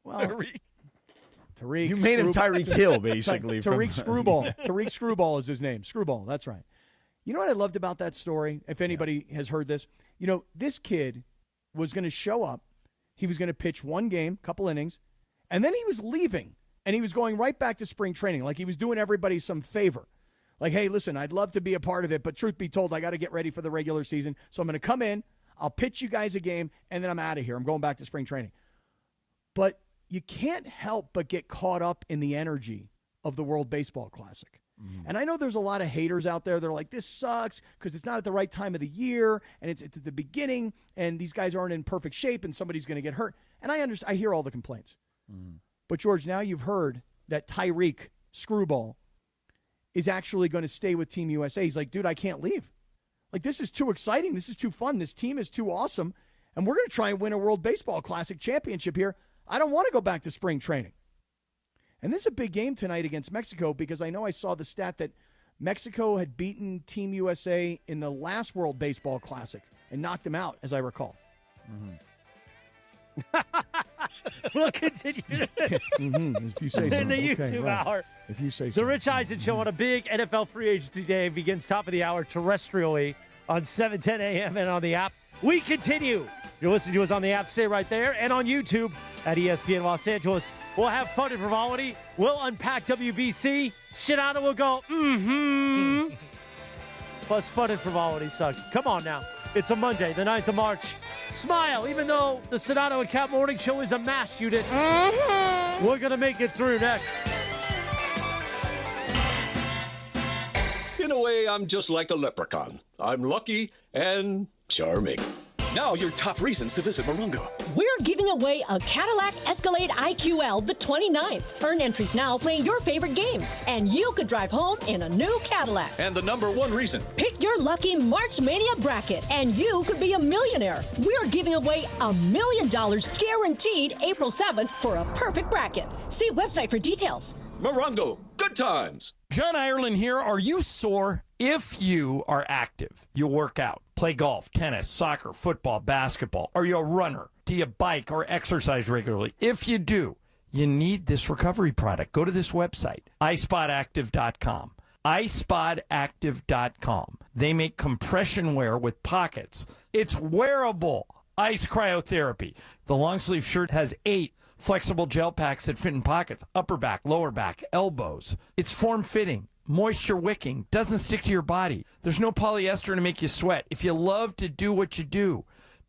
Well, Tariq. You made him Tyreek Hill, basically. Tariq Screwball. Tariq Screwball is his name. Screwball. That's right. You know what I loved about that story? If anybody has heard this, this kid was going to show up. He was going to pitch one game, couple innings, and then he was leaving, and he was going right back to spring training, like he was doing everybody some favor. Like, hey, listen, I'd love to be a part of it, but truth be told, I got to get ready for the regular season. So I'm going to come in, I'll pitch you guys a game, and then I'm out of here. I'm going back to spring training. But you can't help but get caught up in the energy of the World Baseball Classic. And I know there's a lot of haters out there that are like, this sucks because it's not at the right time of the year, and it's at the beginning, and these guys aren't in perfect shape, and somebody's going to get hurt. And I hear all the complaints. But, George, now you've heard that Tyreek Screwball is actually going to stay with Team USA. He's like, dude, I can't leave. Like, this is too exciting. This is too fun. This team is too awesome. And we're going to try and win a World Baseball Classic championship here. I don't want to go back to spring training. And this is a big game tonight against Mexico because I know I saw the stat that Mexico had beaten Team USA in the last World Baseball Classic and knocked them out, as I recall. We'll continue. If you say so. In the Okay, YouTube right. hour. If you say so. The Rich Eisen Show on a big NFL free agency day begins top of the hour terrestrially on 7:10 a.m. and on the app. We continue. You're listening to us on the app. Stay right there. And on YouTube at ESPN Los Angeles. We'll have fun and frivolity. We'll unpack WBC. Sedano will go, Plus fun and frivolity sucks. Come on now. It's a Monday, the 9th of March. Smile, even though the Sedano and Kap Morning Show is a mash unit. We're going to make it through next. In a way, I'm just like a leprechaun. I'm lucky and charming. Now your top reasons to visit Morongo. We're giving away a Cadillac Escalade IQL the 29th. Earn entries now playing your favorite games, and you could drive home in a new Cadillac. And the number one reason. Pick your lucky March Mania bracket, and you could be a millionaire. We're giving away $1 million guaranteed April 7th for a perfect bracket. See website for details. Morongo, good times. John Ireland here. Are you sore? If you are active, you work out, play golf, tennis, soccer, football, basketball, are you a runner? Do you bike or exercise regularly? If you do, you need this recovery product. Go to this website, iSpotActive.com. iSpotActive.com. They make compression wear with pockets. It's wearable. Ice cryotherapy. The long sleeve shirt has 8 flexible gel packs that fit in pockets, upper back, lower back, elbows. It's form-fitting, moisture-wicking, doesn't stick to your body. There's no polyester to make you sweat. If you love to do what you do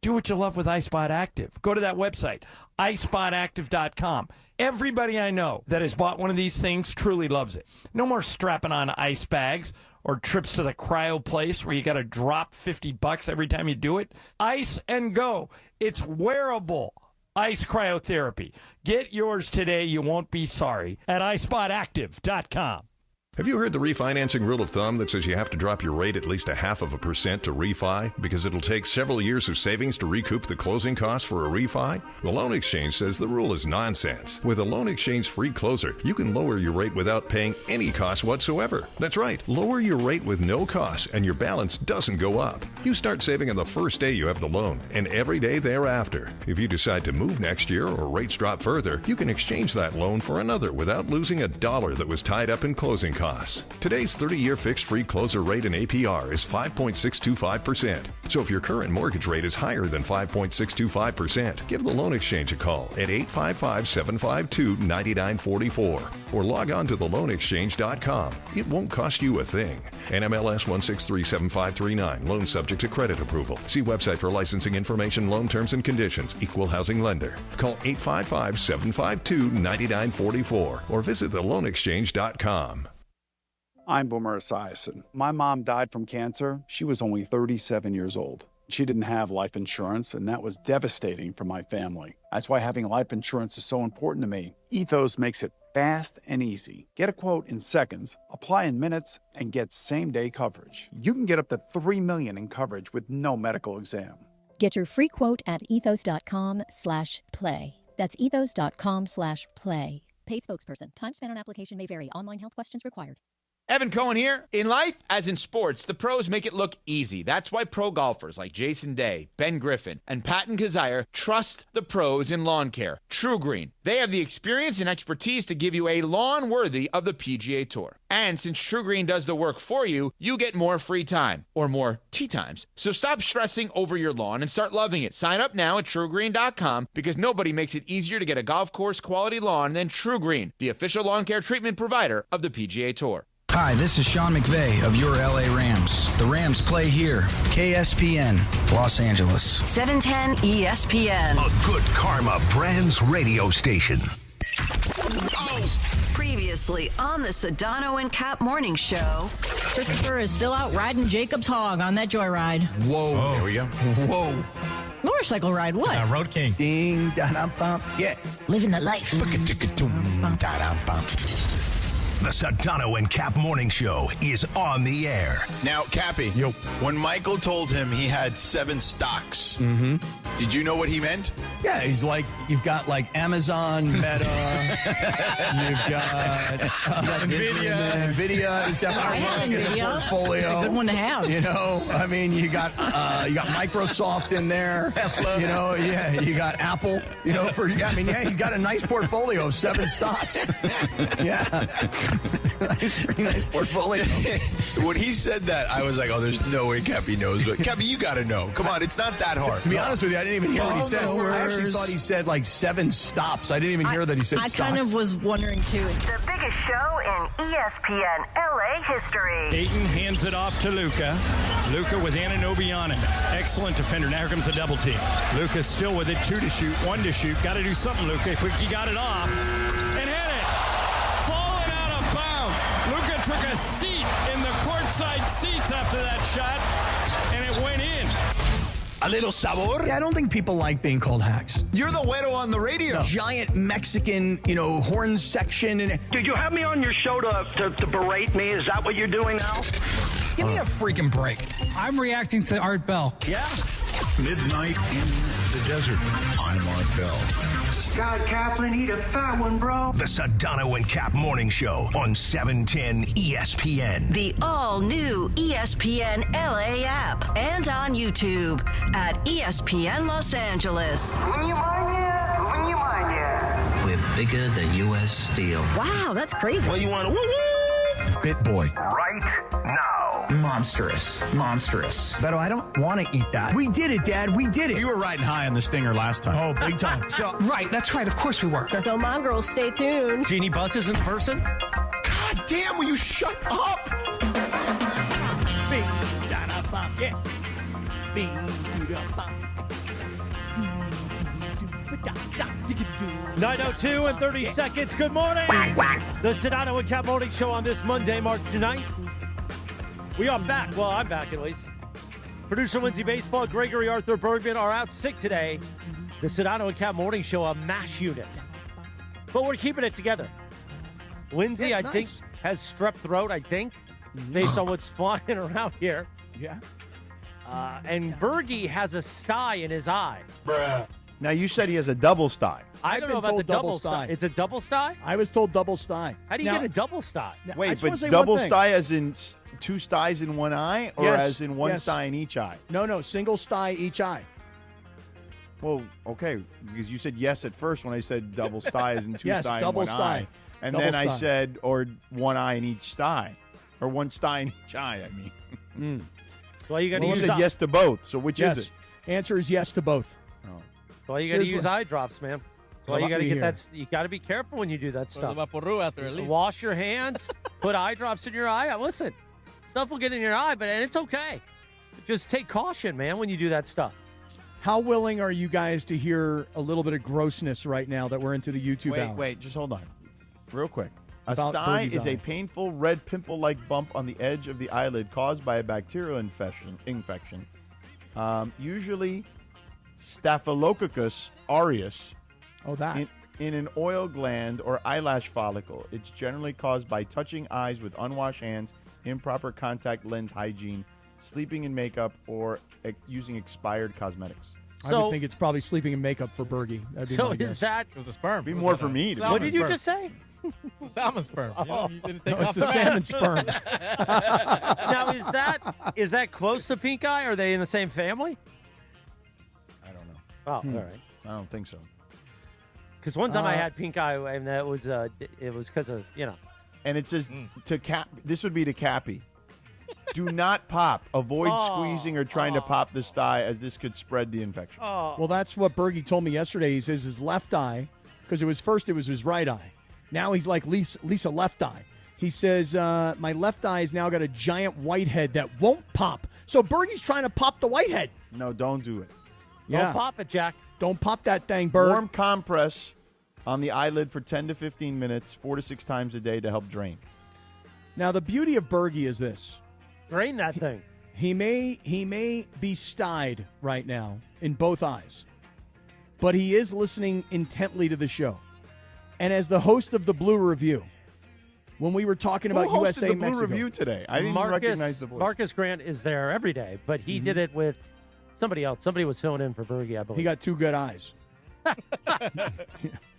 what you love with iSpot Active. Go to that website, iSpotActive.com. Everybody I know that has bought one of these things truly loves it. No more strapping on ice bags or trips to the cryo place where you got to drop $50 every time you do it. Ice and go. It's wearable. Ice cryotherapy. Get yours today. You won't be sorry at iSpotActive.com. Have you heard the refinancing rule of thumb that says you have to drop your rate at least 0.5% to refi because it'll take several years of savings to recoup the closing costs for a refi? The Loan Exchange says the rule is nonsense. With a Loan Exchange free closer, you can lower your rate without paying any cost whatsoever. That's right, lower your rate with no cost and your balance doesn't go up. You start saving on the first day you have the loan and every day thereafter. If you decide to move next year or rates drop further, you can exchange that loan for another without losing $1 that was tied up in closing costs. costs. Today's 30-year fixed-free closer rate in APR is 5.625%. So if your current mortgage rate is higher than 5.625%, give the Loan Exchange a call at 855-752-9944 or log on to theloanexchange.com. It won't cost you a thing. NMLS 1637539. Loan subject to credit approval. See website for licensing information, loan terms and conditions. Equal housing lender. Call 855-752-9944 or visit theloanexchange.com. I'm Boomer Esiason. My mom died from cancer. She was only 37 years old. She didn't have life insurance, and that was devastating for my family. That's why having life insurance is so important to me. Ethos makes it fast and easy. Get a quote in seconds, apply in minutes, and get same-day coverage. You can get up to $3 million in coverage with no medical exam. Get your free quote at ethos.com/play. That's ethos.com/play. Paid spokesperson. Time spent on application may vary. Online health questions required. Evan Cohen here. In life, as in sports, the pros make it look easy. That's why pro golfers like Jason Day, Ben Griffin, and Patton Kazire trust the pros in lawn care. True Green. They have the experience and expertise to give you a lawn worthy of the PGA Tour. And since True Green does the work for you, you get more free time, or more tee times. So stop stressing over your lawn and start loving it. Sign up now at TrueGreen.com because nobody makes it easier to get a golf course quality lawn than True Green, the official lawn care treatment provider of the PGA Tour. Hi, this is Sean McVay of your LA Rams. The Rams play here. KSPN, Los Angeles. 710 ESPN. A good karma brands radio station. Previously on the Sedano and Kap morning show. Christopher is still out riding Jacob's hog on that joyride. Whoa. Oh, there we go. Whoa. Motorcycle ride, what? Road King. Ding, da-dum-bum. Yeah. Living the life. The Sedano and Kap morning show is on the air. Now, Cappy, when Michael told him he had 7 stocks, did you know what he meant? Yeah, he's like, you've got like Amazon, Meta, you've got NVIDIA. NVIDIA is definitely an NVIDIA portfolio. It's a good one to have. You know, I mean, you got Microsoft in there. Tesla. You know, yeah, you got Apple. You know, you got a nice portfolio of 7 stocks. Yeah. Pretty nice portfolio. When he said that, I was like, oh, there's no way Cappy knows. But Cappy, you got to know. Come on, it's not that hard. To be honest with you, I didn't even hear what he said. I actually thought he said like 7 stops. I didn't even hear that he said I stocks. kind of was wondering too. The biggest show in ESPN LA history. Ayton hands it off to Luka. Luka with Anunoby on him. Excellent defender. Now here comes the double team. Luka still with it. 2 to shoot, 1 to shoot. Got to do something, Luka. Quick, he got it off. And hit it. Falling out of bounds. Luka took a seat in the courtside seats after that shot, and it went in. A little sabor. Yeah, I don't think people like being called hacks. You're the güero on the radio. Giant Mexican, horn section. And Did you have me on your show to berate me? Is that what you're doing now? give me a freaking break. I'm reacting to Art Bell. Yeah. Midnight in the desert. I'm Art Bell. Scott Kaplan, eat a fat one, bro. The Sedano and Kap morning show on 710 ESPN. The all-new ESPN LA app and on YouTube at ESPN Los Angeles. We're bigger than U.S. Steel. Wow, that's crazy. Well, you want to Bit boy. right now. Monstrous. Beto, I don't want to eat that. We did it, Dad. We did it. You were riding high on the Stinger last time. Oh, big time. Right, that's right. Of course we were. So, mongrels, stay tuned. Jeannie Buss is in person? God damn, will you shut up? Bing, da-da-bum, yeah. Bing, do-da-bum. 9:02 and 30 seconds. Good morning. The Sedano and Kap morning show on this Monday, March 9th. We are back. Well, I'm back at least. Producer Lindsay Baseball, Gregory Arthur Bergman are out sick today. The Sedano and Kap morning show, a MASH unit. But we're keeping it together. Lindsay, I think, has strep throat, based on what's flying around here. Yeah. And Bergie has a stye in his eye. Bruh. Now, you said he has a double stye. I don't know about the double stye. It's a double stye? I was told double stye. How do you get a double stye? Wait, but double stye as in 2 styes in one eye, or Yes, as in one yes. stye in each eye? No, single stye each eye. Well, okay, because you said yes at first when I said double styes and two Yes, sty double and one sty. eye. And Double then I sty. said, or one eye in each sty. Or one sty in each eye, I mean. Well, you got to You use said yes to both, so which Yes. is it? Answer is yes to both. Oh. Well, you got to Here's use what- eye drops, man. Well, you Let's got to see get here. that. You got to be careful when you do that stuff. After at least. Wash your hands. Put eye drops in your eye. Listen, stuff will get in your eye, and it's okay. Just take caution, man, when you do that stuff. How willing are you guys to hear a little bit of grossness right now that we're into the YouTube hour? Wait, just hold on. Real quick. A About stye Birdie's is eye. a painful red pimple-like bump on the edge of the eyelid caused by a bacterial infection. Usually Staphylococcus aureus. Oh, that. In an oil gland or eyelash follicle. It's generally caused by touching eyes with unwashed hands, improper contact lens hygiene, sleeping in makeup, or using expired cosmetics. I would think it's probably sleeping in makeup for Bergie. That'd be So my is guess. that? It was a sperm. Be It was more like for a me. salmon What did you sperm. just say? Salmon sperm. You didn't take No, off it's a the salmon mask. sperm. Now, is that close to pink eye? Are they in the same family? I don't know. Oh, all right. I don't think so. Because one time I had pink eye, and that was it was because of And it says to Cap. This would be to Cappy. Do not pop. Avoid squeezing or trying to pop the stye, as this could spread the infection. Well, that's what Bergie told me yesterday. He says his left eye, because it was his right eye. Now he's like Lisa left eye. He says, my left eye has now got a giant whitehead that won't pop. So Bergie's trying to pop the whitehead. No, don't do it. Don't pop it, Jack. Don't pop that thing, Berg. Warm compress on the eyelid for 10 to 15 minutes, 4 to 6 times a day to help drain. Now, the beauty of Bergie is this. Drain that thing. He may be styed right now in both eyes, but he is listening intently to the show. And as the host of the Blue Review, when we were talking about Who hosted USA the Blue Mexico, Review today? I didn't recognize the voice. Marcus Grant is there every day, but he did it with somebody else. Somebody was filling in for Bergie, I believe. he got two good eyes.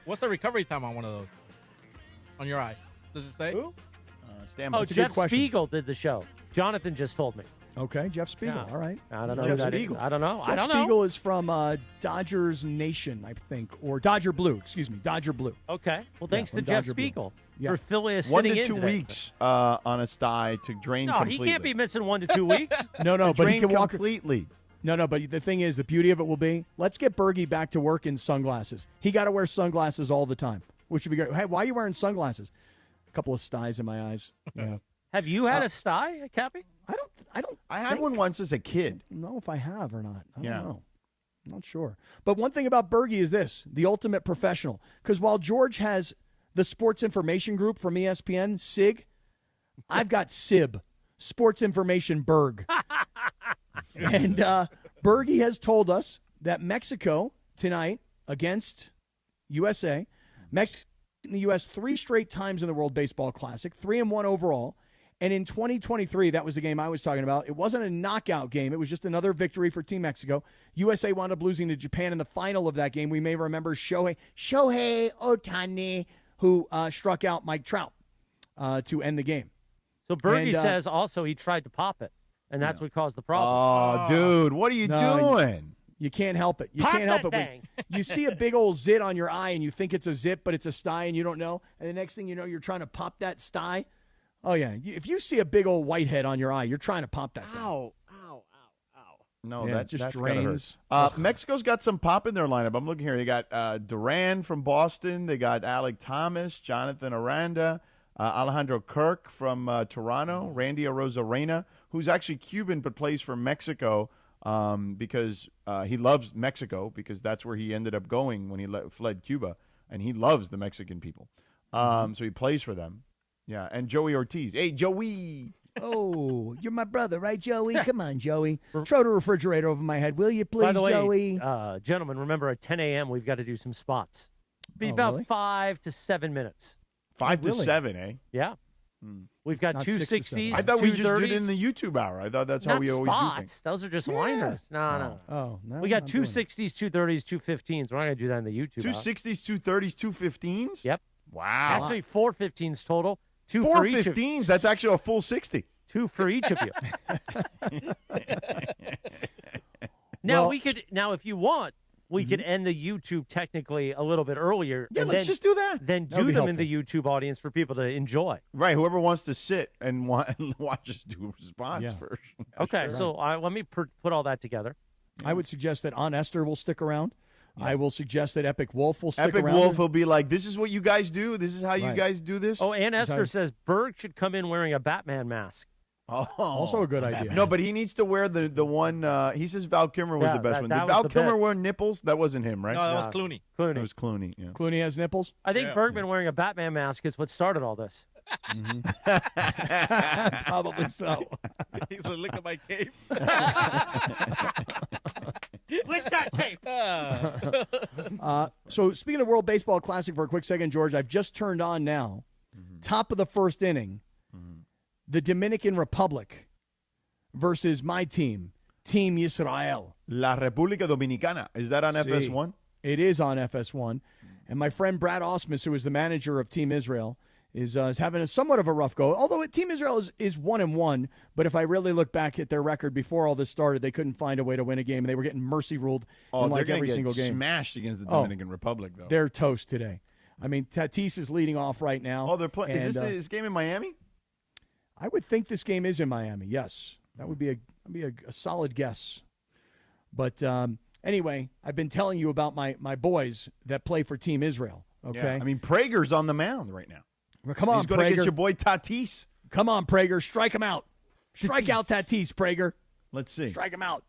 What's the recovery time on one of those? On your eye? Does it say? Who? Stand by. Oh, That's a good Jeff question. Spiegel did the show. Jonathan just told me. Okay, Jeff Spiegel. Yeah. All right. I don't know Jeff who that is. Spiegel? I don't know. Jeff I don't Spiegel know. is from Dodgers Nation, I think, or Dodger Blue. Excuse me, Dodger Blue. Okay. Well, thanks from to Jeff Dodger Blue. Spiegel Yeah. for filling 1 sitting to in 2 today. weeks on a stye to drain No, completely. he can't be missing 1 to 2 weeks. No, To but he drain can walk completely. No, but the thing is, the beauty of it will be, let's get Bergie back to work in sunglasses. He got to wear sunglasses all the time, which would be great. Hey, why are you wearing sunglasses? A couple of styes in my eyes. Yeah. Have you had a stye, Cappy? I had one once as a kid. I don't know if I have or not. I don't Yeah. know. I'm not sure. But one thing about Bergie is this, the ultimate professional. Because while George has the Sports Information Group from ESPN, SIG, I've got SIB, Sports Information Berg. And Bergie has told us that Mexico tonight against USA, Mexico in the U.S. 3 straight times in the World Baseball Classic, 3-1 overall. And in 2023, that was the game I was talking about. It wasn't a knockout game. It was just another victory for Team Mexico. USA wound up losing to Japan in the final of that game. We may remember Shohei Ohtani, who struck out Mike Trout to end the game. So Bergie And, says also he tried to pop it, and that's what caused the problem. Oh, dude, what are you doing? You can't help it. You Pop can't help that it. thing. When you see a big old zit on your eye and you think it's a zit, but it's a stye and you don't know. And the next thing you know, you're trying to pop that stye. Oh, yeah. If you see a big old whitehead on your eye, you're trying to pop that thing. Ow. No, Yeah, that it just that's gotta hurt. drains. Mexico's got some pop in their lineup. I'm looking here. They got Duran from Boston. They got Alec Thomas, Jonathan Aranda, Alejandro Kirk from Toronto, Randy Arozarena, who's actually Cuban but plays for Mexico because he loves Mexico because that's where he ended up going when he fled Cuba, and he loves the Mexican people. So he plays for them. Yeah, and Joey Ortiz. Hey, Joey. Oh, you're my brother, right, Joey? Come on, Joey. Throw the refrigerator over my head, will you, please, By the way, Joey? gentlemen, remember at 10 a.m. we've got to do some spots. Be Oh, about really? 5 to 7 minutes. 5 to really? 7, eh? Yeah. We've got Not 2 6 to 7. 60s, I thought we 2 just did 30s. it in the YouTube hour. I thought that's how Not we always do spots. things. Those are just liners. No. Oh, no. We got I'm 2 doing it. 60s, 2 30s, 2 15s. We're not going to do that in the YouTube. 2 hour. 60s, 2 30s, 2 15s? Yep. Wow. Actually, 4 15s total. 2 4 for each of 15s. That's actually a full 60. 2 for each of you. Now Well- we could. Now, if you want, we could end the YouTube technically a little bit earlier. Yeah, and let's just do that. Then That would do be them in helpful. the YouTube audience for people to enjoy. Right. Whoever wants to sit and watch us do a response Yeah. first. Okay, Sure. so let me put all that together. I would suggest that Aunt Esther will stick around. I will suggest that Epic Wolf will stick Epic around. Wolf will be like, this is what you guys do? This is how you Right. guys do this? Oh, Ann Esther says Berg should come in wearing a Batman mask. Oh, also a good idea. No, but he needs to wear the one. He says Val Kilmer was Yeah, the best that- one. that Did was Val the Kilmer bit. wear nipples? That wasn't him, right? No, that was Clooney. Clooney. That was Clooney. Yeah. Clooney has nipples? I think Bergman wearing a Batman mask is what started all this. Probably so. He's like, look at my cape. Lick that cape. So speaking of World Baseball Classic for a quick second, George, I've just turned on now. Top of the first inning, the Dominican Republic versus my team, Team Israel. La República Dominicana. Is that on Sí. FS1? It is on FS1. And my friend Brad Osmus, who is the manager of Team Israel, is having somewhat of a rough go. Although Team Israel is 1-1, but if I really look back at their record before all this started, they couldn't find a way to win a game, and they were getting mercy ruled in they're like gonna every get single game. smashed against the Dominican Republic, though. They're toast today. I mean, Tatis is leading off right now. Oh, they're playing. Is and, this game in Miami? I would think this game is in Miami. Yes, that would be a solid guess. But anyway, I've been telling you about my boys that play for Team Israel. Okay, Yeah. I mean, Prager's on the mound right now. well, come on, He's going to Prager. get your boy Tatis. Come on, Prager, strike him out. Strike out Tatis, Prager. Let's see. Strike him out.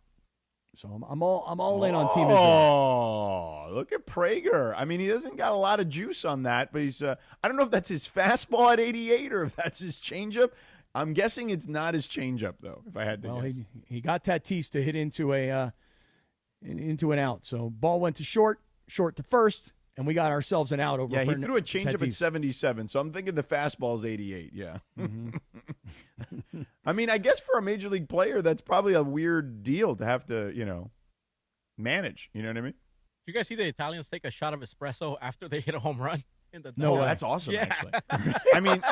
So I'm all in on Team Israel. Oh, look at Prager. I mean, he doesn't got a lot of juice on that, but he's. I don't know if that's his fastball at 88 or if that's his changeup. I'm guessing it's not his changeup, though, if I had to Well, guess. he got Tatis to hit into an out. So ball went to short to first, and we got ourselves an out over. Yeah, he for threw a changeup at Tatis. 77, so I'm thinking the fastball's 88, yeah. Mm-hmm. I mean, I guess for a major league player, that's probably a weird deal to have to, manage. You know what I mean? Did you guys see the Italians take a shot of espresso after they hit a home run? No, that's awesome, Yeah. actually. I mean,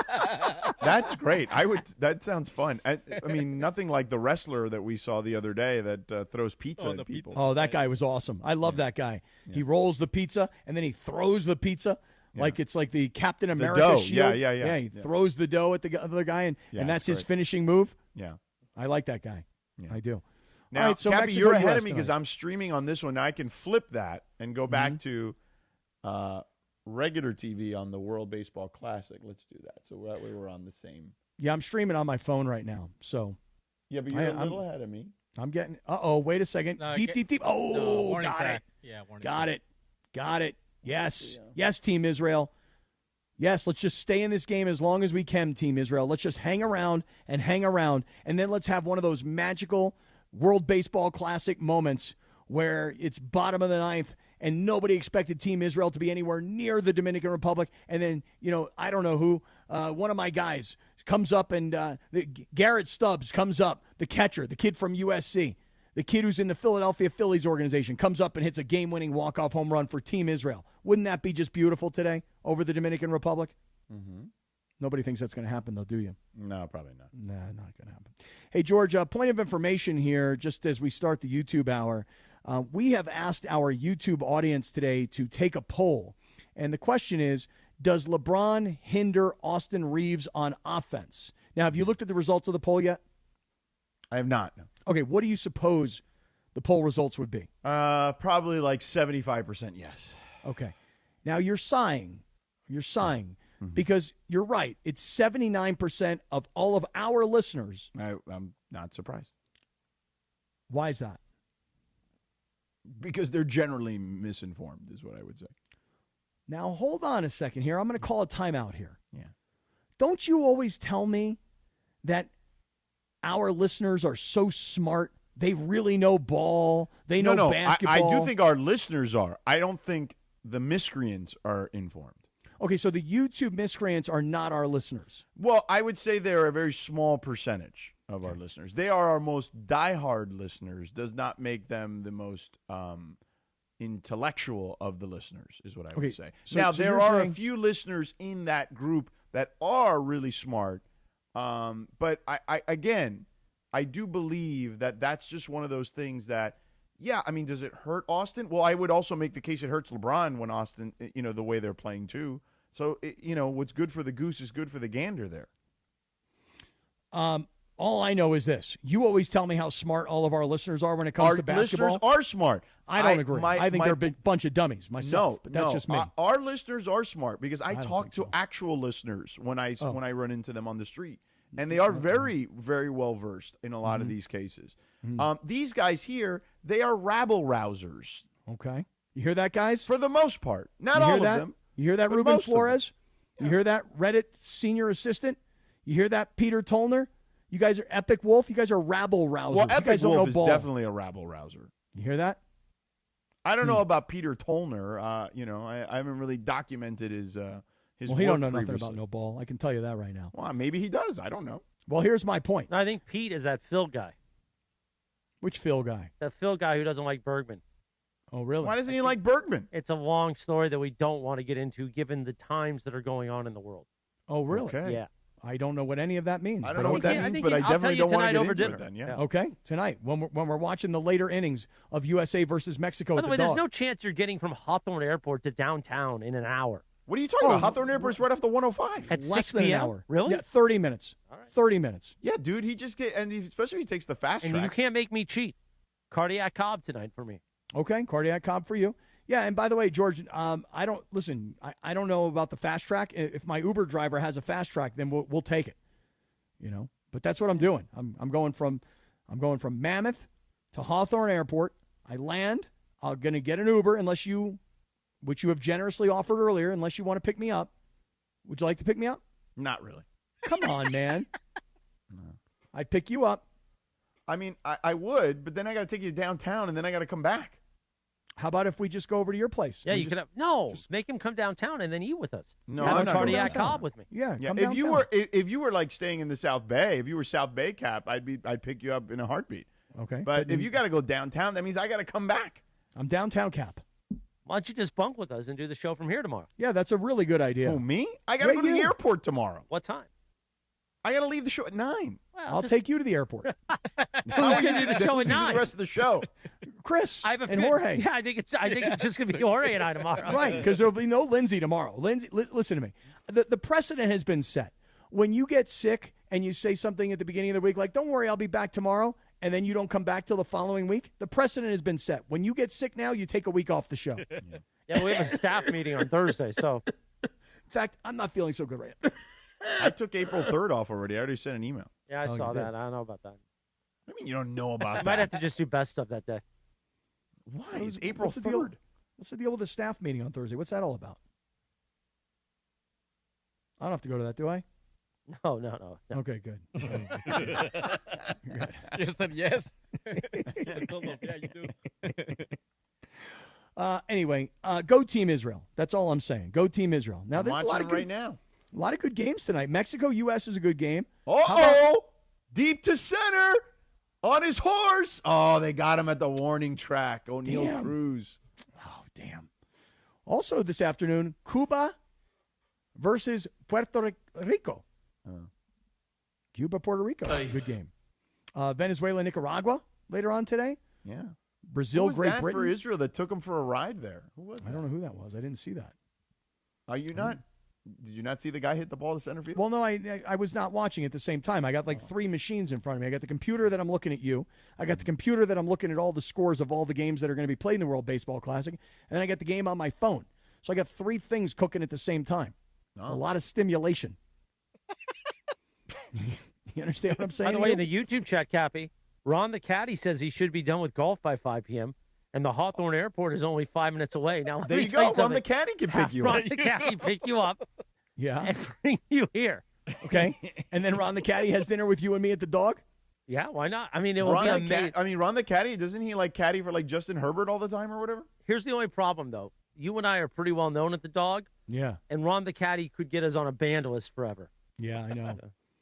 that's great. That sounds fun. I mean, nothing like the wrestler that we saw the other day that throws pizza at people. Oh, that guy was awesome. I love that guy. Yeah. He rolls the pizza, and then he throws the pizza like it's like the Captain America dough. shield. Yeah. He throws the dough at the other guy, and that's his great. finishing move. Yeah. I like that guy. Yeah. I do. Now, All right, so Cappy, Mexico, you're ahead US of me because tonight. I'm streaming on this one. Now I can flip that and go back to regular TV on the World Baseball Classic. Let's do that. So that way we're on the same. Yeah, I'm streaming on my phone right now. So Yeah, but you're a little ahead of me. I'm getting. Wait a second. No, Deep. Oh, no, warning got track. it. Yeah, warning Got track. it. Got it. Yes. Yes, Team Israel. Yes, let's just stay in this game as long as we can, Team Israel. Let's just hang around, and then let's have one of those magical World Baseball Classic moments where it's bottom of the ninth and nobody expected Team Israel to be anywhere near the Dominican Republic. And then, I don't know who, one of my guys comes up and Garrett Stubbs comes up, the catcher, the kid from USC, the kid who's in the Philadelphia Phillies organization, comes up and hits a game-winning walk-off home run for Team Israel. Wouldn't that be just beautiful today over the Dominican Republic? Mm-hmm. Nobody thinks that's going to happen, though, do you? No, probably not. Nah, not going to happen. Hey, George, point of information here, just as we start the YouTube hour. We have asked our YouTube audience today to take a poll. And the question is, does LeBron hinder Austin Reeves on offense? Now, have you looked at the results of the poll yet? I have not. No. Okay, what do you suppose the poll results would be? Probably like 75% yes. Okay. Now, you're sighing. Because you're right. It's 79% of all of our listeners. I'm not surprised. Why is that? Because they're generally misinformed, is what I would say. Now, hold on a second here. I'm going to call a timeout here. Yeah. Don't you always tell me that our listeners are so smart? They really know ball. They know basketball. I do think our listeners are. I don't think the miscreants are informed. Okay, so the YouTube miscreants are not our listeners. Well, I would say they're a very small percentage of our listeners. They are our most diehard listeners. Does not make them the most intellectual of the listeners, is what I would say. So, now, so there you're are saying, a few listeners in that group that are really smart. But I do believe that that's just one of those things that Yeah, I mean, does it hurt Austin? Well, I would also make the case it hurts LeBron when Austin, the way they're playing too. So, what's good for the goose is good for the gander there. All I know is this. You always tell me how smart all of our listeners are when it comes to basketball. Our listeners are smart. I don't agree. I think they're a bunch of dummies myself, but that's just me. Our listeners are smart because I talk to actual listeners when I run into them on the street. And they are very, very well versed in a lot of these cases. These guys here, they are rabble rousers. Okay. You hear that, guys? For the most part. Not all of them. You hear that, Ruben Flores? Yeah. You hear that, Reddit senior assistant? You hear that, Peter Tollner? You guys are Epic Wolf. You guys are rabble rousers. Well, you Epic guys don't Wolf know is ball. definitely a rabble rouser. You hear that? I don't know about Peter Tollner. I haven't really documented his Well, he work don't know previously. nothing about no ball. I can tell you that right now. Well, maybe he does. I don't know. Well, here's my point. I think Pete is that Phil guy. Which Phil guy? That Phil guy who doesn't like Bergman. Oh, really? Why doesn't he like Bergman? It's a long story that we don't want to get into given the times that are going on in the world. Oh, really? Okay. Yeah. I don't know what any of that means. I don't know what that means, but I definitely don't want to get into it then. Yeah. Okay, tonight when we're watching the later innings of USA versus Mexico. By the way, Dog. there's no chance you're getting from Hawthorne Airport to downtown in an hour. What are you talking about? Hawthorne Airport's right off the 105. At Less 6 than p.m.? an hour. Really? Yeah, 30 minutes. All right. 30 minutes. Yeah, dude, especially if he takes the fast And track. you can't make me cheat. Cardiac Cobb tonight for me. Okay, cardiac Cobb for you. Yeah, and by the way, George, I don't know about the fast track. If my Uber driver has a fast track, then we'll take it. But that's what I'm doing. I'm going from Mammoth to Hawthorne Airport. I land. I'm going to get an Uber which you have generously offered earlier, unless you want to pick me up. Would you like to pick me up? Not really. Come on, man. I'd pick you up. I mean, I would, but then I got to take you downtown, and then I got to come back. How about if we just go over to your place? Yeah, make him come downtown and then eat with us. No, have I'm a not cardiac going Cobb with me. Yeah, Yeah, come if you downtown. were if you were like staying in the South Bay, if you were South Bay Cap, I'd pick you up in a heartbeat. Okay, But if you got to go downtown, that means I got to come back. I'm downtown Cap. Why don't you just bunk with us and do the show from here tomorrow? Yeah, that's a really good idea. Who, me? I got to go to the airport tomorrow. What time? I got to leave the show at 9. I'll take you to the airport. Who's going to do the show at 9? The rest of the show. Chris I have a and fit- Jorge. Yeah, I think it's just going to be Jorge and I tomorrow. Right, because there'll be no Lindsay tomorrow. Lindsay, listen to me. The precedent has been set. When you get sick and you say something at the beginning of the week like, don't worry, I'll be back tomorrow, and then you don't come back till the following week, the precedent has been set. When you get sick now, you take a week off the show. Yeah, we have a staff meeting on Thursday, so. In fact, I'm not feeling so good right now. I took April 3rd off already. I already sent an email. Yeah, I saw that. I don't know about that. I mean, you don't know about that. Might have to just do best stuff that day. Why? It's April 3rd. What's the deal with the staff meeting on Thursday? What's that all about? I don't have to go to that, do I? No. Okay, good. You said yes. Yeah, you do. Anyway, go Team Israel. That's all I'm saying. Go Team Israel. Now, there's a lot of good, right now. A lot of good games tonight. Mexico-U.S. is a good game. Deep to center on his horse. Oh, they got him at the warning track. O'Neal Cruz. Oh, damn. Also this afternoon, Cuba versus Puerto Rico. Cuba, Puerto Rico. Good game. Venezuela, Nicaragua later on today. Yeah. Brazil, Who was Great that Britain. for Israel that took him for a ride there? Who was that? I don't know who that was. I didn't see that. Are you not? Did you not see the guy hit the ball to center field? Well, no, I was not watching at the same time. I got like 3 machines in front of me. I got the computer that I'm looking at you. I got the computer that I'm looking at all the scores of all the games that are going to be played in the World Baseball Classic. And then I got the game on my phone. So I got 3 things cooking at the same time. A lot of stimulation. You understand what I'm saying? By the way, in the YouTube chat, Cappy, Ron the Caddy says he should be done with golf by 5 p.m., and the Hawthorne Airport is only 5 minutes away. Now, let there me you tell go. Ron something. the Caddy can pick you Ron up. the Caddy pick you up Yeah. and bring you here. Okay. And then Ron the Caddy has dinner with you and me at the Dog? Yeah, why not? I mean, it will be amazing. Ron the Caddy, doesn't he like caddy for like Justin Herbert all the time or whatever? Here's the only problem, though. You and I are pretty well known at the Dog. Yeah. And Ron the Caddy could get us on a band list forever. Yeah, I know.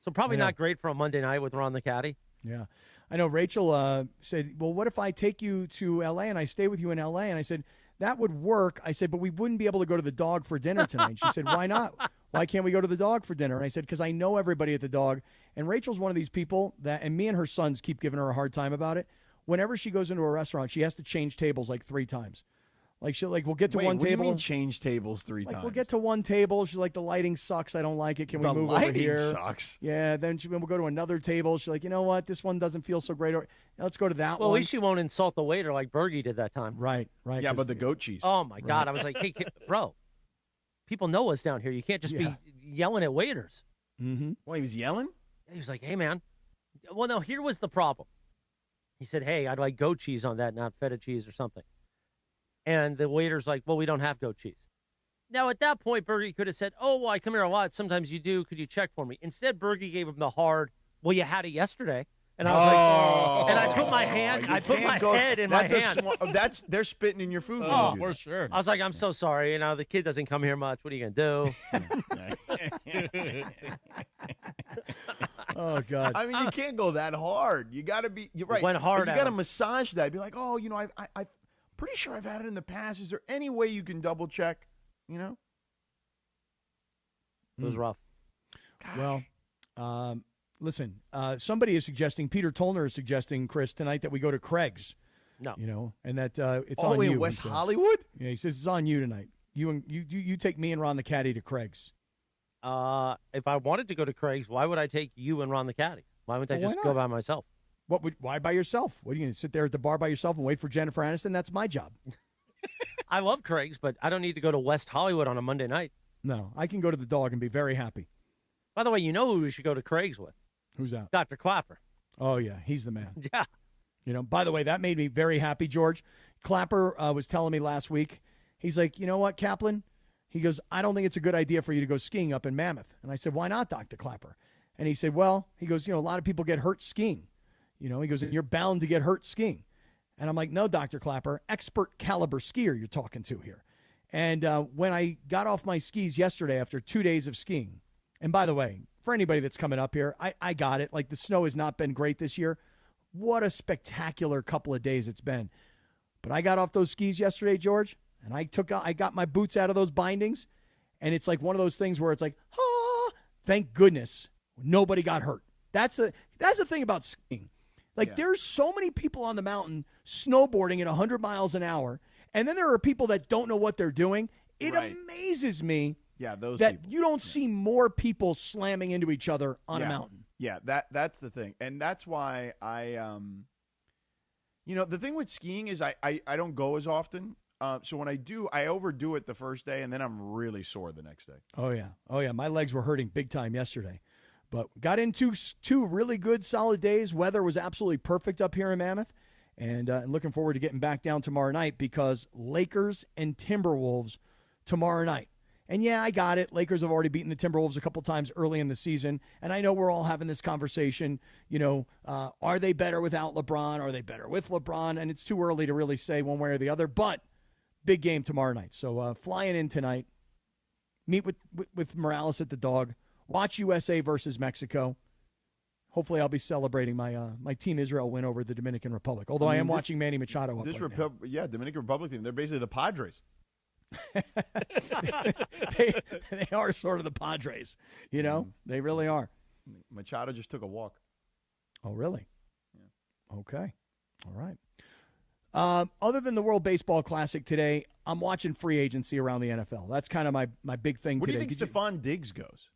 So probably I know. not great for a Monday night with Ron the Caddy. Yeah. I know Rachel said, well, what if I take you to L.A. and I stay with you in L.A.? And I said, that would work. I said, but we wouldn't be able to go to the Dog for dinner tonight. She said, why not? Why can't we go to the Dog for dinner? And I said, because I know everybody at the Dog. And Rachel's one of these people that, and me and her sons keep giving her a hard time about it. whenever she goes into a restaurant, she has to change tables like 3 times. Like we'll get to one what table. Do you mean change tables 3 times? We'll get to one table. She's like, the lighting sucks. I don't like it. Can we move over here? The lighting sucks. Yeah. Then we'll go to another table. She's like, you know what? This one doesn't feel so great. Let's go to that one. Well, at least she won't insult the waiter like Bergie did that time. Right. Yeah, but the goat cheese. Oh my God! I was like, hey, bro, people know us down here. You can't just be yelling at waiters. Mm-hmm. Well, he was yelling. He was like, hey, man. Well, no. Here was the problem. He said, hey, I'd like goat cheese on that, not feta cheese or something. And the waiter's like, well, we don't have goat cheese. Now, at that point, Bergie could have said, oh, well, I come here a lot. Sometimes you do. Could you check for me? Instead, Bergie gave him the hard, well, you had it yesterday. And I was like, and I put my hand, I put my head in my hand. They're spitting in your food. Oh, for sure. I was like, I'm so sorry. You know, the kid doesn't come here much. What are you going to do? Oh, God. I mean, you can't go that hard. You got to be, you're right. Went hard. You got to massage that. Be like, oh, you know, I'm pretty sure I've had it in the past. Is there any way you can double check, you know? It was rough. Gosh. Well, listen, somebody is suggesting, Peter Tollner is suggesting, Chris, tonight that we go to Craig's. No. You know, and that it's all on the way you. in West Hollywood? Yeah, he says it's on you tonight. You take me and Ron the Caddy to Craig's. If I wanted to go to Craig's, why would I take you and Ron the Caddy? Why wouldn't I just go by myself? Why by yourself? What are you going to sit there at the bar by yourself and wait for Jennifer Aniston? That's my job. I love Craig's, but I don't need to go to West Hollywood on a Monday night. No, I can go to the Dog and be very happy. By the way, you know who we should go to Craig's with? Who's that? Dr. Clapper. Oh, yeah, he's the man. Yeah. You know, by the way, that made me very happy, George. Clapper was telling me last week, he's like, you know what, Kaplan? He goes, I don't think it's a good idea for you to go skiing up in Mammoth. And I said, why not, Dr. Clapper? And he said, well, he goes, you know, a lot of people get hurt skiing. You know, he goes, you're bound to get hurt skiing. And I'm like, no, Dr. Clapper, expert caliber skier you're talking to here. And when I got off my skis yesterday after 2 days of skiing, and by the way, for anybody that's coming up here, I got it. Like, the snow has not been great this year. What a spectacular couple of days it's been. But I got off those skis yesterday, George, and I got my boots out of those bindings, and it's like one of those things where it's like, thank goodness nobody got hurt. That's the thing about skiing. Like, there's so many people on the mountain snowboarding at 100 miles an hour, and then there are people that don't know what they're doing. It amazes me those that people. you don't see more people slamming into each other on a mountain. Yeah, that's the thing. And that's why the thing with skiing is I don't go as often. So when I do, I overdo it the first day, and then I'm really sore the next day. Oh, yeah. My legs were hurting big time yesterday. But got into 2 really good, solid days. Weather was absolutely perfect up here in Mammoth. And looking forward to getting back down tomorrow night because Lakers and Timberwolves tomorrow night. And, yeah, I got it. Lakers have already beaten the Timberwolves a couple times early in the season. And I know we're all having this conversation, you know, are they better without LeBron? Are they better with LeBron? And it's too early to really say one way or the other. But big game tomorrow night. So flying in tonight, meet with Morales at the Dog, watch USA versus Mexico. Hopefully I'll be celebrating my Team Israel win over the Dominican Republic. Although I am watching Manny Machado up now. Dominican Republic team. They're basically the Padres. they are sort of the Padres, you know? They really are. Machado just took a walk. Oh, really? Yeah. Okay. All right. Other than the World Baseball Classic today, I'm watching free agency around the NFL. That's kind of my big thing Where today. Do you think Stephon Diggs goes?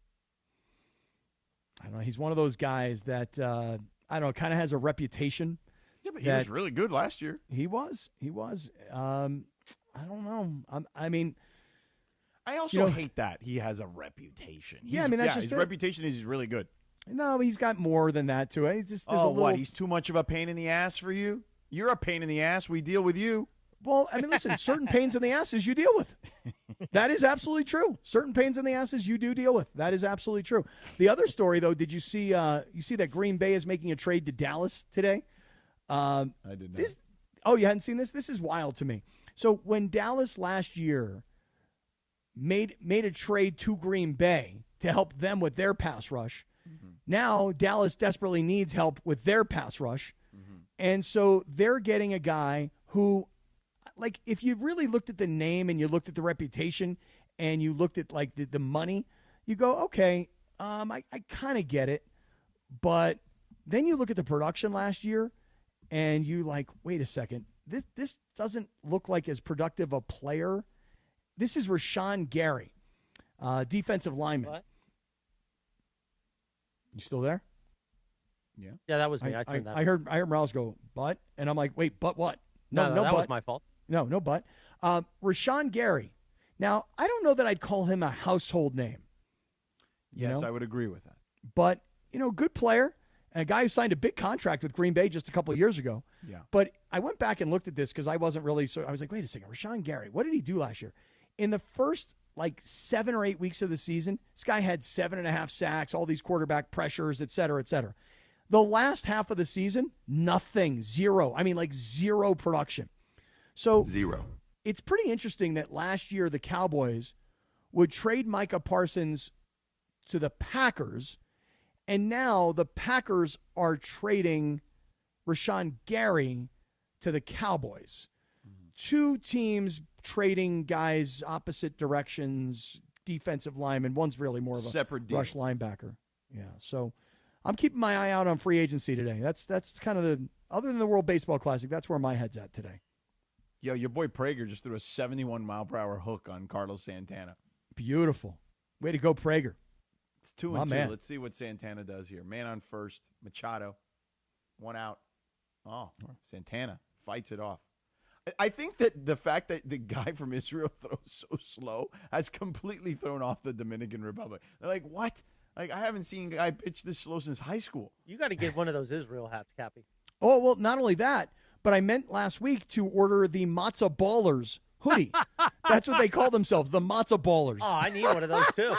I don't know. He's one of those guys that, I don't know, kind of has a reputation. Yeah, but he was really good last year. He was. I don't know. I also hate that he has a reputation. His reputation is he's really good. No, he's got more than that to it. He's just what? He's too much of a pain in the ass for you? You're a pain in the ass. We deal with you. Well, I mean, listen, certain pains in the asses you deal with. That is absolutely true. Certain pains in the asses you do deal with. That is absolutely true. The other story, though, did you see that Green Bay is making a trade to Dallas today? I did not. Oh, you hadn't seen this? This is wild to me. So when Dallas last year made a trade to Green Bay to help them with their pass rush, now Dallas desperately needs help with their pass rush. And so they're getting a guy who, like, if you really looked at the name and you looked at the reputation and you looked at, like, the money, you go, okay, I kind of get it. But then you look at the production last year, and you like, wait a second, this doesn't look like as productive a player. This is Rashawn Gary, defensive lineman. What? You still there? Yeah. Yeah, that was me. I turned that. I heard Morales go, but, and I'm like, wait, but what? No, that but. was my fault. No, but. Rashawn Gary. Now, I don't know that I'd call him a household name. Yes, I would agree with that. But, good player. A guy who signed a big contract with Green Bay just a couple of years ago. Yeah. But I went back and looked at this because I wasn't really I was like, wait a second, Rashawn Gary, what did he do last year? In the first 7 or 8 weeks of the season, this guy had 7.5 sacks, all these quarterback pressures, et cetera, et cetera. The last half of the season, nothing, zero. I mean, zero production. So zero. It's pretty interesting that last year the Cowboys would trade Micah Parsons to the Packers, and now the Packers are trading Rashawn Gary to the Cowboys. Two teams trading guys opposite directions, defensive linemen. One's really more of a separate rush linebacker. Yeah, so I'm keeping my eye out on free agency today. That's kind of other than the World Baseball Classic, that's where my head's at today. Yo, your boy Prager just threw a 71-mile-per-hour hook on Carlos Santana. Beautiful. Way to go, Prager. It's 2-2. Man. Let's see what Santana does here. Man on first. Machado. 1 out. Oh, Santana fights it off. I think that the fact that the guy from Israel throws so slow has completely thrown off the Dominican Republic. They're like, what? I haven't seen a guy pitch this slow since high school. You got to get one of those Israel hats, Cappy. Oh, well, not only that, but I meant last week to order the Matzo Ballers hoodie. That's what they call themselves, the Matzo Ballers. Oh, I need one of those, too.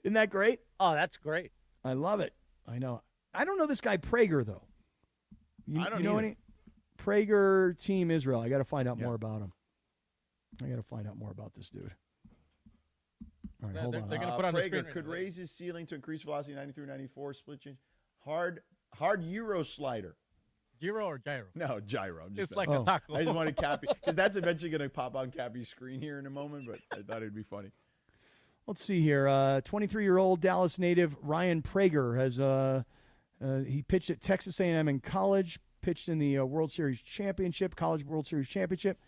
Isn't that great? Oh, that's great. I love it. I know. I don't know this guy Prager, though. I don't know either. any Prager Team Israel. I got to find out more about him. I got to find out more about this dude. All right, hold on. They're going to put on the screen. Prager could raise his ceiling to increase velocity 93-94, split change. Hard Euro slider. Gyro or gyro? No, gyro. It's like a taco. I just wanted Cappy, because that's eventually going to pop on Cappy's screen here in a moment, but I thought it'd be funny. Let's see here. 23-year-old Dallas native Ryan Prager has he pitched at Texas A&M in college, pitched in the World Series Championship, College World Series Championship,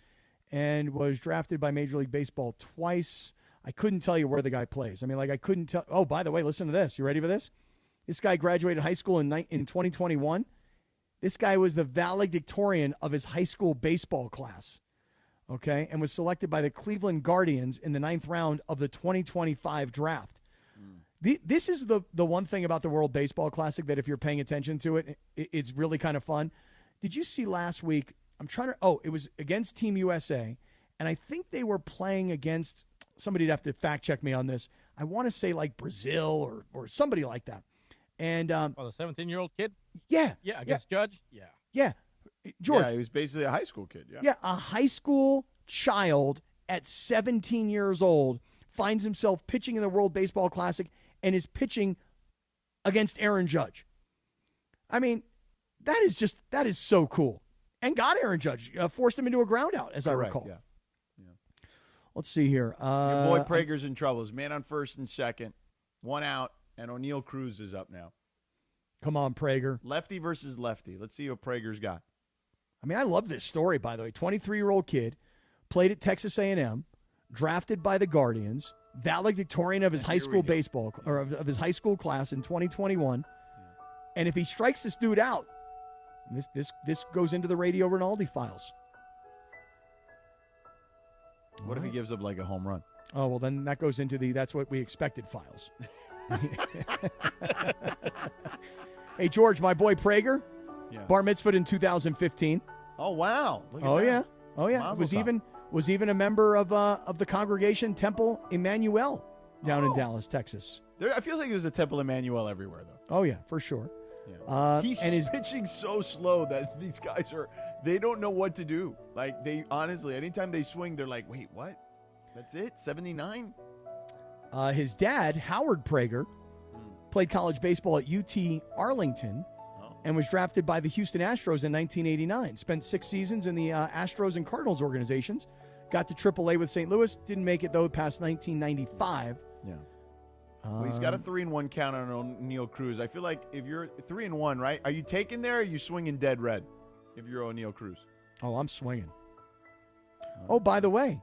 and was drafted by Major League Baseball twice. I couldn't tell you where the guy plays. I mean, I couldn't tell. Oh, by the way, listen to this. You ready for this? This guy graduated high school in 2021. This guy was the valedictorian of his high school baseball class, okay, and was selected by the Cleveland Guardians in the 9th round of the 2025 draft. This is the one thing about the World Baseball Classic that if you're paying attention to it, it's really kind of fun. Did you see last week? It was against Team USA, and I think they were playing against, somebody'd have to fact check me on this. I want to say like Brazil or somebody like that. And the 17-year-old kid? Yeah. Yeah, against Judge? Yeah. Yeah. George. Yeah, he was basically a high school kid. Yeah. Yeah, a high school child at 17 years old finds himself pitching in the World Baseball Classic and is pitching against Aaron Judge. I mean, that is so cool. And got Aaron Judge, forced him into a ground out, as I recall. Yeah. Let's see here. Your boy Prager's in trouble. His man on first and second. 1 out, and O'Neal Cruz is up now. Come on, Prager. Lefty versus lefty. Let's see what Prager's got. I mean, I love this story, by the way. 23-year-old kid, played at Texas A&M, drafted by the Guardians, valedictorian of his high school baseball, or of his high school class in 2021. And if he strikes this dude out, this goes into the Radio Rinaldi files. What if he gives up like a home run? Oh, well, then that goes into the that's what we expected files. Hey, George, my boy Prager, bar mitzvahed in 2015. Oh, wow. Look at Oh, that. yeah. Oh, yeah. Mazel Was even a member of the congregation Temple Emmanuel down in Dallas, Texas. I feel like there's a Temple Emmanuel everywhere, though. Oh, yeah, for sure. He's pitching so slow that these guys they don't know what to do. Like, they honestly, anytime they swing, they're like, wait, what? That's it? 79? His dad, Howard Prager, played college baseball at UT Arlington and was drafted by the Houston Astros in 1989. Spent 6 seasons in the Astros and Cardinals organizations. Got to AAA with St. Louis. Didn't make it, though, past 1995. Yeah. Well, he's got a 3-1 count on O'Neal Cruz. I feel like if you're 3-1, right? Are you taking there or are you swinging dead red? if you're O'Neal Cruz. Oh, I'm swinging. Oh, by the way,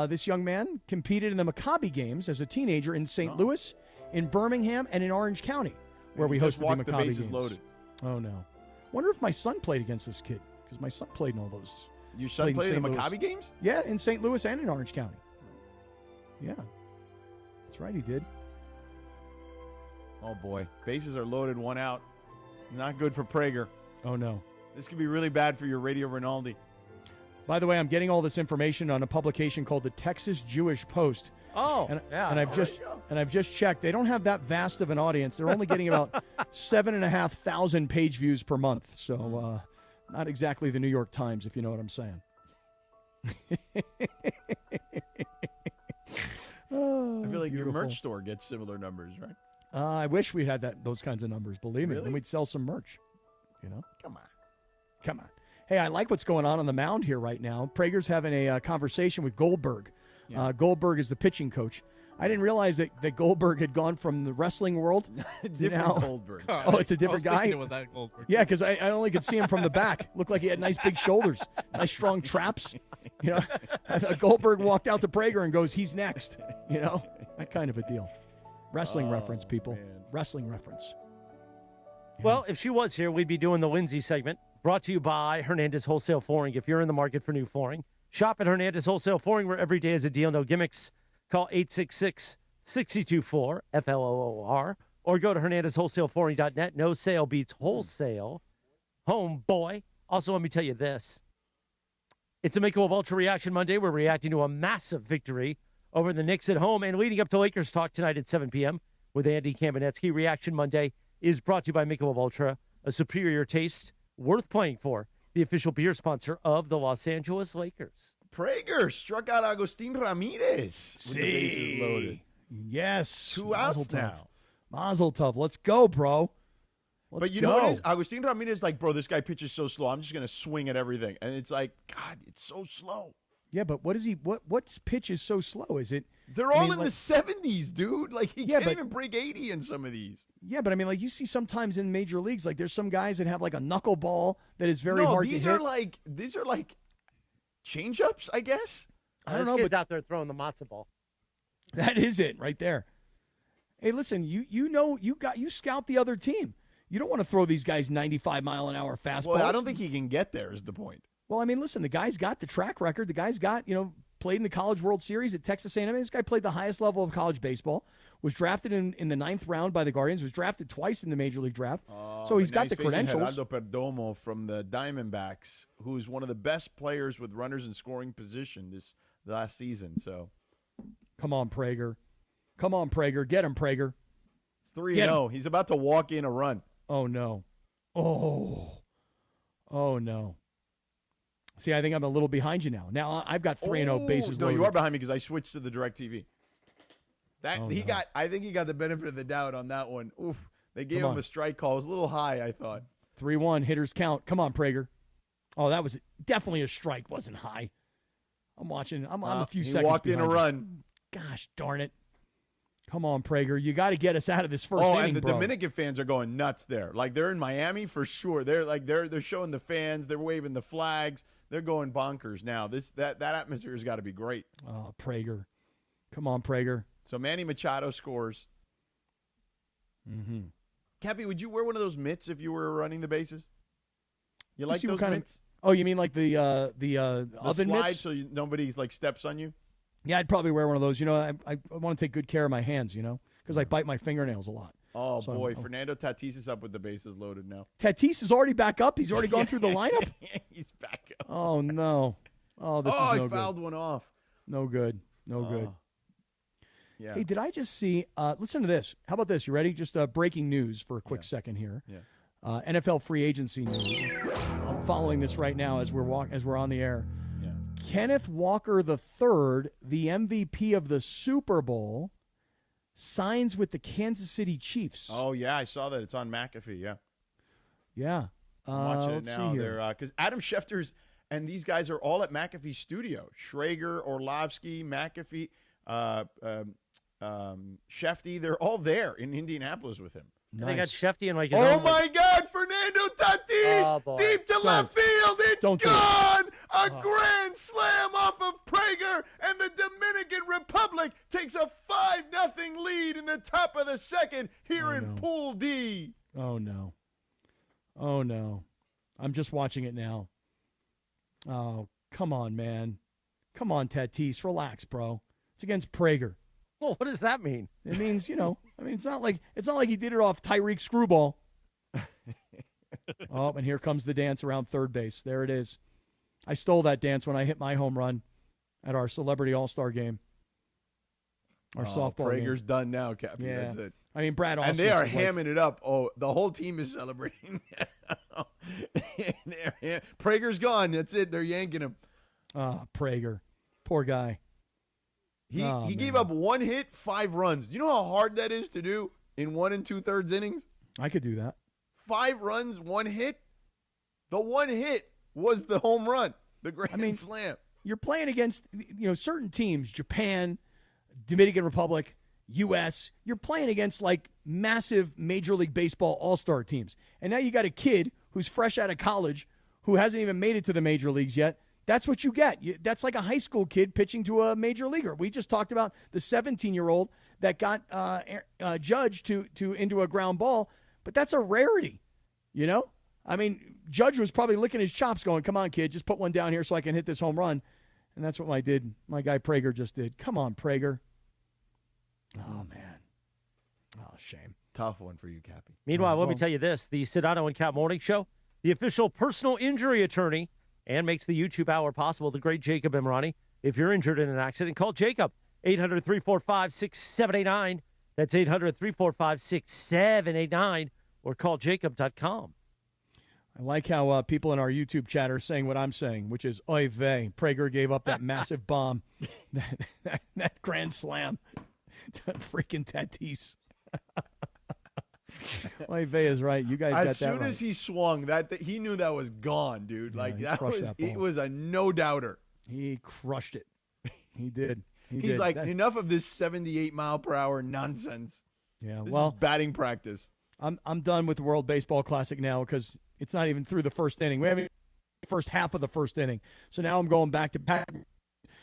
this young man competed in the Maccabi games as a teenager in St. Louis, in Birmingham, and in Orange County, where we just hosted walked the the Maccabi bases games. loaded. Oh, no. Wonder if my son played against this kid, because my son played in all those. Your son played in the St. Louis. Maccabi games? Yeah, in St. Louis and in Orange County. Yeah. That's right, he did. Oh, boy. Bases are loaded, 1 out. Not good for Prager. Oh, no. This could be really bad for your Radio Rinaldi. By the way, I'm getting all this information on a publication called the Texas Jewish Post. Oh, and I've just checked. They don't have that vast of an audience. They're only getting about 7,500 page views per month. So, not exactly the New York Times, if you know what I'm saying. Oh, I feel like beautiful. your merch store gets similar numbers, right? I wish we had those kinds of numbers. Believe me, Really? then we'd sell some merch. You know, Come on. Hey, I like what's going on the mound here right now. Prager's having a conversation with Goldberg. Yeah. Goldberg is the pitching coach. I didn't realize that Goldberg had gone from the wrestling world Different now. Goldberg. Oh, it's a different guy? It was that Goldberg. Yeah, because I only could see him from the back. Looked like he had nice big shoulders, nice strong traps. You know, Goldberg walked out to Prager and goes, "He's next." You know, that kind of a deal. Wrestling reference, people. man. Wrestling reference. Well, if she was here, we'd be doing the Lindsay segment, brought to you by Hernandez Wholesale Flooring. If you're in the market for new flooring, shop at Hernandez Wholesale Flooring, where every day is a deal, no gimmicks. Call 866-624-FLOOR or go to HernandezWholesaleFlooring.net. No sale beats wholesale. Homeboy. Also, let me tell you this. It's a Michelob Ultra Reaction Monday. We're reacting to a massive victory over the Knicks at home and leading up to Lakers talk tonight at 7 p.m. with Andy Kamenetsky. Reaction Monday is brought to you by Michelob Ultra, a superior taste worth playing for, the official beer sponsor of the Los Angeles Lakers. Prager struck out Agustin Ramirez with the bases loaded. Yes. 2 outs now. Mazel tov. Let's go, bro. But you know what it is? Agustin Ramirez is like, bro, this guy pitches so slow. I'm just going to swing at everything. And it's like, God, it's so slow. Yeah, but what pitch is so slow? Is it? They're all in the 70s, dude. Like, he can't even break 80 in some of these. Yeah, but I mean, like, you see sometimes in major leagues, like, there's some guys that have, like, a knuckleball that is very hard to hit. These are like change-ups, I guess. I don't This know, kid's but out there throwing the matzo ball. that is it right there. Hey, listen, you know you scout the other team. You don't want to throw these guys 95-mile-an-hour fastballs. Well, I don't think he can get there is the point. Well, I mean, listen, the guy's got the track record. The guy's got, played in the College World Series at Texas A&M. This guy played the highest level of college baseball, was drafted in the 9th round by the Guardians, was drafted twice in the Major League Draft. So he's got the credentials. Geraldo Perdomo from the Diamondbacks, who's one of the best players with runners in scoring position this last season. So, come on, Prager. Get him, Prager. It's 3-0. He's about to walk in a run. Oh, no. Oh, no. See, I think I'm a little behind you now. Now I've got 3-0 bases No, loaded. you are behind me because I switched to the DirecTV. I think he got the benefit of the doubt on that one. Oof. They gave him a strike call. It was a little high, I thought. 3-1, hitters count. Come on, Prager. Oh, that was definitely a strike. Wasn't high. I'm watching. I'm a few seconds He walked behind in a you. run. Gosh darn it. Come on, Prager. You got to get us out of this first inning, and the bro. Dominican fans are going nuts there. Like, they're in Miami for sure. They're showing the fans. They're waving the flags. They're going bonkers now. That atmosphere has got to be great. Oh, Prager. Come on, Prager. So Manny Machado scores. Mm-hmm. Cappy, would you wear one of those mitts if you were running the bases? You like see what those kind of- mitts? Oh, you mean like the oven slide mitts? so nobody like steps on you? Yeah, I'd probably wear one of those. I want to take good care of my hands, because I bite my fingernails a lot. Oh, So, boy. Fernando Tatis is up with the bases loaded now. Tatis is already back up. He's already gone through the lineup. He's back up. Oh, no. Oh, this is no I good. fouled one off. No good. No good. Yeah. Hey, did I just see? Listen to this. How about this? You ready? Just breaking news for a quick second here. Yeah. NFL free agency news. I'm following this right now as we're on the air. Yeah. Kenneth Walker III, the MVP of the Super Bowl, signs with the Kansas City Chiefs. Oh, yeah. I saw that. It's on McAfee. Yeah. Yeah. I'm watching it let's now. see here. They're because Adam Schefter's and these guys are all at McAfee's studio. Schrager, Orlovsky, McAfee, Shefty. They're all there in Indianapolis with him. They got Shefty and like his Oh own, my God, Fernando Tatis! Tatis, deep to left field. It's gone. A grand slam off of Prager, and the Dominican Republic takes a 5-0 lead in the top of the second here in Pool D. Oh, no. Oh, no. I'm just watching it now. Oh, come on, man. Come on, Tatis. Relax, bro. It's against Prager. Well, what does that mean? It means, it's not like he did it off Tyreek Screwball. Oh, and here comes the dance around third base. There it is. I stole that dance when I hit my home run at our Celebrity All-Star game. Our softball Prager's game. done now, Cappy. Yeah. That's it. I mean, Brad Austin. And they are hamming it up. Oh, the whole team is celebrating. Prager's gone. That's it. They're yanking him. Prager. Poor guy. He gave up 1 hit, 5 runs. Do you know how hard that is to do in 1 2/3 innings? I could do that. 5 runs, 1 hit. The 1 hit was the home run, the grand slam. You're playing against certain teams, Japan, Dominican Republic, U.S. You're playing against like massive Major League Baseball all-star teams. And now you got a kid who's fresh out of college who hasn't even made it to the major leagues yet. That's what you get. That's like a high school kid pitching to a major leaguer. We just talked about the 17-year-old that got Judge into a ground ball, but that's a rarity, I mean, Judge was probably licking his chops going, come on, kid, just put one down here so I can hit this home run. And that's what my guy Prager just did. Come on, Prager. Oh, man. Oh, shame. Tough one for you, Cappy. Meanwhile, let me tell you this. The Sedano and Kap Morning Show, the official personal injury attorney, and makes the YouTube hour possible, the great Jacob Imrani. If you're injured in an accident, call Jacob, 800-345-6789. That's 800-345-6789, or call jacob.com. I like how people in our YouTube chat are saying what I'm saying, which is, oy vey, Prager gave up that massive bomb, that grand slam to freaking Tatis. Oy vey is right. You guys got that right. As soon as he swung, he knew that was gone, dude. It was a no-doubter. He crushed it. He did. He's like, enough of this 78-mile-per-hour nonsense. Yeah, this is batting practice. I'm done with the World Baseball Classic now because it's not even through the first inning. We haven't the first half of the first inning. So now I'm going back to Pat.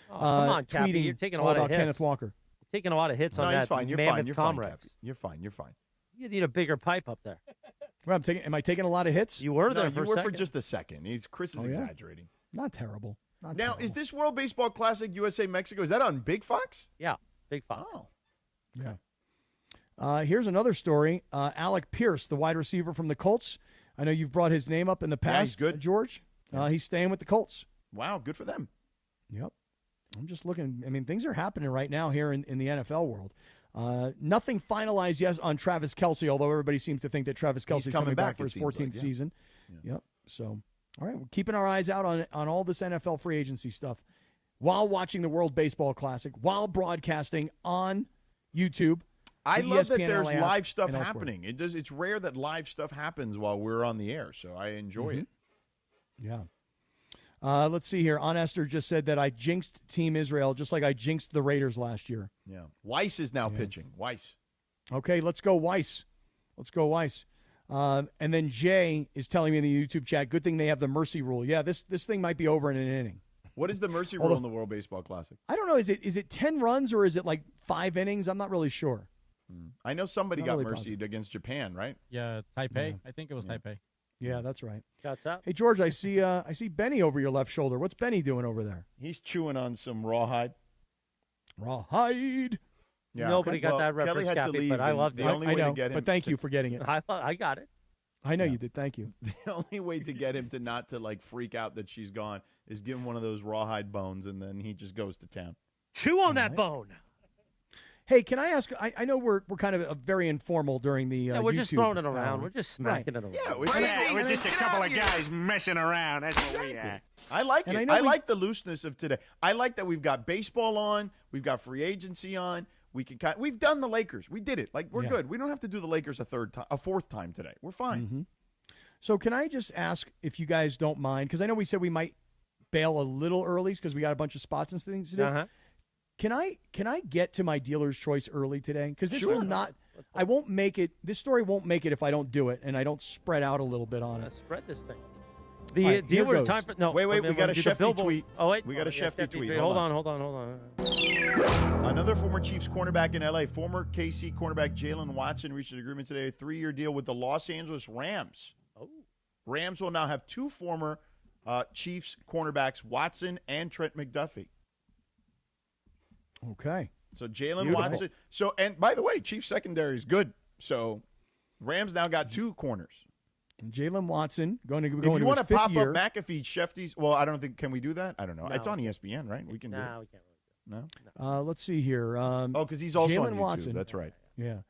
Come on, Cappy. You're taking a lot of hits. Kenneth Walker. You're taking a lot of hits on that mammoth Comrex. You're fine. You need a bigger pipe up there. Well, am I taking a lot of hits? You were there for a second. for just a second. Chris is exaggerating. Not terrible. Now, is this World Baseball Classic USA-Mexico, is that on Big Fox? Yeah, Big Fox. Oh. Yeah. Here's another story. Alec Pierce, the wide receiver from the Colts. I know you've brought his name up in the past, he's good. George. He's staying with the Colts. Wow, good for them. Yep. I'm just looking. I mean, things are happening right now here in the NFL world. Nothing finalized yet on Travis Kelce, although everybody seems to think that Travis Kelce's coming back for his 14th season. Yeah. Yep. So, all right, we're keeping our eyes out on all this NFL free agency stuff while watching the World Baseball Classic, while broadcasting on YouTube. I love that ESPN there's LA live stuff and elsewhere. happening. It's rare that live stuff happens while we're on the air, so I enjoy it. Yeah. Let's see here. Esther just said that I jinxed Team Israel just like I jinxed the Raiders last year. Yeah. Weiss is now pitching. Weiss. Okay, let's go Weiss. And then Jay is telling me in the YouTube chat, good thing they have the mercy rule. Yeah, this thing might be over in an inning. What is the mercy rule in the World Baseball Classic? I don't know. Is it 10 runs or is it like 5 innings? I'm not really sure. I know somebody got mercied against Japan, right? Yeah, Taipei. Yeah. I think it was Taipei. Yeah, that's right. Shots out. Hey, George, I see Benny over your left shoulder. What's Benny doing over there? He's chewing on some rawhide. Rawhide. Yeah. Nobody got that reference, Cappy, but I loved it. I know, but thank you for getting it. I got it. I know you did. Thank you. The only way to get him to not to like freak out that she's gone is give him one of those rawhide bones, and then he just goes to town. Chew on that bone. Hey, can I ask? I know we're kind of very informal during the. We're YouTube just throwing it around. We're just smacking it around. Yeah, we're just a couple of guys messing around. That's what we are. I like it. And I like the looseness of today. I like that we've got baseball on. We've got free agency on. We've done the Lakers. We did it. Like we're good. We don't have to do the Lakers a fourth time today. We're fine. Mm-hmm. So can I just ask if you guys don't mind? Because I know we said we might bail a little early because we got a bunch of spots and things to do. Uh-huh. Can I get to my dealer's choice early today? Because this will not I won't make it. This story won't make it if I don't do it, and I don't spread out a little bit on it. Spread this thing. All right, here deal goes. time for no. Wait, we got a Shefty tweet. Oh wait, we got a Shefty tweet. Hold on. Another former Chiefs cornerback in L.A., former KC cornerback Jalen Watson reached an agreement today, a 3-year deal with the Los Angeles Rams. Oh. Rams will now have 2 former Chiefs cornerbacks, Watson and Trent McDuffie. Okay. So Jalen Watson. So, and by the way, Chiefs secondary is good. So Rams now got 2 corners. And Jalen Watson going to go if into you want to his 5th pop year. up McAfee, Shefty's. Well, I don't think. Can we do that? I don't know. No. It's on ESPN, right? We can do it. No, we can't really do it. No. Let's see here. Because he's also Jalen on YouTube. Watson. That's right. Yeah.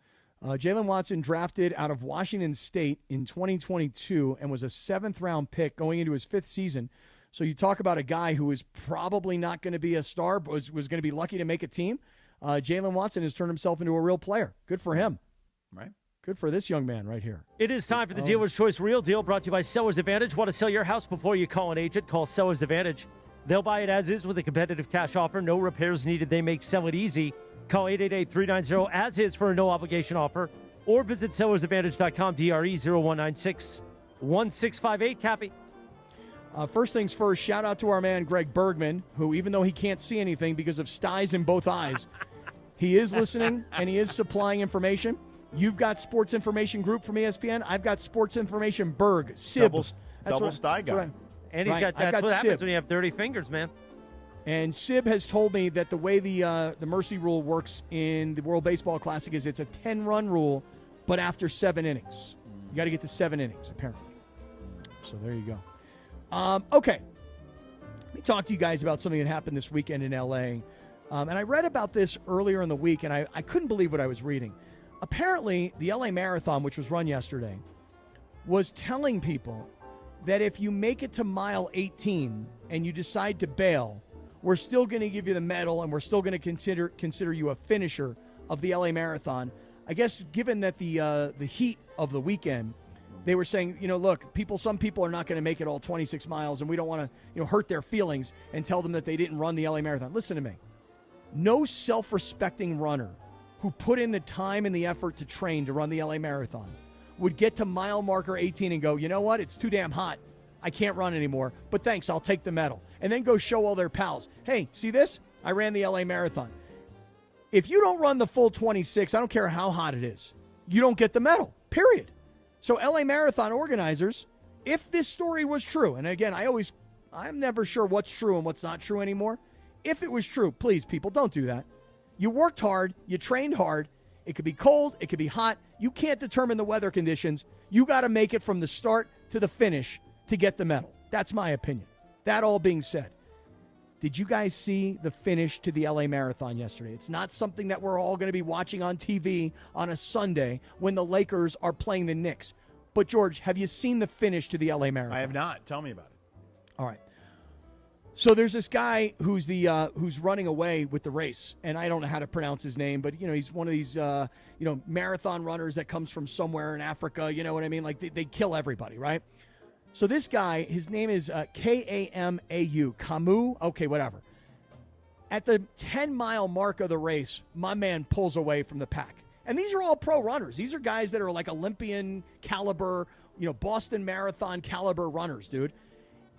Jalen Watson drafted out of Washington State in 2022 and was a 7th-round pick going into his 5th season. So you talk about a guy who is probably not going to be a star, but was going to be lucky to make a team. Jalen Watson has turned himself into a real player. Good for him. Right. Good for this young man right here. It is time for the Dealer's Choice Real Deal, brought to you by Seller's Advantage. Want to sell your house before you call an agent? Call Seller's Advantage. They'll buy it as is with a competitive cash offer. No repairs needed. They make sell it easy. Call 888-390-AS-IS for a no-obligation offer. Or visit sellersadvantage.com, DRE 0196-1658. Cappy. First things first, shout out to our man Greg Bergman, who, even though he can't see anything because of styes in both eyes, he is listening and he is supplying information. You've got Sports Information Group from ESPN. I've got Sports Information Berg. Sib. Double Stye guy. And he's got that's what happens when you have dirty fingers, man. And Sib has told me that the way the mercy rule works in the World Baseball Classic is it's a 10-run rule, but after 7 innings. You got to get to 7 innings, apparently. So there you go. Okay. Let me talk to you guys about something that happened this weekend in L.A. And I read about this earlier in the week, and I couldn't believe what I was reading. Apparently, the L.A. Marathon, which was run yesterday, was telling people that if you make it to mile 18 and you decide to bail, we're still going to give you the medal and we're still going to consider you a finisher of the L.A. Marathon. I guess given that the heat of the weekend, they were saying, look, some people are not going to make it all 26 miles, and we don't want to hurt their feelings and tell them that they didn't run the L.A. Marathon. Listen to me. No self-respecting runner who put in the time and the effort to train to run the L.A. Marathon would get to mile marker 18 and go, you know what? It's too damn hot. I can't run anymore, but thanks, I'll take the medal. And then go show all their pals, hey, see this? I ran the L.A. Marathon. If you don't run the full 26, I don't care how hot it is, you don't get the medal, period. So L.A. Marathon organizers, if this story was true, and again, I'm never sure what's true and what's not true anymore. If it was true, please, people, don't do that. You worked hard. You trained hard. It could be cold. It could be hot. You can't determine the weather conditions. You got to make it from the start to the finish to get the medal. That's my opinion. That all being said, did you guys see the finish to the LA Marathon yesterday? It's not something that we're all going to be watching on TV on a Sunday when the Lakers are playing the Knicks. But, George, have you seen the finish to the LA Marathon? I have not. Tell me about it. All right. So there's this guy who's running away with the race, and I don't know how to pronounce his name, but he's one of these marathon runners that comes from somewhere in Africa. You know what I mean? Like they kill everybody, right? So this guy, his name is Kamau, Camus. Okay, whatever. At the 10-mile mark of the race, my man pulls away from the pack, and these are all pro runners. These are guys that are like Olympian caliber, Boston Marathon caliber runners, dude.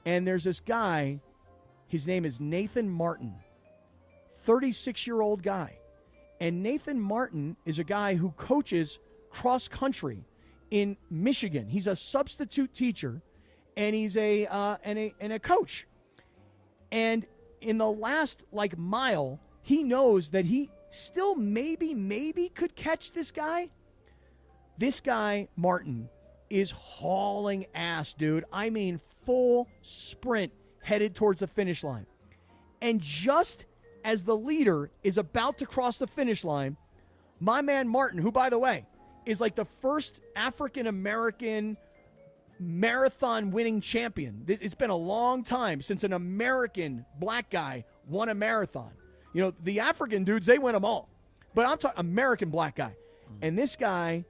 And there's this guy. His name is Nathan Martin, 36-year-old guy. And Nathan Martin is a guy who coaches cross country in Michigan. He's a substitute teacher, and he's a coach. And in the last mile, he knows that he still maybe could catch this guy. This guy, Martin, is hauling ass, dude. I mean, full sprint, headed towards the finish line. And just as the leader is about to cross the finish line, my man Martin, who, by the way, is like the first African-American marathon winning champion. It's been a long time since an American black guy won a marathon. The African dudes, they win them all. But I'm talking American black guy. And this guy,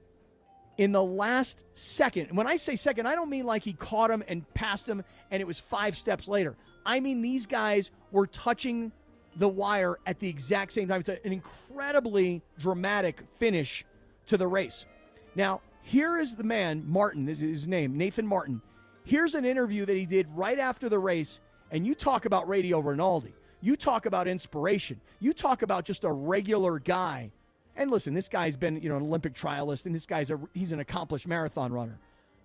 in the last second, when I say second, I don't mean like he caught him and passed him and it was 5 steps later. I mean these guys were touching the wire at the exact same time. It's an incredibly dramatic finish to the race. Now, here is the man, Martin is his name, Nathan Martin. Here's an interview that he did right after the race, and you talk about Radio Rinaldi. You talk about inspiration. You talk about just a regular guy. And listen, this guy's been, an Olympic trialist, and this guy's he's an accomplished marathon runner.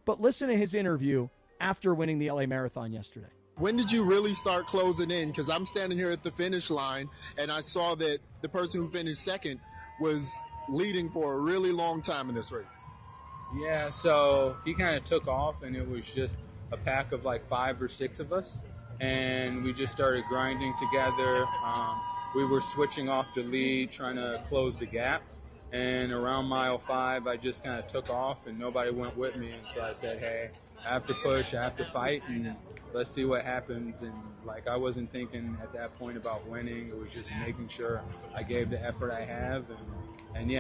But listen to his interview after winning the LA Marathon yesterday. When did you really start closing in? Because I'm standing here at the finish line, and I saw that the person who finished second was leading for a really long time in this race. Yeah, so he kind of took off, and it was just a pack of like 5 or 6 of us, and we just started grinding together. We were switching off the lead, trying to close the gap, and around mile 5, I just kind of took off, and nobody went with me, and so I said, hey, I have to push, I have to fight, and let's see what happens. And I wasn't thinking at that point about winning. It was just making sure I gave the effort I have, and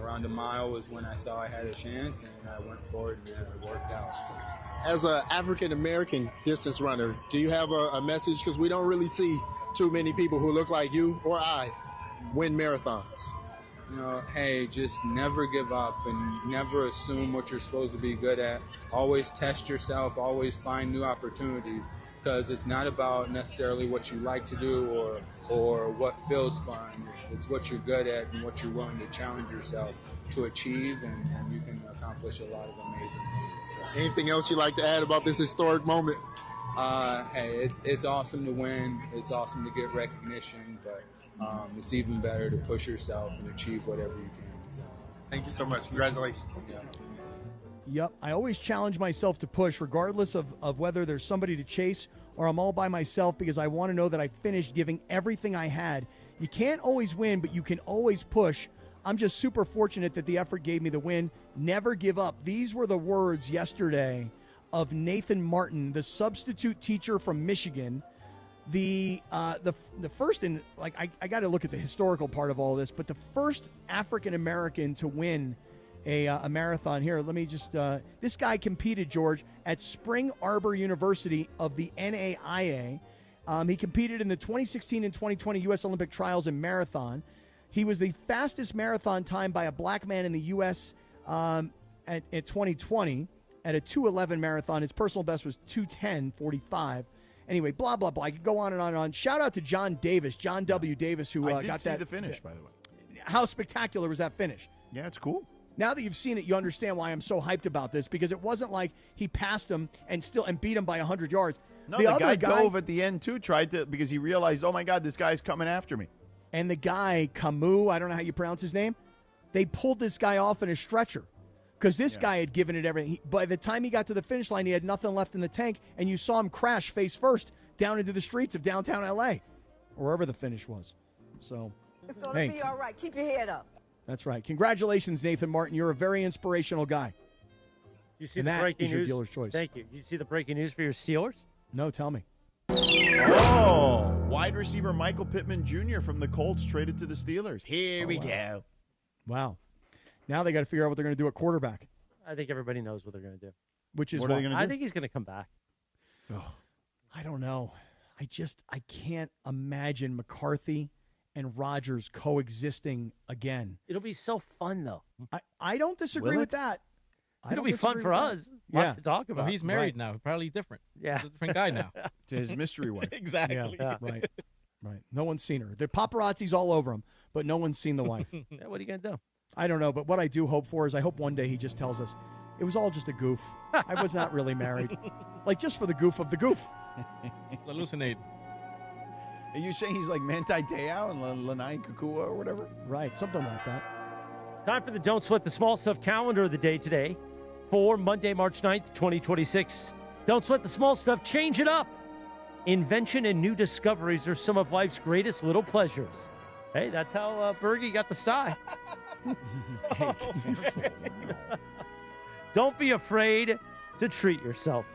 around a mile was when I saw I had a chance, and I went forward, and it worked out. So. As an African-American distance runner, do you have a message? Because we don't really see too many people who look like you or I win marathons. Hey, just never give up and never assume what you're supposed to be good at. Always test yourself, always find new opportunities, because it's not about necessarily what you like to do or what feels fun. It's what you're good at and what you're willing to challenge yourself to achieve, and you can accomplish a lot of amazing things. So. Anything else you'd like to add about this historic moment? Hey, it's awesome to win. It's awesome to get recognition, but it's even better to push yourself and achieve whatever you can. So. Thank you so much. Congratulations. Yeah. Yep, I always challenge myself to push regardless of whether there's somebody to chase or I'm all by myself, because I want to know that I finished giving everything I had. You can't always win, but you can always push. I'm just super fortunate that the effort gave me the win. Never give up. These were the words yesterday of Nathan Martin, the substitute teacher from Michigan. The first, in I got to look at the historical part of all this, but the first African American to win a marathon. Here, let me just this guy competed, George, at Spring Arbor University of the NAIA. He competed in the 2016 and 2020 U.S. Olympic trials in marathon. He was the fastest marathon time by a black man in the U.S. At 2020 at a 2:11 marathon. His personal best was 2:10:45. Anyway, blah, blah, blah. I could go on and on and on. Shout out to John Davis, John W. Davis, who I did got see that. The finish, by the way. How spectacular was that finish? Yeah, it's cool. Now that you've seen it, you understand why I'm so hyped about this, because it wasn't like he passed him and beat him by 100 yards. No, the guy dove at the end, too, because he realized, oh, my God, this guy's coming after me. And the guy, Camus, I don't know how you pronounce his name, they pulled this guy off in a stretcher because this guy had given it everything. By the time he got to the finish line, he had nothing left in the tank, and you saw him crash face first down into the streets of downtown L.A., or wherever the finish was. So, it's going to be all right. Keep your head up. That's right. Congratulations, Nathan Martin. You're a very inspirational guy. You see the breaking news? Your dealer's choice. Thank you. You see the breaking news for your Steelers? No, tell me. Oh, wide receiver Michael Pittman Jr. from the Colts traded to the Steelers. Here we go. Wow. Now they got to figure out what they're going to do at quarterback. I think everybody knows what they're going to do. Which is what are they going to do? I think he's going to come back. Oh, I don't know. I can't imagine McCarthy and Rodgers coexisting again. It'll be so fun, though. I don't disagree with that. It'll be fun for us. Lots to talk about. Well, he's married now. Probably different. Yeah. He's a different guy now. To his mystery wife. Exactly. Yeah, right. No one's seen her. The paparazzi's all over him, but no one's seen the wife. What are you going to do? I don't know, but what I do hope for is I hope one day he just tells us it was all just a goof. I was not really married. Just for the goof of the goof. Hallucinate. Are you saying he's like Manti Te'o and Lanai Kukua or whatever? Right, something like that. Time for the Don't Sweat the Small Stuff calendar of the day today for Monday, March 9th, 2026. Don't sweat the small stuff. Change it up. Invention and new discoveries are some of life's greatest little pleasures. Hey, that's how Bergie got the Stye. Don't be afraid to treat yourself.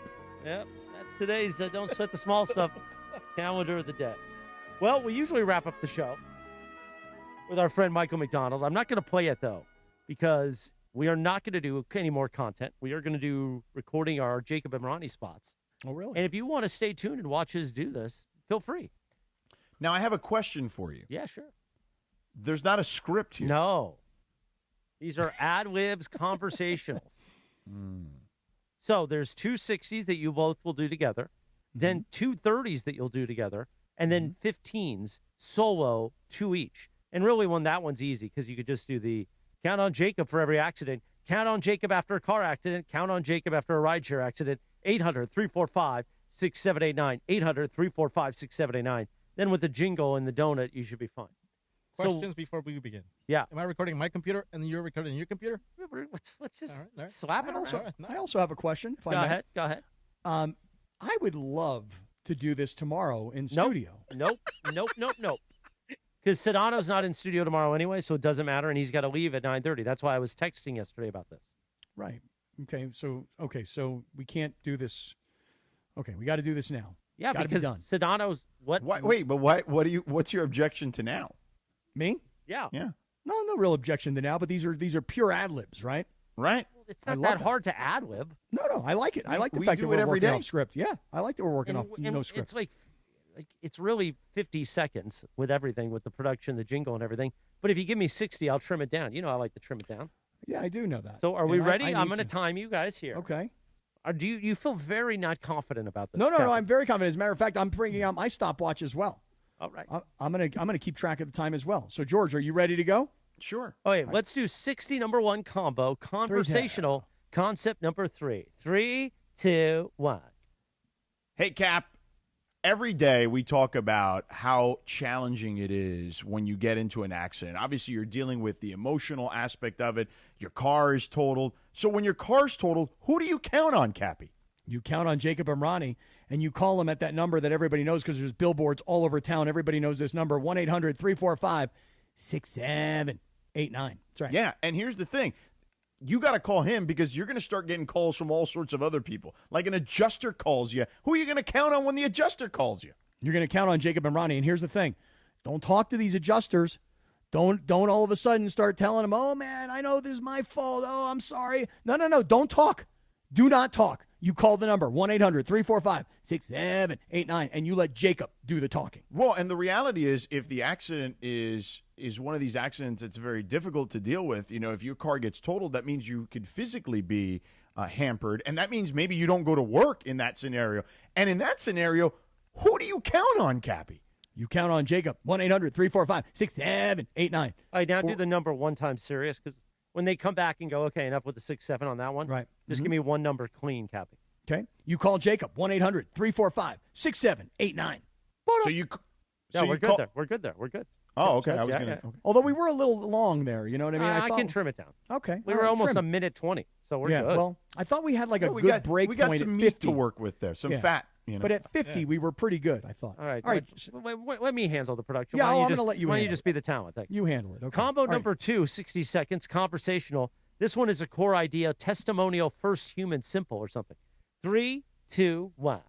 Yep, that's today's Don't Sweat the Small Stuff calendar of the day. Well, we usually wrap up the show with our friend Michael McDonald. I'm not going to play it, though, because we are not going to do any more content. We are going to do recording our Jacob Emrani spots. Oh, really? And if you want to stay tuned and watch us do this, feel free. Now, I have a question for you. Yeah, sure. There's not a script here. No. These are ad-libs conversationals. So there's 2 60s that you both will do together, then 2 30s that you'll do together, and then 15s solo, 2 each. And really, that one's easy because you could just do the count on Jacob for every accident, count on Jacob after a car accident, count on Jacob after a rideshare accident, 800-345-6789, 800-345-6789. Then with the jingle and the donut, you should be fine. Questions before we begin. Yeah. Am I recording my computer and you're recording your computer? Let's just all right. slap it around. I also have a question. If I may. Go ahead. I would love to do this tomorrow in studio. Nope. Because Sedano's not in studio tomorrow anyway, so it doesn't matter, and he's got to leave at 9:30. That's why I was texting yesterday about this. Right. Okay. So we can't do this. Okay, we got to do this now. Yeah, because Sedano's what? Wait, but what's your objection to now? Me? Yeah. No real objection to now, but these are pure ad libs, right? Right. Well, it's not that hard to ad lib. No, I like it. I like the we fact do that we're it every working day. off script. Yeah, I like that we're working off no script. It's like it's really 50 seconds with everything, with the production, the jingle, and everything. But if you give me 60, I'll trim it down. You know, I like to trim it down. Yeah, I do know that. So are we ready? I'm going to time you guys here. Okay. Do you feel very not confident about this? No. I'm very confident. As a matter of fact, I'm bringing out my stopwatch as well. All right. I'm gonna keep track of the time as well. So George, are you ready to go? Sure. Okay, let's do 60 number 1 combo conversational concept number 3. 3, 2, 1. Hey, Cap. Every day we talk about how challenging it is when you get into an accident. Obviously, you're dealing with the emotional aspect of it. Your car is totaled. So when your car's totaled, who do you count on, Cappy? You count on Jacob and Ronnie, and you call them at that number that everybody knows because there's billboards all over town. Everybody knows this number, 1-800-345-6789. That's right. Yeah, and here's the thing. You got to call him because you're going to start getting calls from all sorts of other people. Like an adjuster calls you. Who are you going to count on when the adjuster calls you? You're going to count on Jacob and Ronnie, and here's the thing. Don't talk to these adjusters. Don't all of a sudden start telling them, oh, man, I know this is my fault. Oh, I'm sorry. No. Don't talk. Do not talk. You call the number, 1-800-345-6789, and you let Jacob do the talking. Well, and the reality is if the accident is one of these accidents that's very difficult to deal with, if your car gets totaled, that means you could physically be hampered, and that means maybe you don't go to work in that scenario. And in that scenario, who do you count on, Cappy? You count on Jacob, 1-800-345-6789. All right, now do the number 1 time serious, because when they come back and go, okay, enough with the 6-7 on that one. Right. Just give me 1 number clean, Cappy. Okay. You call Jacob, 1-800-345-6789. We're good there. We're good. Oh, okay. Okay. Although we were a little long there, you know what I mean? I can trim it down. Okay. We were almost a minute 20, so we're good. Well, I thought we had like a good break we got point some at meat 50 to work with there, some fat. But at 50, we were pretty good, I thought. All right. Let me handle the production. Yeah, I'm going to let you Why don't handle you just be the talent? Thank you. You handle it. Okay. Combo number 2, 60 seconds, conversational. This one is a core idea, testimonial, first human, simple or something. 3, 2, 1.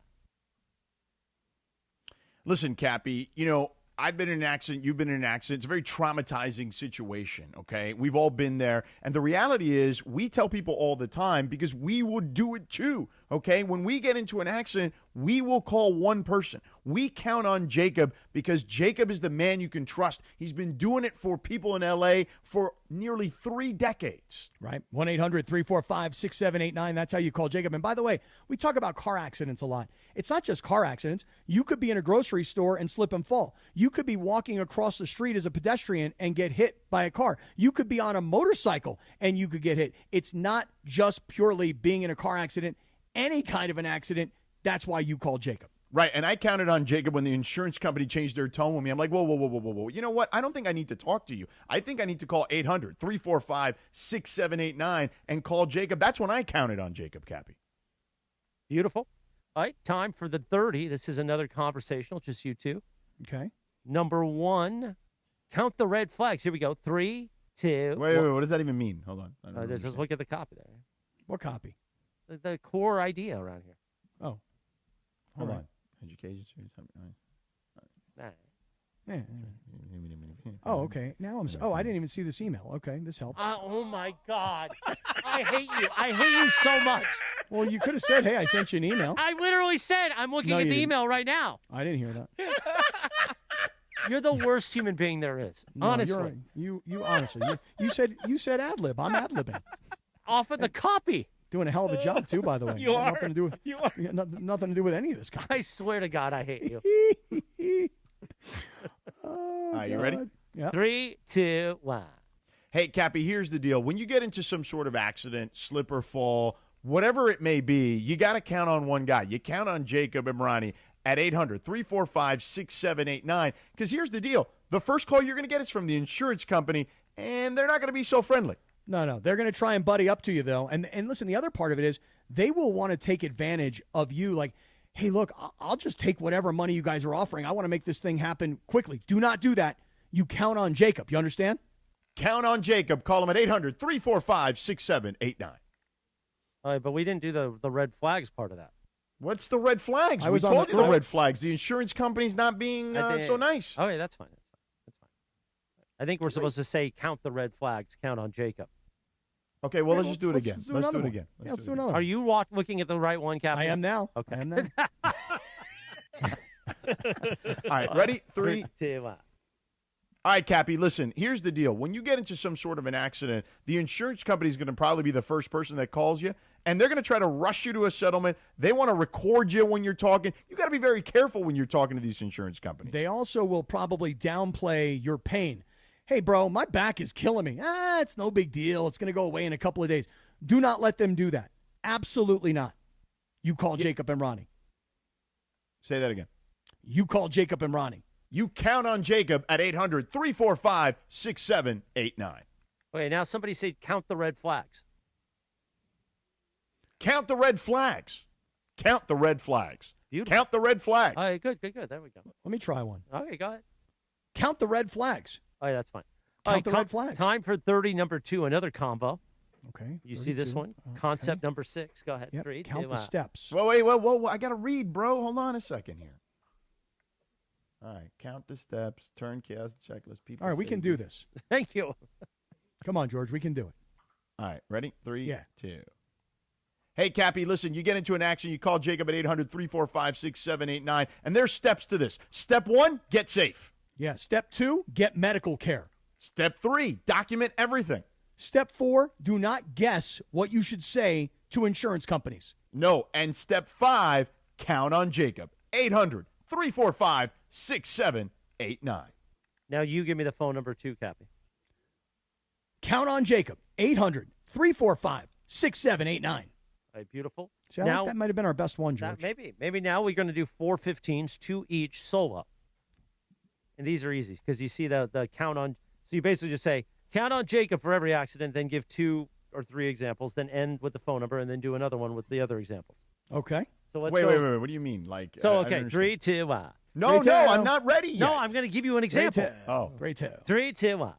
Listen, Cappy, I've been in an accident. You've been in an accident. It's a very traumatizing situation, okay? We've all been there. And the reality is we tell people all the time because we would do it too, okay? When we get into an accident, we will call one person. We count on Jacob because Jacob is the man you can trust. He's been doing it for people in L.A. for nearly 3 decades. Right. 1-800-345-6789. That's how you call Jacob. And by the way, we talk about car accidents a lot. It's not just car accidents. You could be in a grocery store and slip and fall. You could be walking across the street as a pedestrian and get hit by a car. You could be on a motorcycle and you could get hit. It's not just purely being in a car accident. Any kind of an accident, that's why you call Jacob. Right, and I counted on Jacob when the insurance company changed their tone with me. I'm like, whoa. You know what? I don't think I need to talk to you. I think I need to call 800-345-6789 and call Jacob. That's when I counted on Jacob, Cappy. Beautiful. All right, time for the 30. This is another conversational, just you two. Okay. Number 1, count the red flags. Here we go. 3, 2. Wait, what does that even mean? Hold on. Just look at the copy there. What copy? The core idea around here. Oh. Hold on. Education. Oh, okay. Now I didn't even see this email. Okay, this helps. Oh my God. I hate you. I hate you so much. Well, you could have said, hey, I sent you an email. I literally said, I'm looking at the email right now. I didn't hear that. You're the worst human being there is. No, honestly. you honestly. You said ad lib. I'm ad libbing. Off of the copy. Doing a hell of a job too, by the way. You are. Nothing to do with, You are. Nothing to do with any of this. I swear to God, I hate you. All right, you ready? Yeah. 3, 2, 1. Hey, Cappy, here's the deal. When you get into some sort of accident, slip or fall, whatever it may be, you got to count on one guy. You count on Jacob Imrani at 800-345-6789. Because here's the deal. The first call you're going to get is from the insurance company, and they're not going to be so friendly. No. They're going to try and buddy up to you, though. And listen, the other part of it is they will want to take advantage of you. Like, hey, look, I'll just take whatever money you guys are offering. I want to make this thing happen quickly. Do not do that. You count on Jacob. You understand? Count on Jacob. Call him at 800-345-6789. All right, but we didn't do the red flags part of that. What's the red flags? We told you the red flags. The insurance company's not being so nice. Okay, that's fine. That's fine. I think we're supposed to say count the red flags, count on Jacob. Okay, well, let's just do it again. Let's do it again. Let's do another one. Are you looking at the right one, Captain? I am now. Okay. I am now. All right, ready? 3, 2, 1. All right, Cappy, listen, here's the deal. When you get into some sort of an accident, the insurance company is going to probably be the first person that calls you, and they're going to try to rush you to a settlement. They want to record you when you're talking. You got to be very careful when you're talking to these insurance companies. They also will probably downplay your pain. Hey, bro, my back is killing me. It's no big deal. It's going to go away in a couple of days. Do not let them do that. Absolutely not. You call Jacob Imrani. Say that again. You call Jacob Imrani. You count on Jacob at 800-345-6789. Okay, now somebody said count the red flags. Count the red flags. Count the red flags. Beautiful. Count the red flags. All right, good. There we go. Let me try one. Okay, go ahead. Count the red flags. All right, that's fine. Count the red flags. Time for 30, number 2, another combo. Okay. You see this one? Concept number 6. Go ahead. Yep. 3, Count 2, the steps. Whoa. I got to read, bro. Hold on a second here. All right, count the steps, turn chaos checklist. People. All right, we can do this. Thank you. Come on, George, we can do it. All right, ready? 3, 2. Yeah. Hey, Cappy, listen, you get into an action, you call Jacob at 800-345-6789, and there's steps to this. Step 1, get safe. Yeah. Step 2, get medical care. Step 3, document everything. Step 4, do not guess what you should say to insurance companies. No, and step 5, count on Jacob. 800-345-6789. Now you give me the phone number 2, Cappy. Count on Jacob. 800-345-6789. All right, beautiful. See, I think that might have been our best one, George. Maybe now we're going to do 4 15s, 2 each solo. And these are easy because you see the count on. So you basically just say, count on Jacob for every accident, then give 2 or 3 examples, then end with the phone number, and then do another one with the other examples. Okay. So let's wait. go. What do you mean? Like, So, I okay, don't 3, 2, 1. No, I'm not ready yet. No, I'm going to give you an example. Great tale. 3, 2, 1.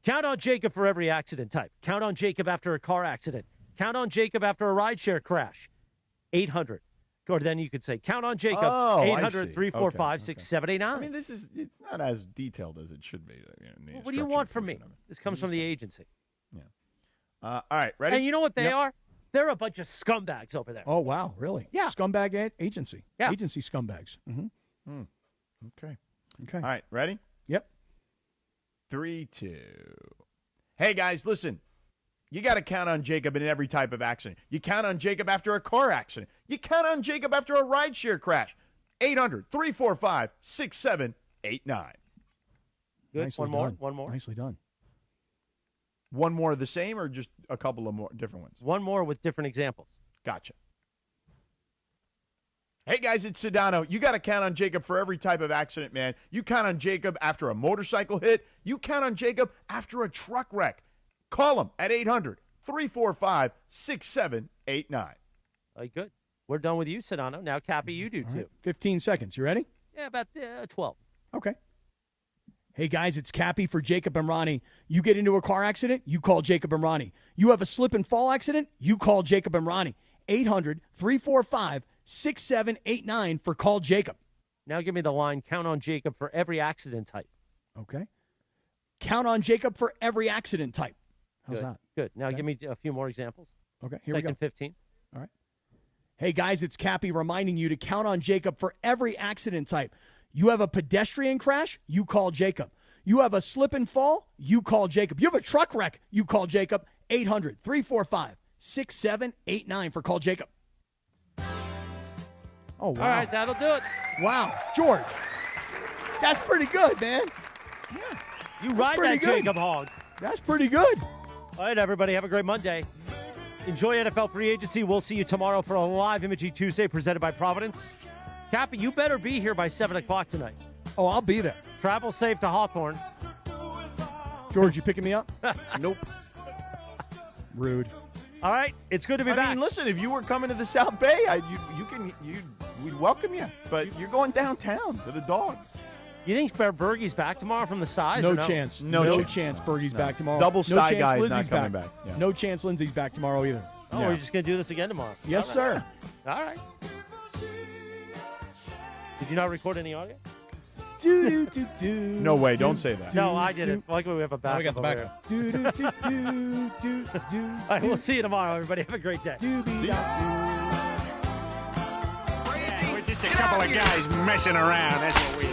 Count on Jacob for every accident type. Count on Jacob after a car accident. Count on Jacob after a rideshare crash. 800. Or then you could say, count on Jacob. 800-345-6789. I mean, it's not as detailed as it should be. Well, what do you want from me? This comes from the agency. Yeah. All right, ready? And you know what they are? They're a bunch of scumbags over there. Oh, wow, really? Yeah. Scumbag agency. Yeah. Agency scumbags. Mm-hmm. Okay. Okay. All right, ready? Yep. 3, 2. Hey, guys, listen. You got to count on Jacob in every type of accident. You count on Jacob after a car accident. You count on Jacob after a rideshare crash. 800-345-6789. Good. Nicely One more. done. One more. Nicely done. One more of the same or just a couple of more different ones? One more with different examples. Gotcha. Hey, guys, it's Sedano. You got to count on Jacob for every type of accident, man. You count on Jacob after a motorcycle hit. You count on Jacob after a truck wreck. Call him at 800-345-6789. Good. We're done with you, Sedano. Now, Cappy, you do too. Right. 15 seconds. You ready? Yeah, about 12. Okay. Hey, guys, it's Cappy for Jacob Imrani. You get into a car accident, you call Jacob Imrani. You have a slip and fall accident, you call Jacob Imrani. 800-345-6789 for Call Jacob. Now give me the line, count on Jacob for every accident type. Okay. Count on Jacob for every accident type. How's Good. that? Good. Now give me a few more examples. Okay, here we go. 15. All right. Hey, guys, it's Cappy reminding you to count on Jacob for every accident type. You have a pedestrian crash, you call Jacob. You have a slip and fall, you call Jacob. You have a truck wreck, you call Jacob. 800-345-6789 for Call Jacob. Oh, wow. All right, that'll do it. Wow. George, that's pretty good, man. Yeah. You ride that Jacob hog. That's pretty good. All right, everybody, have a great Monday. Enjoy NFL free agency. We'll see you tomorrow for a live Imaging Tuesday presented by Providence. Cappy, you better be here by 7 o'clock tonight. Oh, I'll be there. Travel safe to Hawthorne. George, you picking me up? Nope. Rude. All right, it's good to be back. I mean, listen, if you were coming to the South Bay, we'd welcome you. But you're going downtown to the Dog. You think Bergie's back tomorrow from the size? No chance. No chance Bergie's back tomorrow. Double Stye guy is Lindsay's not coming back. Yeah. No chance Lindsay's back tomorrow either. Oh, we're just going to do this again tomorrow? Yes, sir. All right. Did you not record any audio? No way, don't say that. No, I did it. Like we have a backup. We got the backup. All right, we'll see you tomorrow, everybody. Have a great day. We're just a couple of guys messing around. That's what we are.